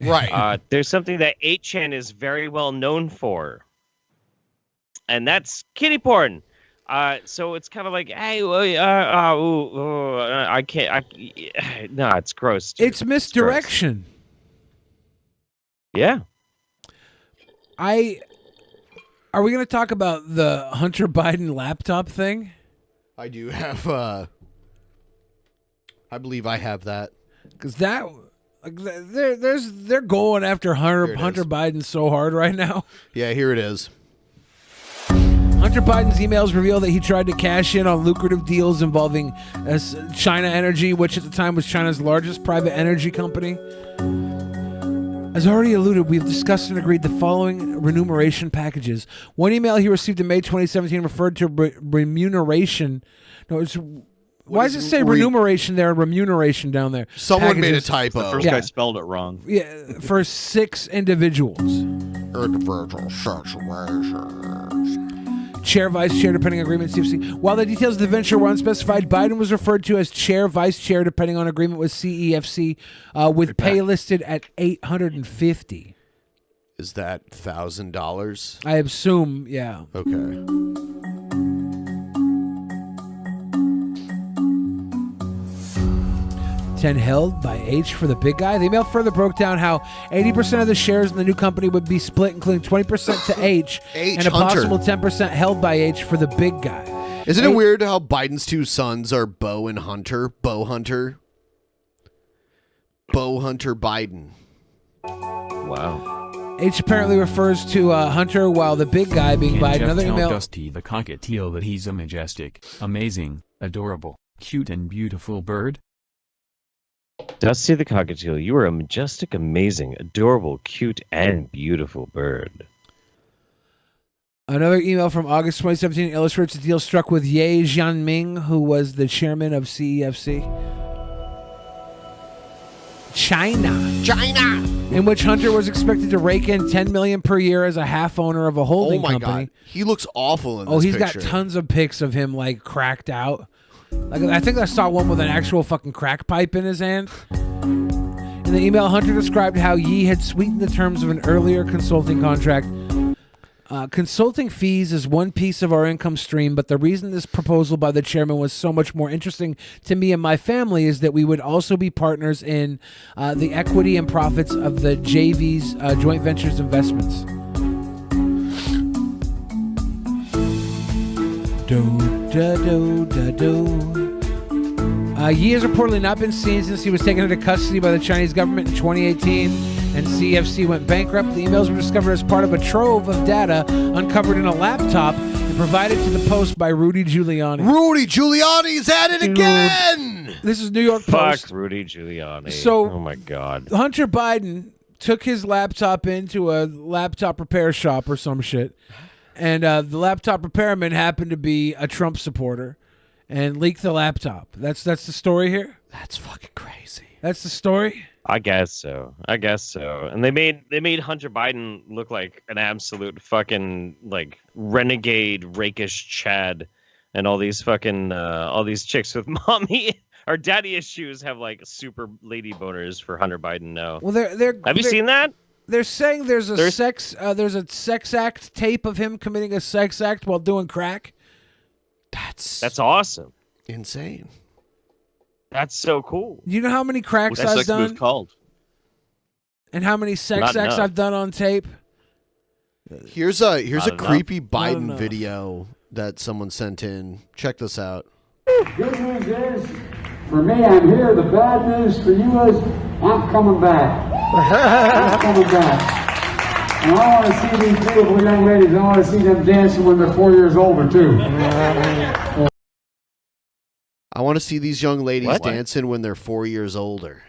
Right. There's something that 8chan is very well known for, and that's kiddie porn. So it's kind of like, hey, I can't. No, it's gross. Dude. It's misdirection. Yeah. Are we going to talk about the Hunter Biden laptop thing? I do have. I believe I have that. Because that, like, they're going after Hunter Biden so hard right now. Yeah, here it is. Hunter Biden's emails reveal that he tried to cash in on lucrative deals involving China Energy, which at the time was China's largest private energy company. As already alluded, we've discussed and agreed the following remuneration packages. One email he received in May 2017 referred to remuneration. No, why does it say remuneration there and remuneration down there? Someone packages. made a typo. The first guy spelled it wrong. Yeah, for 6 individuals. Individual situations. Chair, vice chair, depending on agreement, CFC. While the details of the venture were unspecified, Biden was referred to as chair, vice chair, depending on agreement with CEFC, with pay listed at $850. Is that $1,000? I assume, yeah. Okay. 10 held by H for the big guy. The email further broke down how 80% of the shares in the new company would be split, including 20% to H and a Hunter. possible 10% held by H for the big guy. Isn't it weird how Biden's two sons are Bo and Hunter? Bo Hunter. Bo Hunter Biden. Wow. H apparently refers to Hunter, while the big guy being Can Biden. Jeff Another tell email. Dusty the cockatiel that he's a majestic, amazing, adorable, cute and beautiful bird? Dusty the cockatiel, you are a majestic, amazing, adorable, cute, and beautiful bird. Another email from August 2017 illustrates a deal struck with Ye Jianming, who was the chairman of CEFC. China, in which Hunter was expected to rake in $10 million per year as a half owner of a holding company. God, he looks awful in this He's picture. got tons of pics of him like cracked out. Like I think I saw one with an actual fucking crack pipe in his hand. In the email, Hunter described how Yi had sweetened the terms of an earlier consulting contract. Consulting fees is one piece of our income stream, but the reason this proposal by the chairman was so much more interesting to me and my family is that we would also be partners in the equity and profits of the JV's joint ventures investments. Yi has reportedly not been seen since he was taken into custody by the Chinese government in 2018 and CFC went bankrupt. The emails were discovered as part of a trove of data uncovered in a laptop and provided to the Post by Rudy Giuliani. Rudy Giuliani's at it again! This is New York Post. Fuck Rudy Giuliani. So, oh my God. Hunter Biden took his laptop into a laptop repair shop or some shit. And the laptop repairman happened to be a Trump supporter and leaked the laptop. That's the story here? That's fucking crazy. That's the story? I guess so. And they made Hunter Biden look like an absolute fucking like renegade, rakish Chad, and all these fucking all these chicks with mommy or daddy issues have like super lady boners for Hunter Biden now. Well, they're have you seen that? They're saying there's a sex act tape of him committing a sex act while doing crack. That's awesome. Insane. That's so cool. You know how many cracks What's I've that sex done? move called? And how many sex Not acts enough. I've done on tape? Here's a Not creepy Not Biden enough. video that someone sent in. Check this out. Good news is, for me, I'm here. The bad news for you is, I'm coming back. I'm coming back. And I want to see these beautiful young ladies. I want to see them dancing when they're 4 years older, too. I want to see these young ladies What? dancing when they're 4 years older.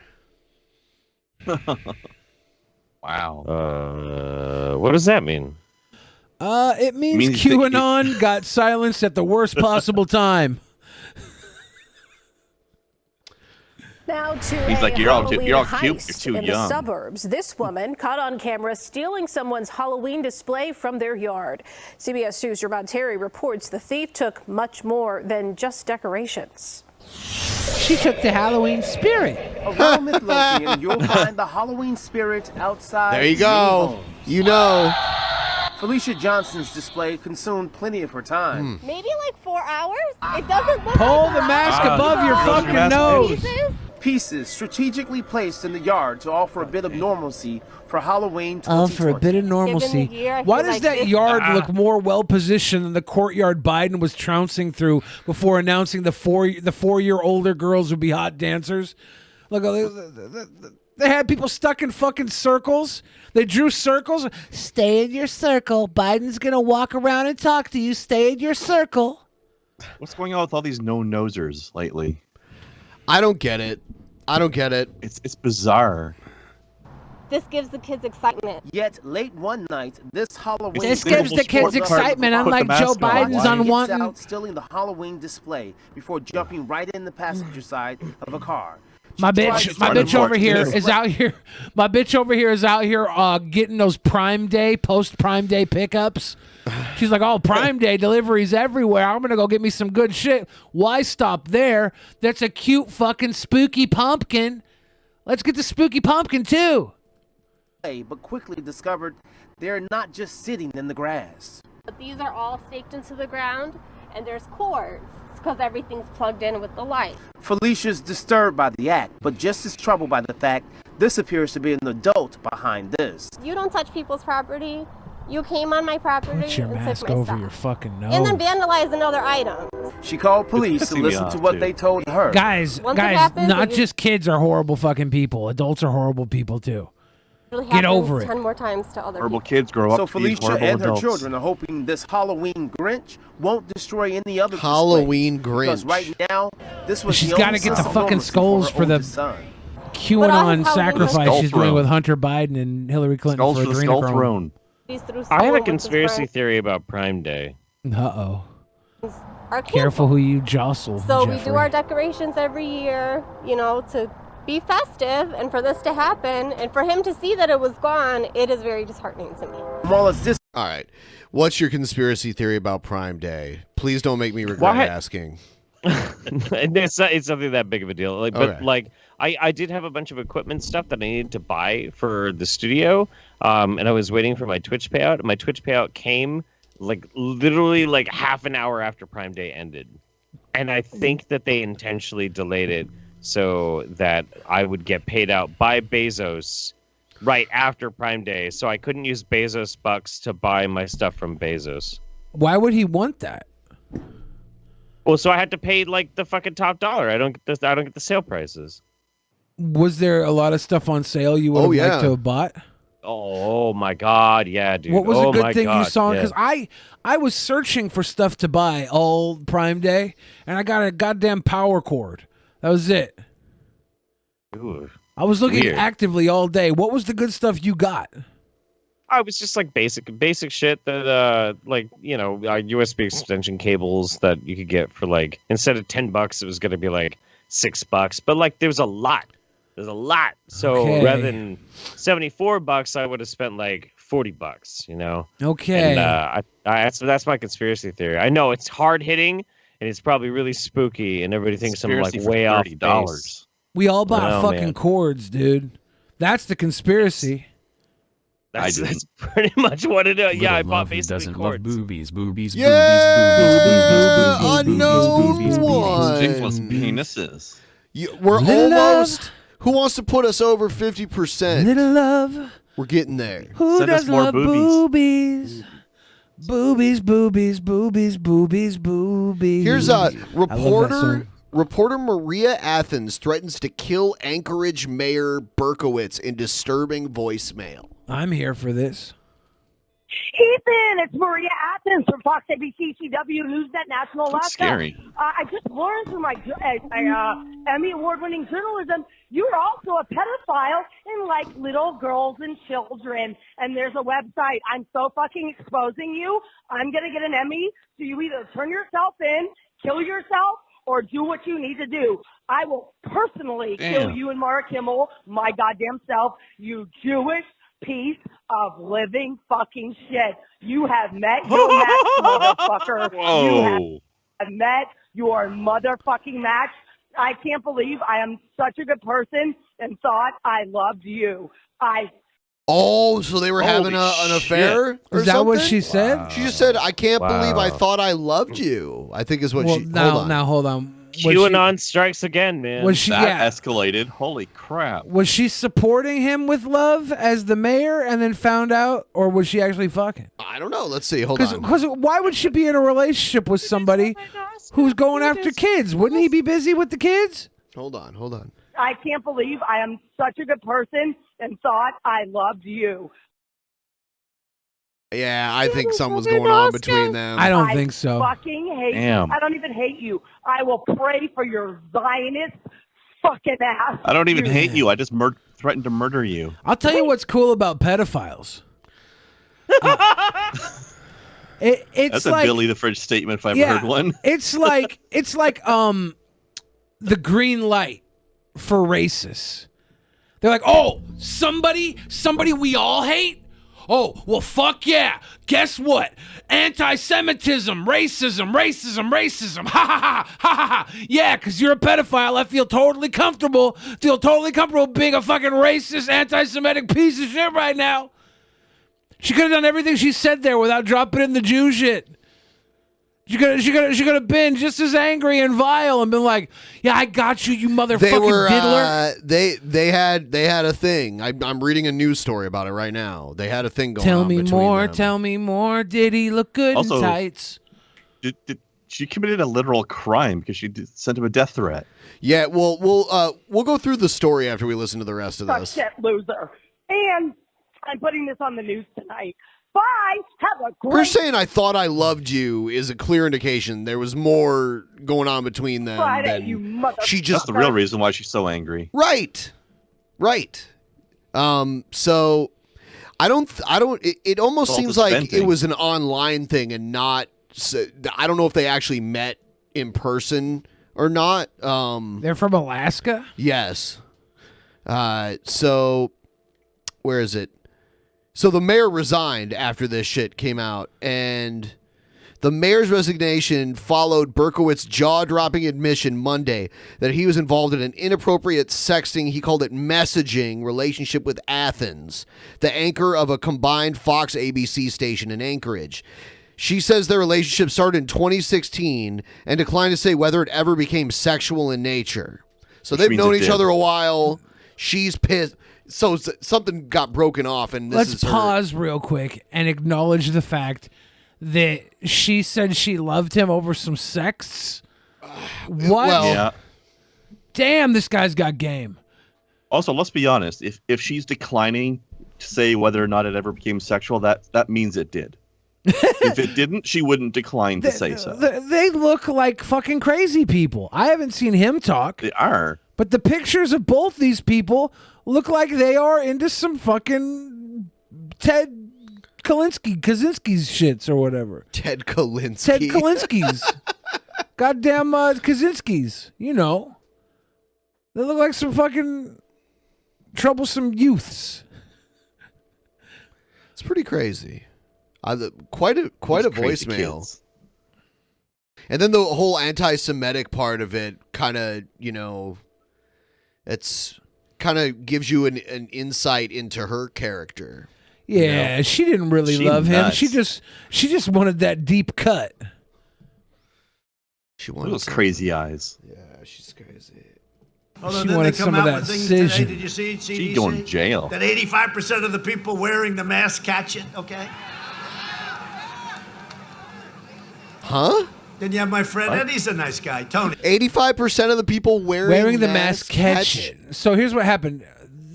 Wow. What does that mean? It means QAnon got silenced at the worst possible time. Now to He's a like, you're all Halloween cute. You're heist too in young. the suburbs. This woman caught on camera stealing someone's Halloween display from their yard. CBS 2's Jermaine Terry reports the thief took much more than just decorations. She took the Halloween spirit. Around Midlothian, you'll find the Halloween spirit outside. There you go. You know. Felicia Johnson's display consumed plenty of her time. Maybe like 4 hours? It doesn't look Pull like the mask above your Those fucking mask nose. Pieces strategically placed in the yard to offer a bit of normalcy for Halloween Oh, for a bit of normalcy. Why does that yard look more well positioned than the courtyard Biden was trouncing through before announcing the 4-year older girls would be hot dancers? Look, they had people stuck in fucking circles. They drew circles. Stay in your circle. Biden's gonna walk around and talk to you. Stay in your circle. What's going on with all these no-nosers lately? I don't get it. It's bizarre. This gives the kids excitement. Yet late one night, this Halloween. This gives the kids excitement, unlike Joe Biden's unwanted. Out stealing the Halloween display before jumping right in the passenger side of a car. My bitch over here is out here. My bitch over here is out here getting those post Prime Day pickups. She's like, oh, Prime Day deliveries everywhere. I'm gonna go get me some good shit. Why stop there? That's a cute fucking spooky pumpkin. Let's get the spooky pumpkin too. But quickly discovered they're not just sitting in the grass. But these are all staked into the ground, and there's cords because everything's plugged in with the light. Felicia's disturbed by the act, but just as troubled by the fact this appears to be an adult behind this. You don't touch people's property. You came on my property Put your and mask took my over stuff. your fucking nose. And then vandalize another item. She called police to listen to what they told her. Guys, not just kids are horrible fucking people. Adults are horrible people too. Get over it. 10 more times to other Horrible people. kids grow up So to be Felicia horrible and her adults. children are hoping this Halloween Grinch won't destroy any other Halloween displays, because Grinch. right now, this was She's the got only to get the source of fucking normalcy skulls her for the oldest son. QAnon sacrifice Skull she's doing throne. with Hunter Biden and Hillary Clinton Skulls for for the skull adrenochrome. throne. I have a conspiracy theory about Prime Day. Uh-oh. Our kids. Careful who you jostle, So we Jeffrey. do our decorations every year, to be festive, and for this to happen, and for him to see that it was gone, it is very disheartening to me. All right. What's your conspiracy theory about Prime Day? Please don't make me regret asking. It's something that big of a deal. I did have a bunch of equipment stuff that I needed to buy for the studio, and I was waiting for my Twitch payout. My Twitch payout came literally half an hour after Prime Day ended, and I think that they intentionally delayed it so that I would get paid out by Bezos right after Prime Day, so I couldn't use Bezos bucks to buy my stuff from Bezos. Why would he want that? Well, so I had to pay the fucking top dollar. I don't get the sale prices. Was there a lot of stuff on sale you would have liked to have bought? Oh my god, yeah, dude. What was a a good thing you saw? Because I was searching for stuff to buy all Prime Day, and I got a goddamn power cord. That was it. Ooh, I was looking weird. actively all day. What was the good stuff you got? I was just basic shit that USB extension cables that you could get for instead of $10, it was gonna be $6. But there was a lot. There's a lot. So rather than $74, I would have spent $40. Okay. And that's my conspiracy theory. I know it's hard hitting and it's probably really spooky, and everybody thinks I'm way off base. We all bought fucking cords, dude. That's the conspiracy. That's pretty much what it is. Yeah, I bought basically doesn't cords. love boobies. Unknown one. Dickless penises. We're Little almost. love. Who wants to put us over 50%? Little love. We're getting there. Who doesn't love boobies? Boobies, boobies, boobies, boobies, boobies. Here's a I love that reporter. song. Reporter Maria Athens threatens to kill Anchorage Mayor Berkowitz in disturbing voicemail. I'm here for this. Ethan, it's Maria Athens from Fox ABC CW Newsnet National Alaska. Scary. I just learned through my Emmy Award-winning journalism, you're also a pedophile in little girls and children. And there's a website. I'm so fucking exposing you. I'm going to get an Emmy. So you either turn yourself in, kill yourself, or do what you need to do. I will personally kill Damn. you and Mark Kimmel, my goddamn self, you Jewish piece of living fucking shit. You have met your match, motherfucker. You have met your motherfucking match. I can't believe I am such a good person and thought I loved you. Oh, so they were having an affair? Or Is that what something? she said? She just said, I can't believe I thought I loved you. I think is what she... Now, hold on. QAnon strikes again, man. Was she? That escalated. Holy crap. Was she supporting him with love as the mayor and then found out, or was she actually fucking? I don't know. Let's see. Hold on. Because why would she be in a relationship with somebody who's going after kids? Wouldn't he be busy with the kids? Hold on. I can't believe I am such a good person and thought I loved you. Yeah, I think something's going on between them. I don't think so. I fucking hate Damn. you. I don't even hate you. I will pray for your Zionist fucking ass. I don't even hate you. I just threatened to murder you. I'll tell you what's cool about pedophiles. It's That's like, a Billy the Fridge statement if I ever heard one. it's like the green light for racists. They're like, oh, somebody we all hate? Oh, well, fuck yeah. Guess what? Anti-Semitism, racism. Ha ha ha. Yeah, because you're a pedophile. I feel totally comfortable being a fucking racist, anti-Semitic piece of shit right now. She could have done everything she said there without dropping in the Jew shit. She could have been just as angry and vile and been like, "Yeah, I got you, you motherfucking diddler." They had a thing. I'm reading a news story about it right now. They had a thing going Tell on me between more. them. Tell me more. Did he look good Also, in tights? She committed a literal crime because she sent him a death threat. Yeah, we'll go through the story after we listen to the rest of Fuck this. that loser. And I'm putting this on the news tonight. Bye. Have a Her great saying "I thought I loved you" is a clear indication there was more going on between them. Friday, than you mother. she just That's the real reason why she's so angry. Right. So I don't. It almost Well, seems it's like venting. it was an online thing and not. I don't know if they actually met in person or not. They're from Alaska? Yes. So where is it? So the mayor resigned after this shit came out, and the mayor's resignation followed Berkowitz's jaw-dropping admission Monday that he was involved in an inappropriate sexting, he called it messaging, relationship with Athens, the anchor of a combined Fox ABC station in Anchorage. She says their relationship started in 2016 and declined to say whether it ever became sexual in nature. So Which they've means known it each did. other a while. She's pissed. So something got broken off, and this Let's is her. pause real quick and acknowledge the fact that she said she loved him over some sex. What? Yeah. Damn, this guy's got game. Also, let's be honest. If she's declining to say whether or not it ever became sexual, that means it did. If it didn't, she wouldn't decline to say so. They look like fucking crazy people. I haven't seen him talk. They are. But the pictures of both these people look like they are into some fucking Ted Kaczynski's shits or whatever. Ted Kaczynski. Ted Kaczynski's. Goddamn Kaczynski's. You know. They look like some fucking troublesome youths. It's pretty crazy. Quite a crazy voicemail. kids. And then the whole anti-Semitic part of it kind of, it's kind of gives you an insight into her character. Yeah, she didn't really She love nuts. him. She just wanted that deep cut. She Look at those crazy eyes. Yeah, she's crazy. Although She then wanted they come some of out that with things today. scission. Did you see CDC? She's going to jail. That 85% of the people wearing the mask catch it, okay? Huh? Then you have my friend Eddie's a nice guy, Tony. 85% of the people wearing the mask catch it. So here's what happened.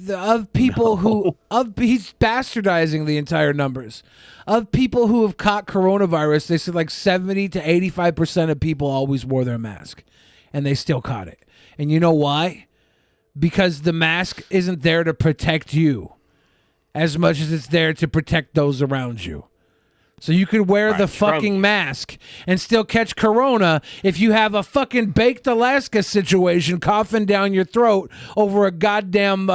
Of people he's bastardizing the entire numbers. Of people who have caught coronavirus, they said like 70 to 85% of people always wore their mask. And they still caught it. And you know why? Because the mask isn't there to protect you as much as it's there to protect those around you. So you could wear the fucking mask and still catch corona if you have a fucking baked Alaska situation coughing down your throat over a goddamn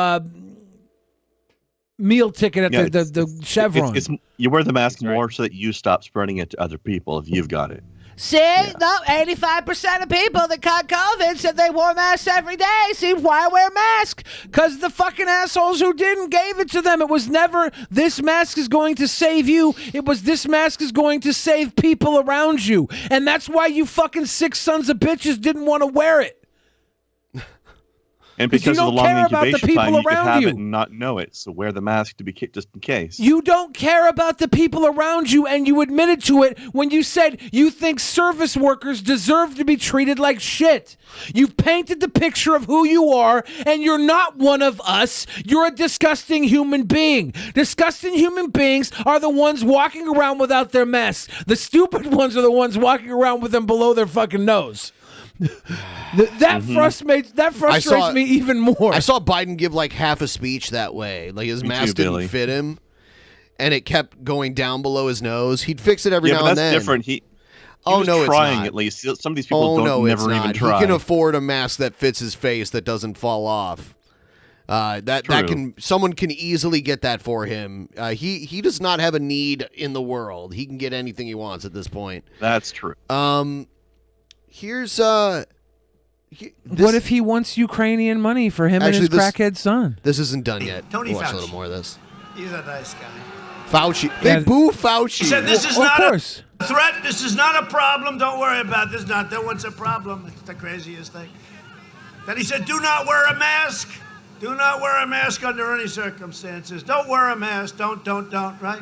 meal ticket at the Chevron. You wear the mask more so that you stop spreading it to other people if you've got it. See, no, 85% of people that caught COVID said they wore masks every day. See, why wear masks? Because the fucking assholes who didn't gave it to them. It was never, this mask is going to save you. It was, this mask is going to save people around you. And that's why you fucking sick sons of bitches didn't want to wear it. And because of the long incubation time, you could have it and not know it. So wear the mask to be just in case. You don't care about the people around you, and you admitted to it when you said you think service workers deserve to be treated like shit. You've painted the picture of who you are, and you're not one of us. You're a disgusting human being. Disgusting human beings are the ones walking around without their masks. The stupid ones are the ones walking around with them below their fucking nose. That frustrates me even more. I saw Biden give like half a speech that way. Like his mask didn't fit him, and it kept going down below his nose. He'd fix it every now and then. That's different. He no, it's trying not. At least some of these people never even try. He can afford a mask that fits his face that doesn't fall off. Someone can easily get that for him. He does not have a need in the world. He can get anything he wants at this point. That's true. Here's what if he wants Ukrainian money for him and his crackhead son? This isn't done yet. Tony we'll watch Fauci. a little more of this. He's a nice guy. Fauci. They boo Fauci. He said, "This is not a threat. This is not a problem. Don't worry about this. Not that one's a problem. It's the craziest thing." Then he said, "Do not wear a mask. Do not wear a mask under any circumstances. Don't wear a mask. Don't. Right?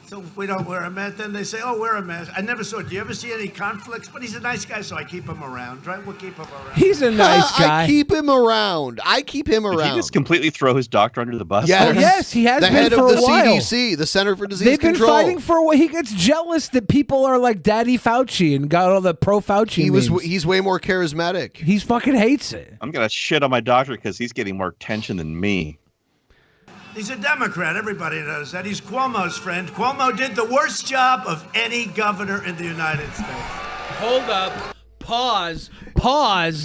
So if we don't wear a mask, then they say, oh, wear a mask. I never saw, do you ever see any conflicts? But he's a nice guy, so I keep him around, right? We'll keep him around. He's a nice guy. I keep him around. Did he just completely throw his doctor under the bus? Yes, he has been for a while. The head of the CDC, the Center for Disease Control. They've been fighting for a while. He gets jealous that people are like Daddy Fauci and got all the pro-Fauci memes. He's way more charismatic. He fucking hates it. I'm going to shit on my doctor because he's getting more attention than me. He's a Democrat. Everybody knows that. He's Cuomo's friend. Cuomo did the worst job of any governor in the United States. Hold up. Pause.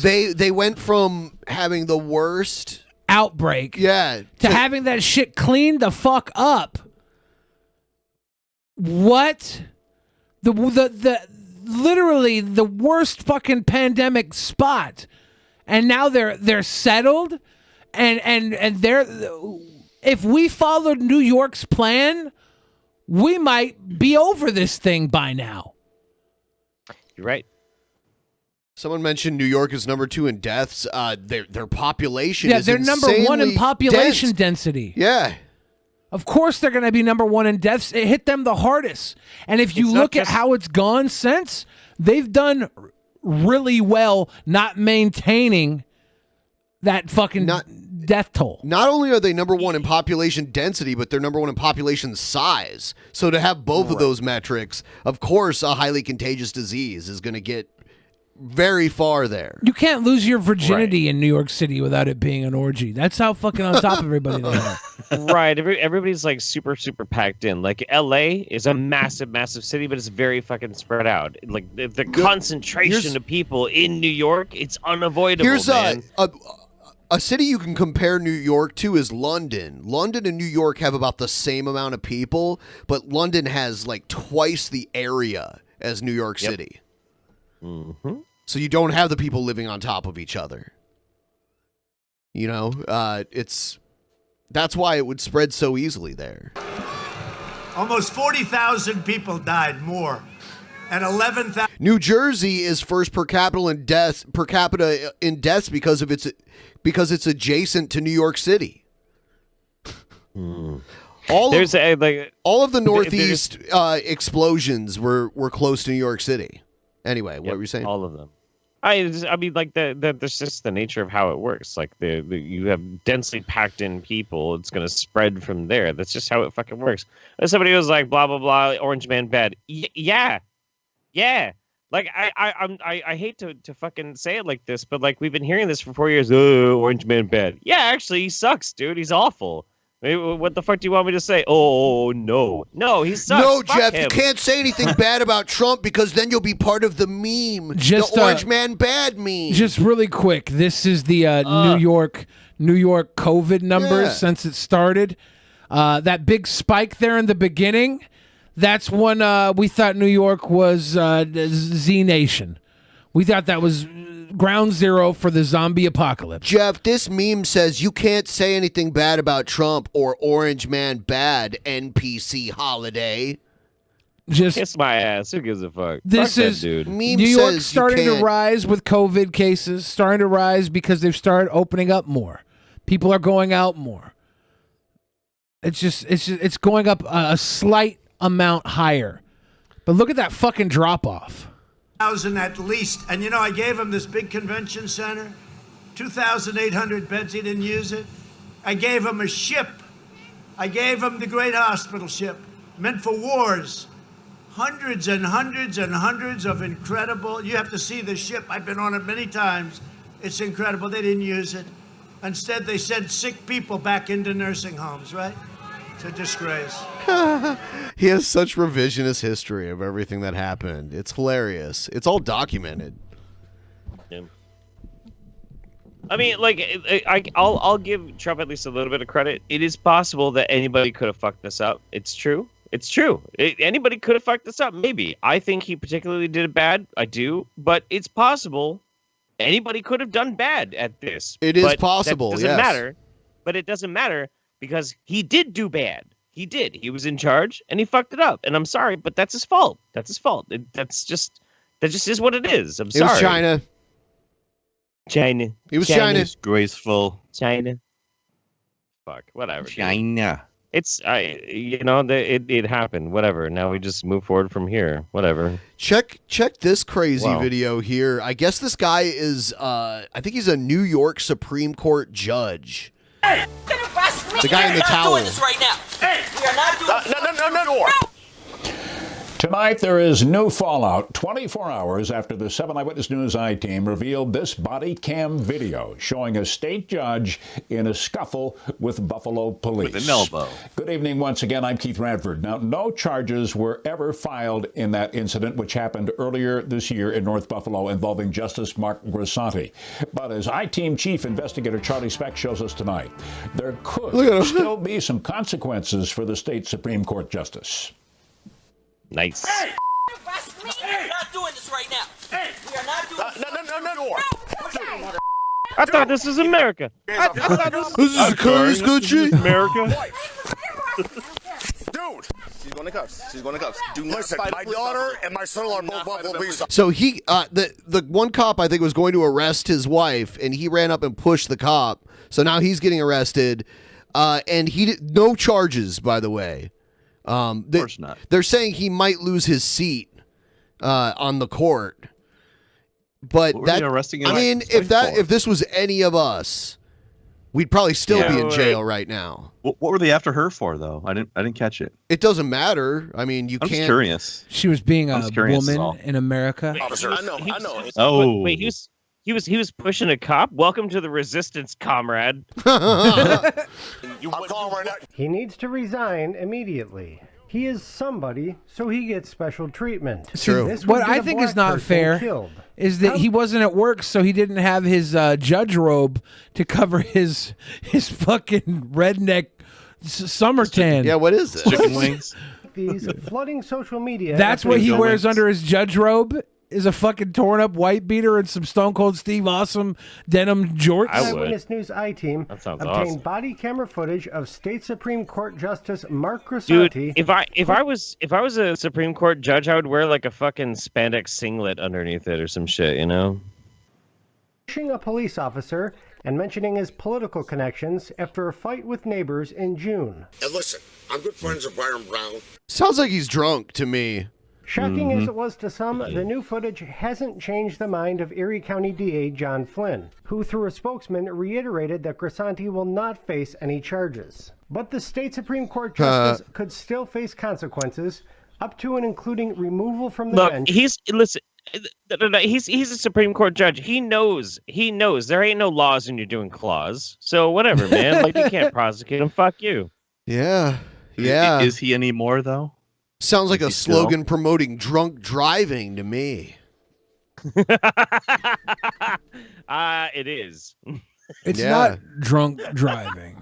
They went from having the worst outbreak to having that shit cleaned the fuck up. What? The literally the worst fucking pandemic spot. And now they're settled and they're if we followed New York's plan, we might be over this thing by now. You're right. Someone mentioned New York is number 2 in deaths. Their population is they're number 1 in population density. Yeah. Of course they're going to be number 1 in deaths. It hit them the hardest. And if you look at how it's gone since, they've done really well not maintaining that fucking death toll. Not only are they number 1 in population density, but they're number 1 in population size. So to have both of those metrics, of course, a highly contagious disease is going to get very far there. You can't lose your virginity in New York City without it being an orgy. That's how fucking on top of everybody they are. Right. Everybody's like super packed in. Like LA is a massive city, but it's very fucking spread out. Like the concentration of people in New York, it's unavoidable. Here's man. A city you can compare New York to is London. London and New York have about the same amount of people, but London has like twice the area as New York City. Mm-hmm. So you don't have the people living on top of each other. You know, that's why it would spread so easily there. Almost 40,000 people died more. And 11,000. New Jersey is first per capita in deaths because it's adjacent to New York City. All of the Northeast explosions were close to New York City. Anyway, what were you saying? All of them. I mean, like that's just the nature of how it works. Like you have densely packed in people, it's gonna spread from there. That's just how it fucking works. And somebody was like, blah blah blah, Orange Man bad. Yeah. Like I hate to fucking say it like this, but like we've been hearing this for 4 years. Oh, Orange Man bad. Yeah, actually, he sucks, dude. He's awful. What the fuck do you want me to say? Oh, no. No, he sucks. No, Fuck Jeff, him. you can't say anything bad about Trump because then you'll be part of the meme. Just, the Orange Man Bad meme. Just really quick, this is the New York COVID numbers since it started. That big spike there in the beginning, that's when we thought New York was Z Nation. We thought that was ground zero for the zombie apocalypse. Jeff, this meme says you can't say anything bad about Trump or Orange Man Bad, NPC holiday. Just kiss my ass. Who gives a fuck? This Fuck is that dude. New York's starting to rise with COVID cases, starting to rise because they've started opening up more. People are going out more. It's going up a slight amount higher. But look at that fucking drop off. 1,000 at least. And you know, I gave him this big convention center, 2,800 beds. He didn't use it. I gave him a ship. I gave him the great hospital ship, meant for wars. Hundreds and hundreds and hundreds of incredible. You have to see the ship. I've been on it many times. It's incredible. They didn't use it. Instead, they sent sick people back into nursing homes, right? It's a disgrace. He has such revisionist history of everything that happened. It's hilarious. It's all documented. Yeah. I mean, like, I'll give Trump at least a little bit of credit. It is possible that anybody could have fucked this up. It's true. It's true. Anybody could have fucked this up. Maybe. I think he particularly did it bad. I do. But it's possible anybody could have done bad at this. It is possible, That doesn't yes. matter. But it doesn't matter because he did do bad. He did. He was in charge and he fucked it up. And I'm sorry, but that's his fault. That's his fault. That just is what it is. I'm sorry. It was China. China. It was China. Disgraceful. China. Fuck. Whatever. dude. China. It's it happened. Whatever. Now we just move forward from here. Whatever. Check this crazy Wow. video here. I guess this guy is I think he's a New York Supreme Court judge. Hey, get arrest me. The guy in the towel. We are not doing this right now. Hey, we are not doing No. Tonight, there is new fallout 24 hours after the 7 Eyewitness News I-Team revealed this body cam video showing a state judge in a scuffle with Buffalo police. With an elbow. Good evening once again. I'm Keith Radford. Now, no charges were ever filed in that incident, which happened earlier this year in North Buffalo involving Justice Mark Grisanti. But as I-Team Chief Investigator Charlie Speck shows us tonight, there could still be some consequences for the state Supreme Court justice. Nice. Hey, arrest me. We are not doing this right now. Hey, we are not doing No. I thought this was America. I thought This is a communist country. America. Dude, she's going to cuffs. She's going to cuffs. Do not Listen, my daughter and my son-in-law are both Buffalo police. So he the one cop I think was going to arrest his wife and he ran up and pushed the cop. So now he's getting arrested. And he did no charges, by the way. Of course not. They're saying he might lose his seat on the court. But What were they arresting him I mean, for? if this was any of us, we'd probably still be in jail right now. What were they after her for, though? I didn't catch it. It doesn't matter. I mean, you I'm can't. just curious. She was being I'm a just curious is woman all. in America. Officer, I know. Oh. Wait, he was pushing a cop. Welcome to the resistance, comrade. I'm calling right now. He needs to resign immediately. He is somebody, so he gets special treatment. True. This would What get I a think black is not person fair killed. is that he wasn't at work, so he didn't have his judge robe to cover his fucking redneck summer tan. Yeah, what is this? Chicken wings. These flooding social media. That's after what he the- wears under his judge robe. Is a fucking torn up white beater and some Stone Cold Steve Awesome denim jorts. I would. Eyewitness News I-Team That sounds obtained awesome. body camera footage of State Supreme Court Justice Mark Dude, Grisanti. if I was a Supreme Court judge, I would wear like a fucking spandex singlet underneath it or some shit, you know? Pushing a police officer and mentioning his political connections after a fight with neighbors in June. And listen, I'm good friends with Byron Brown. Sounds like he's drunk to me. Shocking as it was to some, the new footage hasn't changed the mind of Erie County DA John Flynn, who through a spokesman reiterated that Grisanti will not face any charges. But the state Supreme Court justice could still face consequences, up to and including removal from the Look, bench. listen. No, he's a Supreme Court judge. He knows there ain't no laws when you're doing claws. So whatever, man. Like, you can't prosecute him. Fuck you. Yeah. Yeah. Is he anymore, though? Sounds like a slogan promoting drunk driving to me. It is. It's not drunk driving.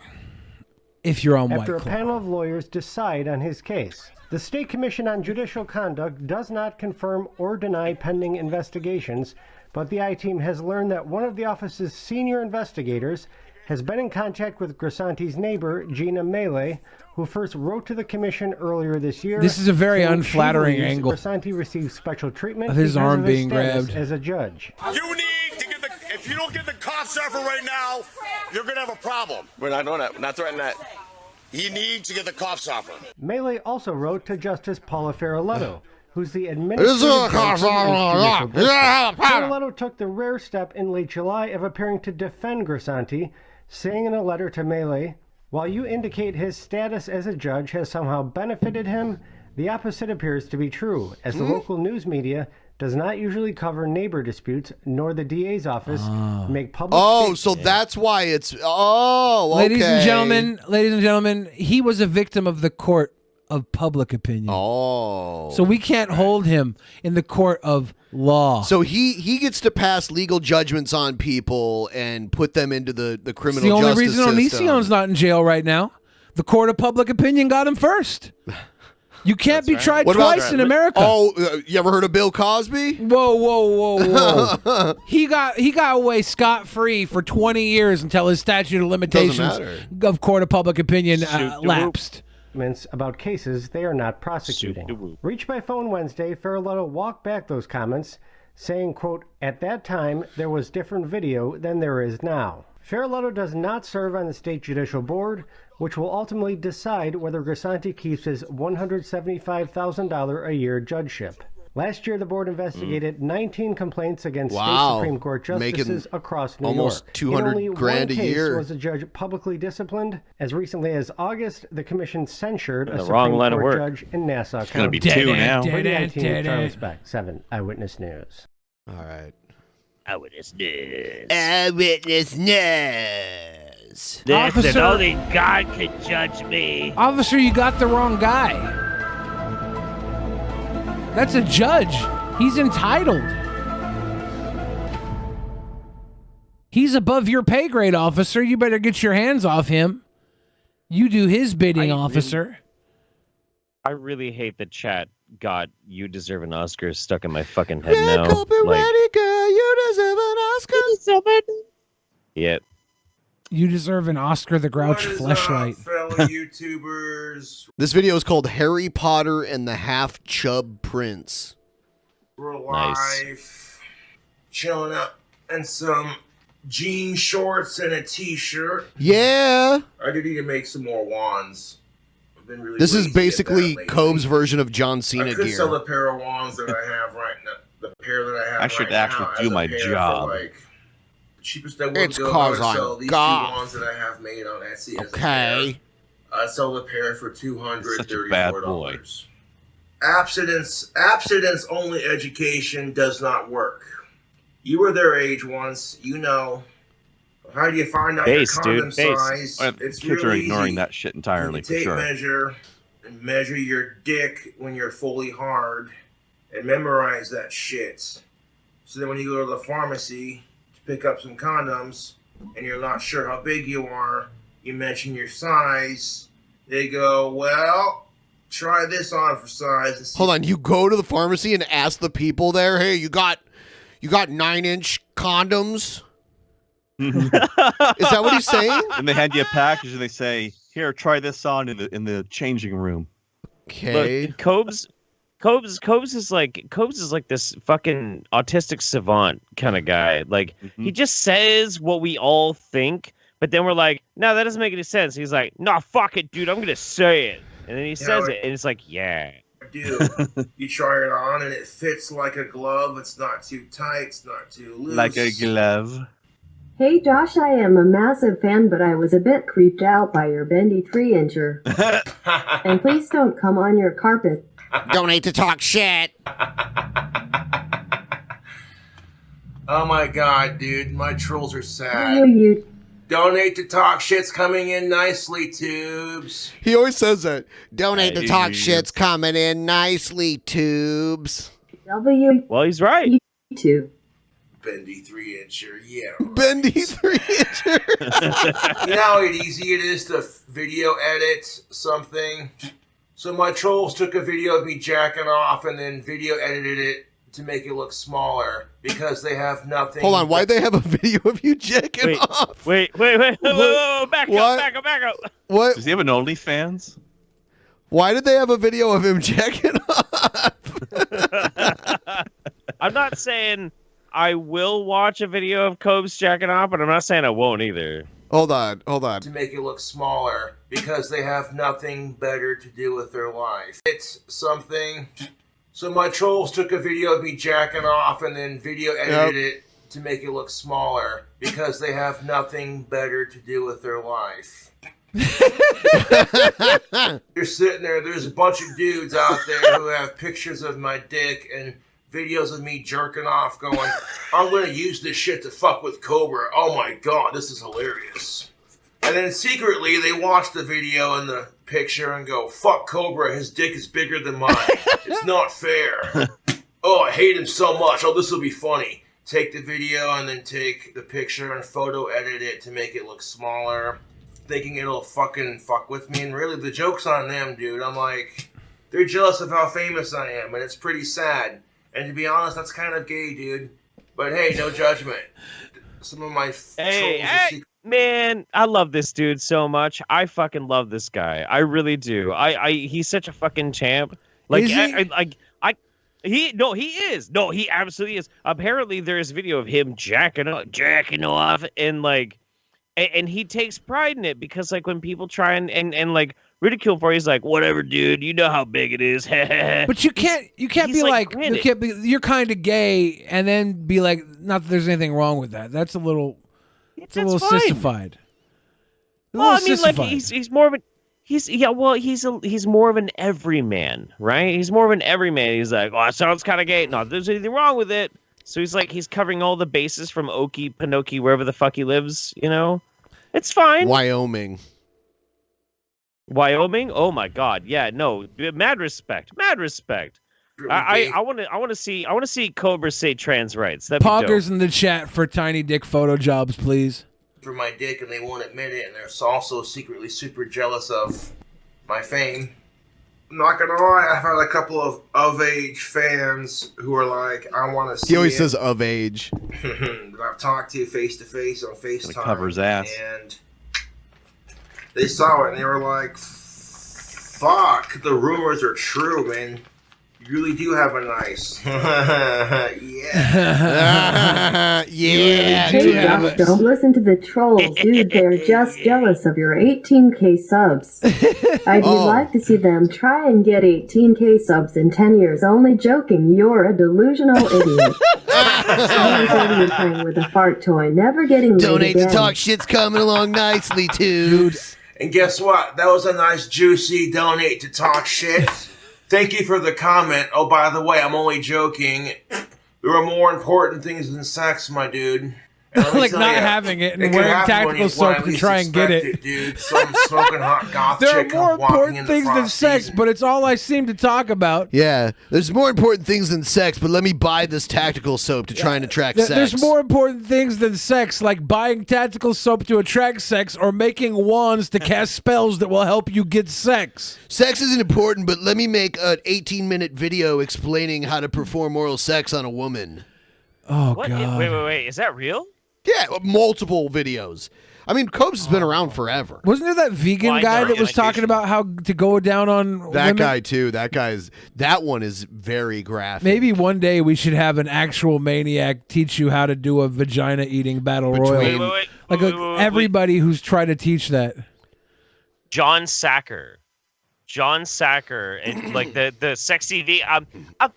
If you're on After White a Claw. panel of lawyers decide on his case, the State Commission on Judicial Conduct does not confirm or deny pending investigations, but the I-Team has learned that one of the office's senior investigators has been in contact with Grisanti's neighbor, Gina Mele, who first wrote to the commission earlier this year. This is a very saying she unflattering believes angle Grisanti received special treatment of his because arm of his being status grabbed. as a judge. You need to get the. If you don't get the cops off right now, you're gonna have a problem. We're not doing that. We're not threatening that. You need to get the cops off her. Mele also wrote to Justice Paula Ferraletto, who's the administrative judge. Ferraletto took the rare step in late July of appearing to defend Grisanti, saying in a letter to Mele, "While you indicate his status as a judge has somehow benefited him, the opposite appears to be true, as the local news media does not usually cover neighbor disputes, nor the DA's office make public statements." So that's why it's... Oh, okay. Ladies and gentlemen, he was a victim of the court of public opinion. Oh. So we can't hold him in the court of law. So he gets to pass legal judgments on people and put them into the criminal It's the only justice reason system. Onision's not in jail right now. The court of public opinion got him first. You can't be tried twice in America. Oh, you ever heard of Bill Cosby? Whoa. He got away scot-free for 20 years until his statute of limitations of court of public opinion lapsed. About cases they are not prosecuting. Reached by phone Wednesday, Ferraletto walked back those comments, saying, quote, "At that time, there was different video than there is now." Ferraletto does not serve on the State Judicial Board, which will ultimately decide whether Grisanti keeps his $175,000 a year judgeship. Last year, the board investigated 19 complaints against state Supreme Court justices across New almost York. 200 In only grand one a case year. was a judge publicly disciplined. As recently as August, the commission censured a The wrong Supreme line of Court work. judge in Nassau It's gonna County. be two now. For the I-Team, Charles Beck, 7 Eyewitness News. All right. Eyewitness News. Eyewitness News. Officer- only God can judge me. Officer, you got the wrong guy. That's a judge. He's entitled. He's above your pay grade, officer. You better get your hands off him. You do his bidding, officer. I really hate that chat got "You Deserve an Oscar" stuck in my fucking head now. Like, girl, you deserve an Oscar. yeah. You deserve an Oscar the Grouch fleshlight. Fellow YouTubers, This video is called Harry Potter and the Half-Chub Prince. real life, chilling up in some jean shorts and a t-shirt. Yeah. I do need to make some more wands. I've been really This is lazy at that basically lately. Cobb's version of John I Cena could sell gear. the pair of wands that I have right now. The pair that I have I should right actually now do as a my pair for, job. like, the cheapest I would It's go. I 'cause would I'm sell these goth. two wands that I have made on Etsy as a Okay. pair. I sell the pair for $234. Such Abstinence only education does not work. You were their age once, you know. How do you find out Base, your condom dude, base. size? It's Kids are really ignoring easy. that shit entirely, You for tape sure. measure and measure your dick when you're fully hard and memorize that shit. So then when you go to the pharmacy to pick up some condoms and you're not sure how big you are, you mention your size, they go, well, try this on for size. And see. Hold on, you go to the pharmacy and ask the people there, hey, you got 9-inch condoms? Is that what he's saying? And they hand you a package and they say, "Here, try this on in the changing room." Okay. Look, Cobb's is like this fucking autistic savant kind of guy. Like he just says what we all think, but then we're like, no, that doesn't make any sense. He's like, no, fuck it, dude, I'm gonna say it, and then he says it, and it's like, yeah. Do you try it on and it fits like a glove? It's not too tight, it's not too loose. Like a glove. Hey Josh, I am a massive fan, but I was a bit creeped out by your bendy 3-incher. And please don't come on your carpet. Don't hate to talk shit. Oh my god, dude. My trolls are sad. You. Donate to talk shit's coming in nicely, tubes. He always says that. Donate to talk shit's coming in nicely, tubes. Well, he's right. Too. Bendy 3-incher, yeah. Bendy 3-incher. You know how easy it is to video edit something? So my trolls took a video of me jacking off and then video edited it to make it look smaller because they have nothing. Hold on, why'd they have a video of you jacking off? Wait. Whoa, back up. What? Does he have an OnlyFans? Why did they have a video of him jacking off? I'm not saying I will watch a video of Cobes jacking off, but I'm not saying I won't either. Hold on. To make it look smaller because they have nothing better to do with their life. It's something. So my trolls took a video of me jacking off and then video edited it to make it look smaller because they have nothing better to do with their life. You're sitting there, there's a bunch of dudes out there who have pictures of my dick and videos of me jerking off going, I'm going to use this shit to fuck with Cobra. Oh my god, this is hilarious. And then secretly they watch the video and the picture and go, fuck Cobra, his dick is bigger than mine. It's not fair. Oh, I hate him so much. Oh, this will be funny. Take the video and then take the picture and photo edit it to make it look smaller, thinking it'll fucking fuck with me. And really, the joke's on them, dude. I'm like, they're jealous of how famous I am, and it's pretty sad. And to be honest, that's kind of gay, dude. But hey, no judgment. Some of my trolls man, I love this dude so much. I fucking love this guy. I really do. He's such a fucking champ. Like, Is he? He is. No, he absolutely is. Apparently, there's video of him jacking off, and like, and he takes pride in it because like when people try and like ridicule for, he's like, whatever, dude. You know how big it is. But you can't be like you're kind of gay and then be like, not that there's anything wrong with that. That's a little. It's a little sissified. Well, I mean, like he's more of an he's more of an everyman, right? He's more of an everyman. He's like, oh, it sounds kind of gay. Not there's anything wrong with it. So he's covering all the bases from Okie, Pinokie, wherever the fuck he lives. You know, it's fine. Wyoming. Oh my God, yeah, no, mad respect. I want to see Cobra say trans rights. That'd be Poggers dope. in the chat for tiny dick photo jobs, please. for my dick and they won't admit it, and they're also secretly super jealous of my fame. I'm not gonna lie, I've had a couple of age fans who are like, I want to see He always it. says of age. That I've talked to face on FaceTime. Cover his ass. And they saw it and they were like, fuck, the rumors are true, man. You really do have a nice. Yeah. Yeah. Hey, Josh, don't listen to the trolls, dude. They're just jealous of your 18K subs. I'd like to see them try and get 18K subs in 10 years. Only joking. You're a delusional idiot. Someone said you're playing with a fart toy, never getting laid Donate again. to talk shit's coming along nicely, dudes. And guess what? That was a nice, juicy donate to talk shit. Thank you for the comment. Oh, by the way, I'm only joking. There are more important things than sex, my dude. Like not having it and wearing tactical soap to try and get it. Dude, some smoking hot goth There are chick more walking important in the things than frost sex, season. but it's all I seem to talk about. Yeah, there's more important things than sex, but let me buy this tactical soap to try and attract sex. There's more important things than sex, like buying tactical soap to attract sex or making wands to cast spells that will help you get sex. Sex isn't important, but let me make an 18-minute video explaining how to perform oral sex on a woman. Oh, What? God. Wait. Is that real? Yeah, multiple videos. I mean, Cobes has been around forever. Wasn't there that vegan guy that was talking about how to go down on That women? guy, too. That one is very graphic. Maybe one day we should have an actual maniac teach you how to do a vagina-eating battle royal. Like everybody who's tried to teach that. John Sacker, and like the sexy V. I'm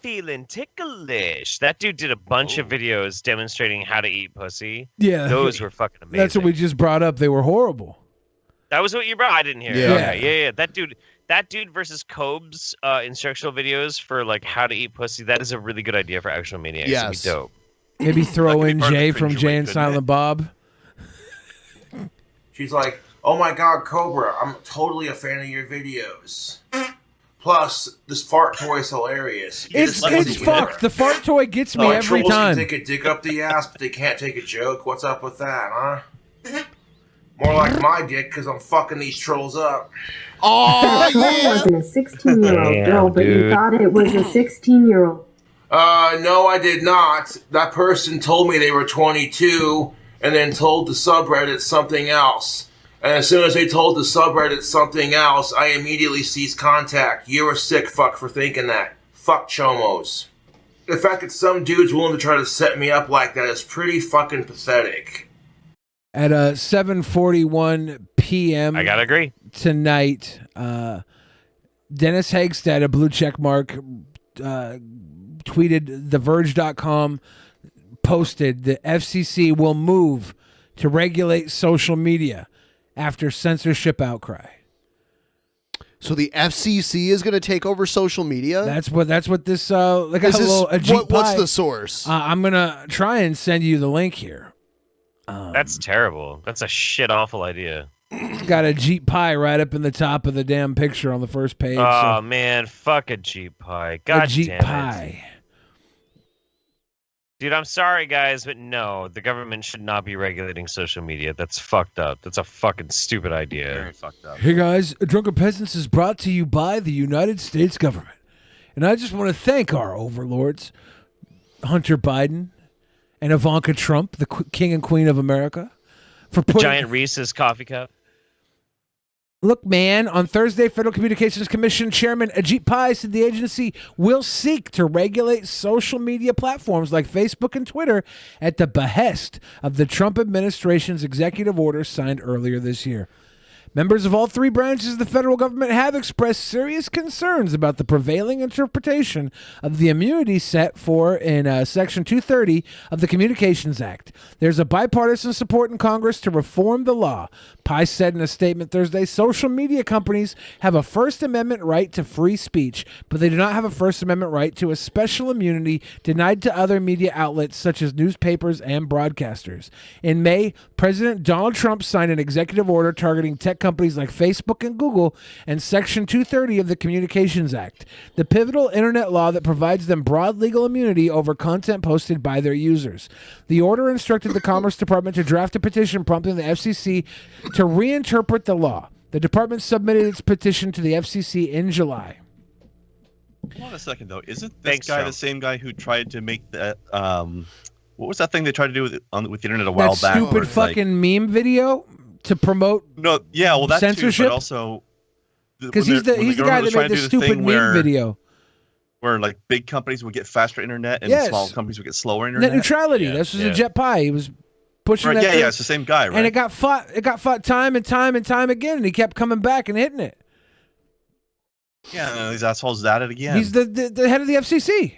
feeling ticklish. That dude did a bunch of videos demonstrating how to eat pussy. Yeah, those were fucking amazing. That's what we just brought up. They were horrible. That was what you brought. I didn't hear. Yeah. Okay. Yeah. That dude versus Cobes instructional videos for like how to eat pussy. That is a really good idea for Actual Maniacs. Yes. It'd be dope. Maybe throw in Jay from Jay and Silent Bob. She's like, oh my God, Cobra, I'm totally a fan of your videos. Plus, this fart toy is hilarious. It's fucked. The fart toy gets me every trolls time. Can take a dick up the ass, but they can't take a joke. What's up with that, huh? More like my dick, because I'm fucking these trolls up. That wasn't a 16-year-old girl, but you thought it was a 16-year-old. No, I did not. That person told me they were 22 and then told the subreddit something else. And as soon as they told the subreddit something else, I immediately ceased contact. You're a sick fuck for thinking that. Fuck chomos. The fact that some dude's willing to try to set me up like that is pretty fucking pathetic. At 7:41 p.m. I gotta agree. Tonight, Dennis Hagstad, a blue check mark, tweeted TheVerge.com, posted the FCC will move to regulate social media after censorship outcry. So the FCC is going to take over social media? That's what this like a little Ajit what's Pai- the source? I'm gonna try and send you the link here. That's terrible. That's a shit awful idea. It's got a Jeep Pie right up in the top of the damn picture on the first page. Oh man, fuck a Jeep Pie. God Jeep damn Pie. it. Dude, I'm sorry, guys, but no, the government should not be regulating social media. That's fucked up. That's a fucking stupid idea. Very fucked up. Hey guys, Drunken Peasants is brought to you by the United States government. And I just want to thank our overlords, Hunter Biden and Ivanka Trump, the king and queen of America, for putting... Giant Reese's coffee cup. Look, man, on Thursday, Federal Communications Commission Chairman Ajit Pai said the agency will seek to regulate social media platforms like Facebook and Twitter at the behest of the Trump administration's executive order signed earlier this year. Members of all three branches of the federal government have expressed serious concerns about the prevailing interpretation of the immunity set for in Section 230 of the Communications Act. There's a bipartisan support in Congress to reform the law. Pai said in a statement Thursday, social media companies have a First Amendment right to free speech, but they do not have a First Amendment right to a special immunity denied to other media outlets such as newspapers and broadcasters. In May, President Donald Trump signed an executive order targeting tech companies like Facebook and Google and Section 230 of the Communications Act, the pivotal internet law that provides them broad legal immunity over content posted by their users. The order instructed the Commerce Department to draft a petition prompting the FCC to reinterpret the law. The department submitted its petition to the FCC in July. Hold on a second, though. Isn't this guy the same guy who tried to make that... what was that thing they tried to do with the internet a while that back? Stupid fucking meme video to promote censorship? Too, but also... Because he's the guy that made the stupid meme video. Where like big companies would get faster internet and small companies would get slower internet. Net neutrality. This was Ajit Pai. He was pushing that thing. Yeah, it's the same guy, right? And it got fought time and time and time again, and he kept coming back and hitting it. Yeah, these assholes at it again. He's the head of the FCC.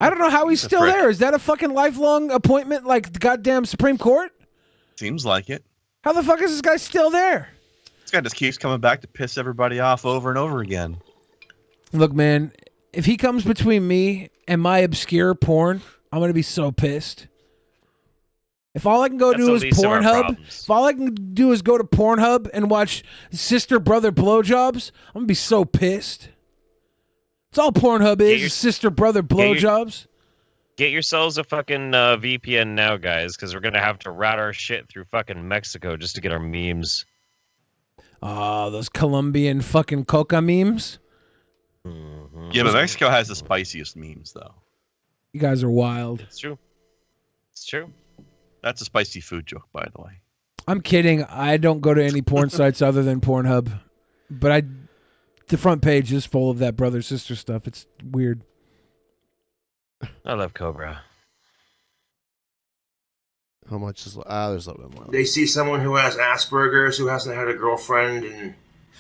I don't know how he's still there. Is that a fucking lifelong appointment like the goddamn Supreme Court? Seems like it. How the fuck is this guy still there? This guy just keeps coming back to piss everybody off over and over again. Look, man, if he comes between me and my obscure porn, I'm going to be so pissed. If all I can go do is Pornhub, if all I can do is go to Pornhub and watch sister-brother blowjobs, I'm going to be so pissed. It's all Pornhub is sister-brother blowjobs. Get yourselves a fucking VPN now, guys, because we're going to have to route our shit through fucking Mexico just to get our memes. Oh, those Colombian fucking coca memes. Mm-hmm. Yeah, but Mexico has the spiciest memes, though. You guys are wild. It's true. It's true. That's a spicy food joke, by the way. I'm kidding. I don't go to any porn sites other than Pornhub. But the front page is full of that brother-sister stuff. It's weird. I love Cobra. How much is... there's a little bit more. They see someone who has Asperger's, who hasn't had a girlfriend in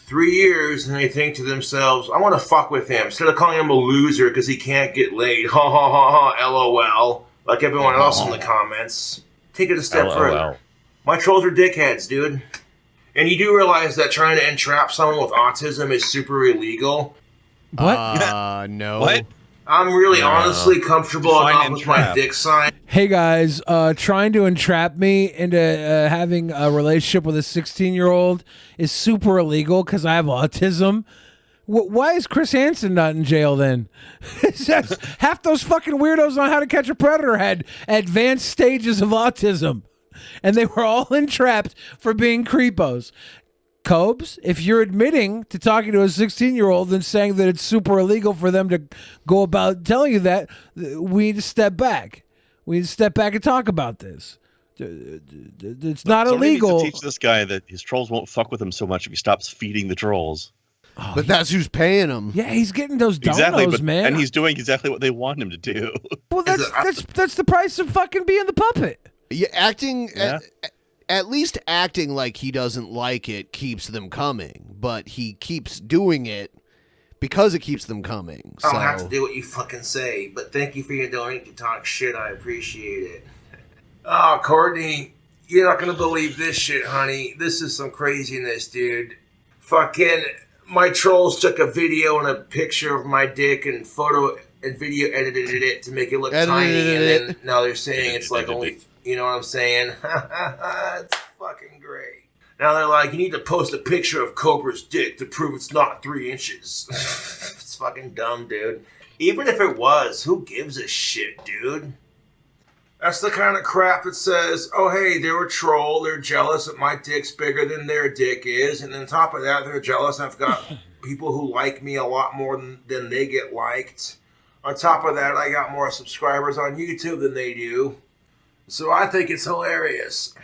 3 years, and they think to themselves, I want to fuck with him. Instead of calling him a loser because he can't get laid. Ha ha ha ha, LOL. Like everyone else in the comments. Take it a step further. My trolls are dickheads, dude. And you do realize that trying to entrap someone with autism is super illegal? What? No. What? I'm really honestly comfortable enough with my dick sign. Hey guys, trying to entrap me into having a relationship with a 16-year-old is super illegal because I have autism. Why is Chris Hansen not in jail then? It's just, half those fucking weirdos on How to Catch a Predator had advanced stages of autism, and they were all entrapped for being creepos. Cobes, if you're admitting to talking to a 16-year-old and saying that it's super illegal for them to go about telling you that, we need to step back. We need to step back and talk about this. It's not illegal. Needs to teach this guy that his trolls won't fuck with him so much if he stops feeding the trolls. Oh, But that's who's paying him. Yeah, he's getting those donos, Exactly, man. and he's doing exactly what they want him to do. Well, that's the price of fucking being the puppet. Yeah, acting. Yeah. At least acting like he doesn't like it keeps them coming, but he keeps doing it because it keeps them coming. I don't have to do what you fucking say, but thank you for your donation to talk shit. I appreciate it. Oh, Courtney, you're not gonna believe this shit, honey. This is some craziness, dude. Fucking, my trolls took a video and a picture of my dick and photo and video edited it to make it look tiny, and then now they're saying it's like only... You know what I'm saying? It's fucking great. Now they're like, you need to post a picture of Cobra's dick to prove it's not 3 inches. It's fucking dumb, dude. Even if it was, who gives a shit, dude? That's the kind of crap that says, oh, hey, they're a troll. They're jealous that my dick's bigger than their dick is. And on top of that, they're jealous I've got people who like me a lot more than they get liked. On top of that, I got more subscribers on YouTube than they do. So I think it's hilarious.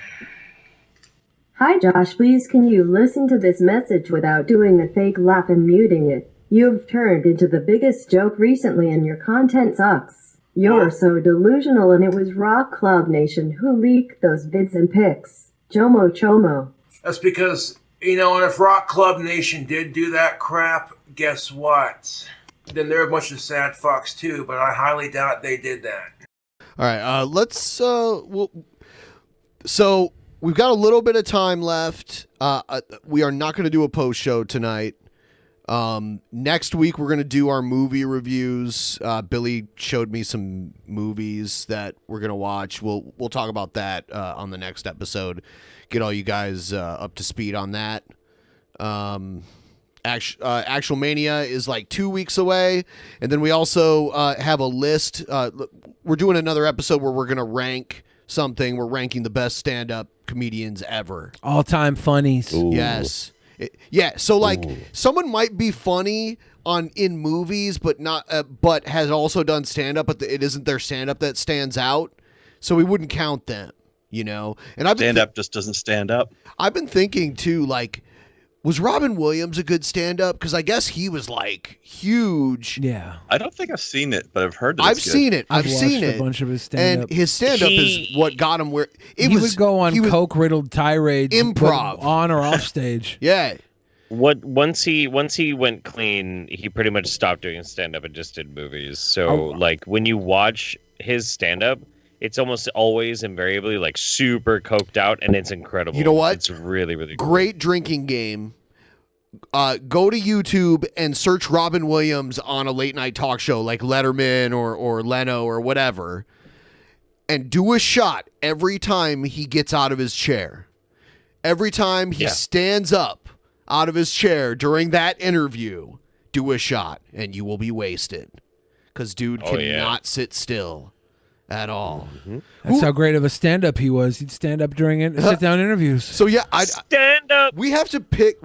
Hi Josh, please can you listen to this message without doing a fake laugh and muting it? You've turned into the biggest joke recently and your content sucks. You're so delusional and it was Rock Club Nation who leaked those vids and pics. Chomo chomo. That's because, you know, and if Rock Club Nation did do that crap, guess what? Then they're a bunch of sad fucks too, but I highly doubt they did that. All right, let's. So we've got a little bit of time left. We are not going to do a post show tonight. Next week we're going to do our movie reviews. Billy showed me some movies that we're going to watch. We'll talk about that on the next episode. Get all you guys up to speed on that. Actual Mania is like 2 weeks away, and then we also have a list. We're doing another episode where we're going to rank something. We're ranking the best stand-up comedians ever. All-time funnies. Ooh. Yes. So like someone might be funny in movies, but not, but has also done stand-up, but it isn't their stand-up that stands out. So we wouldn't count them, you know. And stand-up just doesn't stand up. I've been thinking too, like, was Robin Williams a good stand-up? Because I guess he was like huge. Yeah, I don't think I've seen it, but I've heard that. I've seen it. I've seen it. A bunch of his stand-up. And his stand-up is what got him where he would go on coke-riddled tirades, improv on or off stage. Yeah. Once he went clean, he pretty much stopped doing stand-up and just did movies. So like when you watch his stand-up, it's almost always invariably like super coked out, and it's incredible. You know what? It's really, really cool. Great drinking game. Go to YouTube and search Robin Williams on a late night talk show like Letterman or Leno or whatever, and do a shot every time he gets out of his chair. Every time he stands up out of his chair during that interview, do a shot, and you will be wasted. Because dude cannot sit still at all. Mm-hmm. That's how great of a stand-up he was. He'd stand up during sit-down interviews. So yeah, stand up. We have to pick.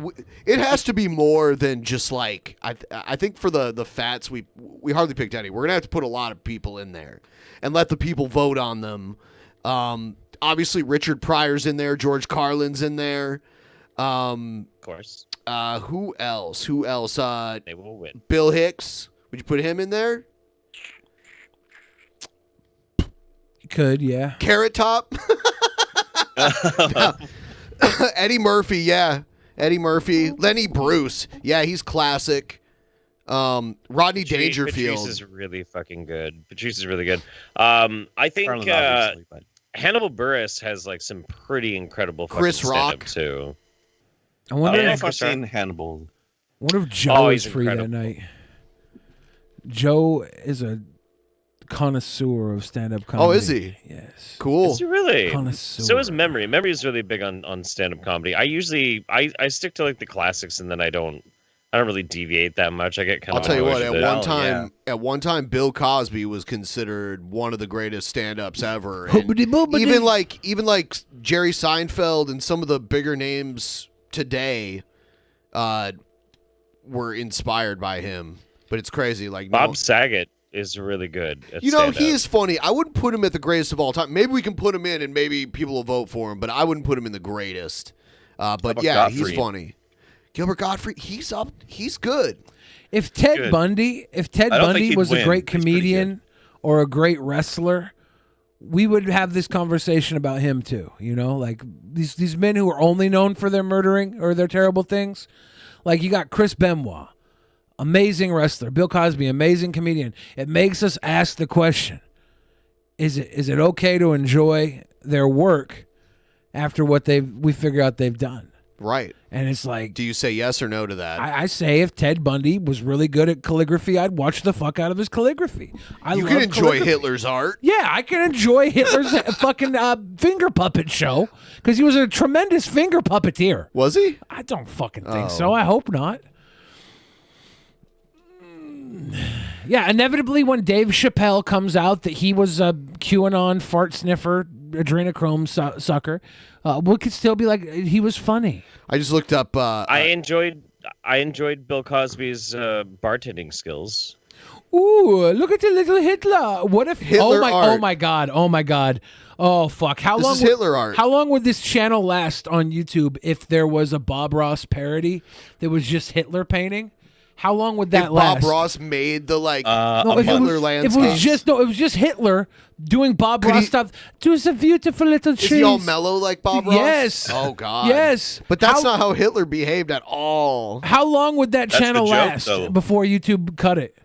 It has to be more than just like I think for the fats we hardly picked any. We're gonna have to put a lot of people in there and let the people vote on them. Obviously Richard Pryor's in there. George Carlin's in there. Of course. Who else? They will win. Bill Hicks. Would you put him in there? Could, yeah. Carrot Top. Eddie Murphy, yeah. Eddie Murphy. Lenny Bruce. Yeah, he's classic. Rodney Dangerfield. Patrice is really fucking good. Patrice is really good. I think Hannibal Buress has like some pretty incredible Chris Rock too. I wonder if I've seen Hannibal. I wonder if Joe is free that night. Joe is a connoisseur of stand-up comedy. Oh, is he? Yes. Cool. Is he really? Connoisseur. So is Memory. Memory is really big on stand-up comedy. I usually I stick to like the classics, and then I don't really deviate that much. I get kind I'll of. tell you what. At one time, Bill Cosby was considered one of the greatest stand-ups ever. And even like Jerry Seinfeld and some of the bigger names today, were inspired by him. But it's crazy. Like Bob Saget is really good. At he stand-up. is funny. I wouldn't put him at the greatest of all time. Maybe we can put him in, and maybe people will vote for him. But I wouldn't put him in the greatest. But yeah, he's funny. Gilbert Gottfried, he's up. He's good. If Ted Bundy was a great comedian or a great wrestler, we would have this conversation about him too. You know, like these men who are only known for their murdering or their terrible things. Like you got Chris Benoit, amazing wrestler. Bill Cosby, amazing comedian. It makes us ask the question: Is it okay to enjoy their work after what we figure out they've done? Right. And it's like, do you say yes or no to that? I say if Ted Bundy was really good at calligraphy, I'd watch the fuck out of his calligraphy. You can enjoy Hitler's art. Yeah, I can enjoy Hitler's fucking finger puppet show because he was a tremendous finger puppeteer. Was he? I don't fucking think so. I hope not. Yeah, inevitably when Dave Chappelle comes out that he was a QAnon fart sniffer, adrenochrome sucker, we could still be like, he was funny. I just looked up. I enjoyed Bill Cosby's bartending skills. Ooh, look at the little Hitler. What if Hitler art. Oh my god. Oh fuck. This is Hitler art. How long would this channel last on YouTube if there was a Bob Ross parody that was just Hitler painting? How long would that last? Bob Ross made the if Hitler landscape. It was just Hitler doing Bob Ross stuff. There's a beautiful little trees. Is he all mellow like Bob Ross? Yes. Oh god. Yes. But that's not how Hitler behaved at all. How long would that channel the joke, last though. before YouTube cut it?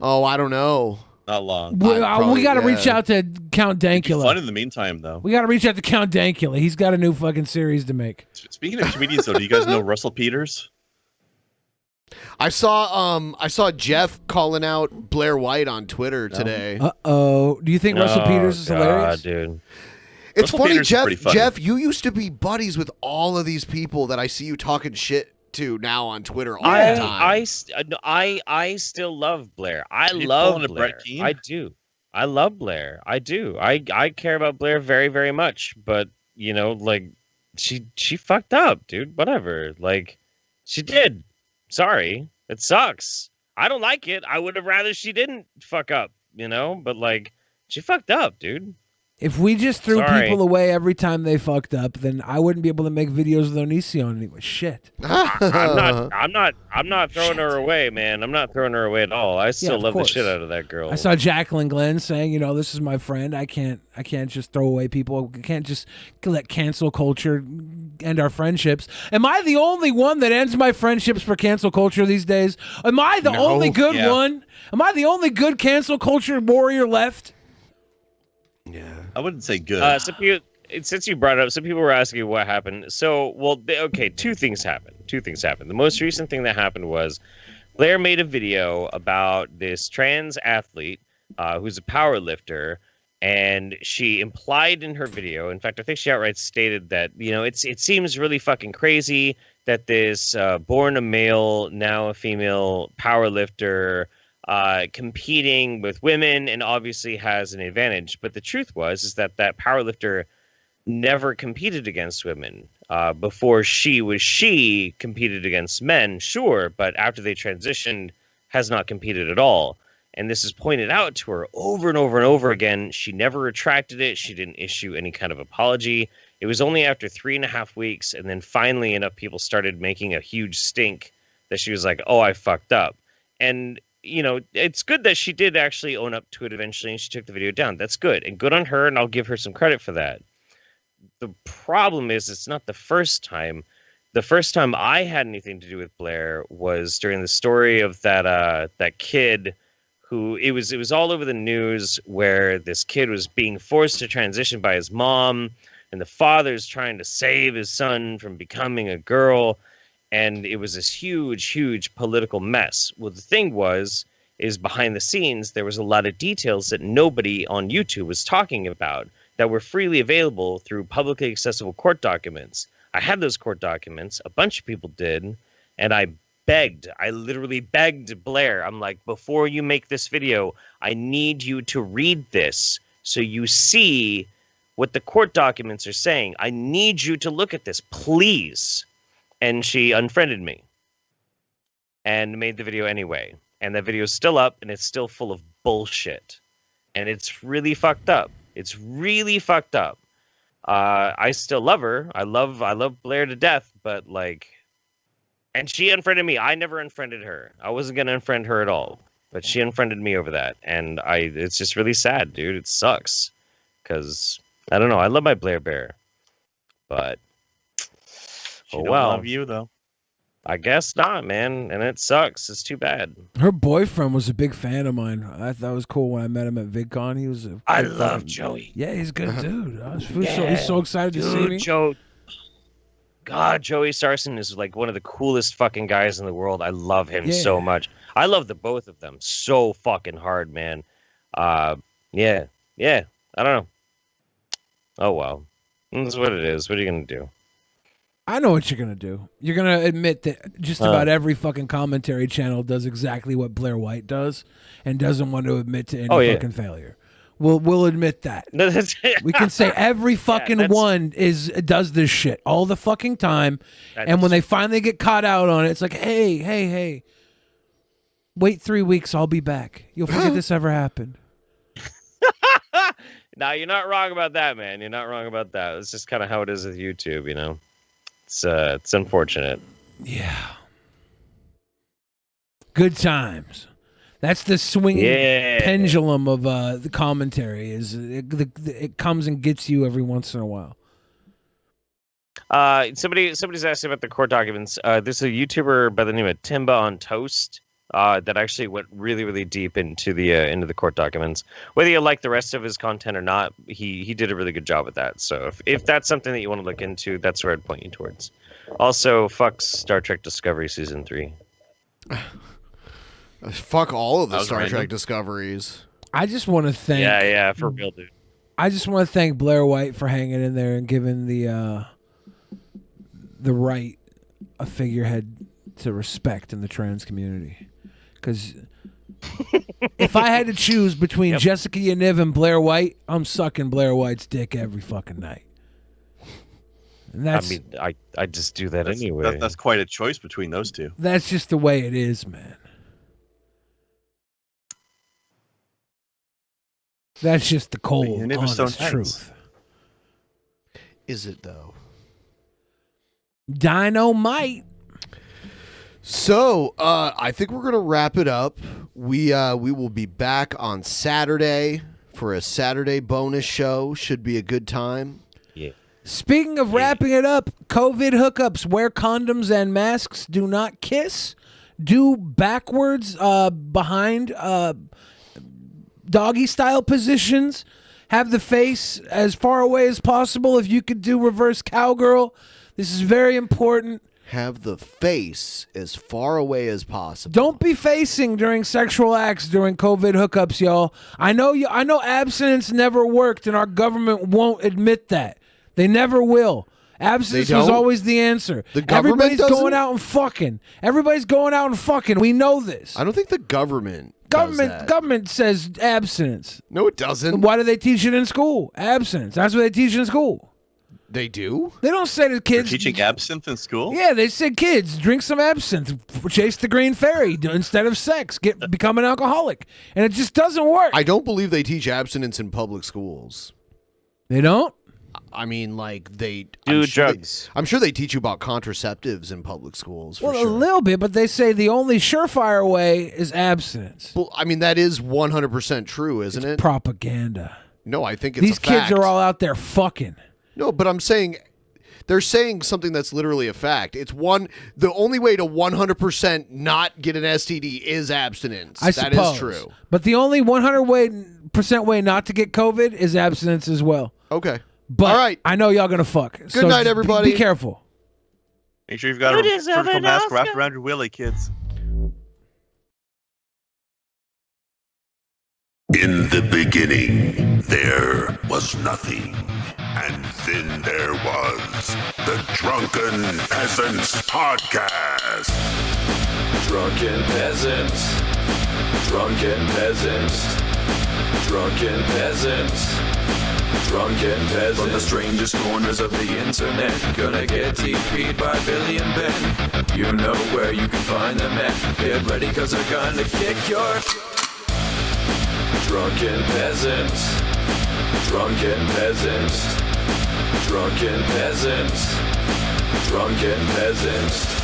Oh, I don't know. Not long. We got to reach out to Count Dankula. Fun in the meantime, though. We got to reach out to Count Dankula. He's got a new fucking series to make. Speaking of comedians, though, do you guys know Russell Peters? I saw Jeff calling out Blair White on Twitter today. Uh-oh. Do you think Russell Peters is hilarious? Dude. It's Russell funny, Peters is pretty funny. Jeff, you used to be buddies with all of these people that I see you talking shit to now on Twitter all the time. I still love Blair. I you love pulling a Blair. Brett Keane? I do. I love Blair. I do. I care about Blair very, very much. But you know, like she fucked up, dude. Whatever. Like she did. Sorry. It sucks. I don't like it. I would have rather she didn't fuck up, you know? But like she fucked up, dude. If we just threw Sorry. people away every time they fucked up, then I wouldn't be able to make videos with Onision anyway. Shit. I'm not throwing her away, man. I'm not throwing her away at all. I still of love course. the shit out of that girl. I saw Jacqueline Glenn saying, this is my friend. I can't just throw away people. I can't just let cancel culture end our friendships. Am I the only one that ends my friendships for cancel culture these days? Am I the only good one? Am I the only good cancel culture warrior left? Yeah. I wouldn't say good. Since you brought it up, some people were asking what happened. So, two things happened. The most recent thing that happened was Blair made a video about this trans athlete who's a power lifter, and she implied in her video, in fact, I think she outright stated that, it seems really fucking crazy that this born a male, now a female power lifter competing with women and obviously has an advantage. But the truth is that powerlifter never competed against women. Before she competed against men, sure, but after they transitioned, has not competed at all. And this is pointed out to her over and over and over again. She never retracted it. She didn't issue any kind of apology. It was only after 3.5 weeks, and then finally enough people started making a huge stink that she was like, oh, I fucked up. And it's good that she did actually own up to it eventually, and she took the video down. That's good, and good on her, and I'll give her some credit for that. The problem is it's not the first time. The first time I had anything to do with Blair was during the story of that kid who it was all over the news, where this kid was being forced to transition by his mom, and the father's trying to save his son from becoming a girl. And it was this huge, huge political mess. Well, the thing was, is behind the scenes, there was a lot of details that nobody on YouTube was talking about that were freely available through publicly accessible court documents. I had those court documents. A bunch of people did. And I literally begged Blair. I'm like, before you make this video, I need you to read this so you see what the court documents are saying. I need you to look at this, please. And she unfriended me and made the video anyway. And the video is still up, and it's still full of bullshit. And it's really fucked up. It's really fucked up. I still love her. I love Blair to death, but like, and she unfriended me. I never unfriended her. I wasn't gonna unfriend her at all, but she unfriended me over that, and it's just really sad, dude. It sucks, because I don't know. I love my Blair Bear, but She don't love you though. I guess not, man, and it sucks. It's too bad. Her boyfriend was a big fan of mine. I thought it was cool when I met him at VidCon. He was I love Joey. Yeah, he's a good dude. He's so excited to see me. God, Joey Sarson is like one of the coolest fucking guys in the world. I love him so much. I love the both of them so fucking hard, man. Yeah. I don't know. Oh well, that's what it is. What are you gonna do? I know what you're gonna do. You're gonna admit that just about every fucking commentary channel does exactly what Blair White does, and doesn't want to admit to any fucking failure. We'll admit that. We can say every fucking one does this shit all the fucking time, and when they finally get caught out on it, it's like, hey, wait 3 weeks, I'll be back. You'll forget this ever happened. Now you're not wrong about that, man. You're not wrong about that. It's just kind of how it is with YouTube, you know. It's unfortunate. Yeah. Good times. That's the swinging pendulum of the commentary. It comes and gets you every once in a while. Somebody's asking about the court documents. There's a YouTuber by the name of Timba on Toast that actually went really, really deep into the court documents. Whether you like the rest of his content or not, he did a really good job at that. So if that's something that you want to look into, that's where I'd point you towards. Also, fuck Star Trek Discovery Season 3. Fuck all of the Star Trek Discoveries. I just want to thank... Yeah, for real, dude. I just want to thank Blair White for hanging in there and giving the right a figurehead to respect in the trans community. Because if I had to choose between Jessica Yaniv and Blair White, I'm sucking Blair White's dick every fucking night. And that's, I just do that anyway. That's quite a choice between those two. That's just the way it is, man. That's just the cold, honest truth. Is it, though? Dynamite. So, I think we're going to wrap it up. We will be back on Saturday for a Saturday bonus show. Should be a good time. Yeah. Speaking of wrapping it up, COVID hookups, wear condoms and masks, do not kiss, do backwards behind doggy style positions, have the face as far away as possible. If you could do reverse cowgirl, this is very important. Have the face as far away as possible. Don't be facing during sexual acts during COVID hookups, y'all. I know abstinence never worked, and our government won't admit that. They never will. Abstinence was always the answer. The government Everybody's going out and fucking. Everybody's going out and fucking. We know this. I don't think the government does that. Government says abstinence. No, it doesn't. Why do they teach it in school? Abstinence. That's what they teach in school. They do? They don't say to kids... They're teaching absinthe in school? Yeah, they said, kids, drink some absinthe. Chase the green fairy instead of sex. Become an alcoholic. And it just doesn't work. I don't believe they teach abstinence in public schools. They don't? I mean, like, they... Do drugs. I'm sure they teach you about contraceptives in public schools, Well, a little bit, but they say the only surefire way is abstinence. Well, I mean, that is 100% true, isn't it? Propaganda. No, I think it's These a fact. kids are all out there fucking. No, but I'm saying they're saying something that's literally a fact. It's the only way to 100% not get an STD is abstinence. I suppose. That is true. But the only 100% way not to get COVID is abstinence as well. Okay. But all right. I know y'all going to fuck. Good night, everybody. Be careful. Make sure you've got a surgical mask wrapped around your willy, kids. In the beginning, there was nothing. And then there was the Drunken Peasants Podcast. Drunken Peasants. Drunken Peasants. Drunken Peasants. Drunken Peasants. From the strangest corners of the internet, gonna get TP'd by Billy and Ben. You know where you can find them at. Get ready, cause they're gonna kick your... Drunken Peasants. Drunken Peasants. Drunken Peasants. Drunken Peasants.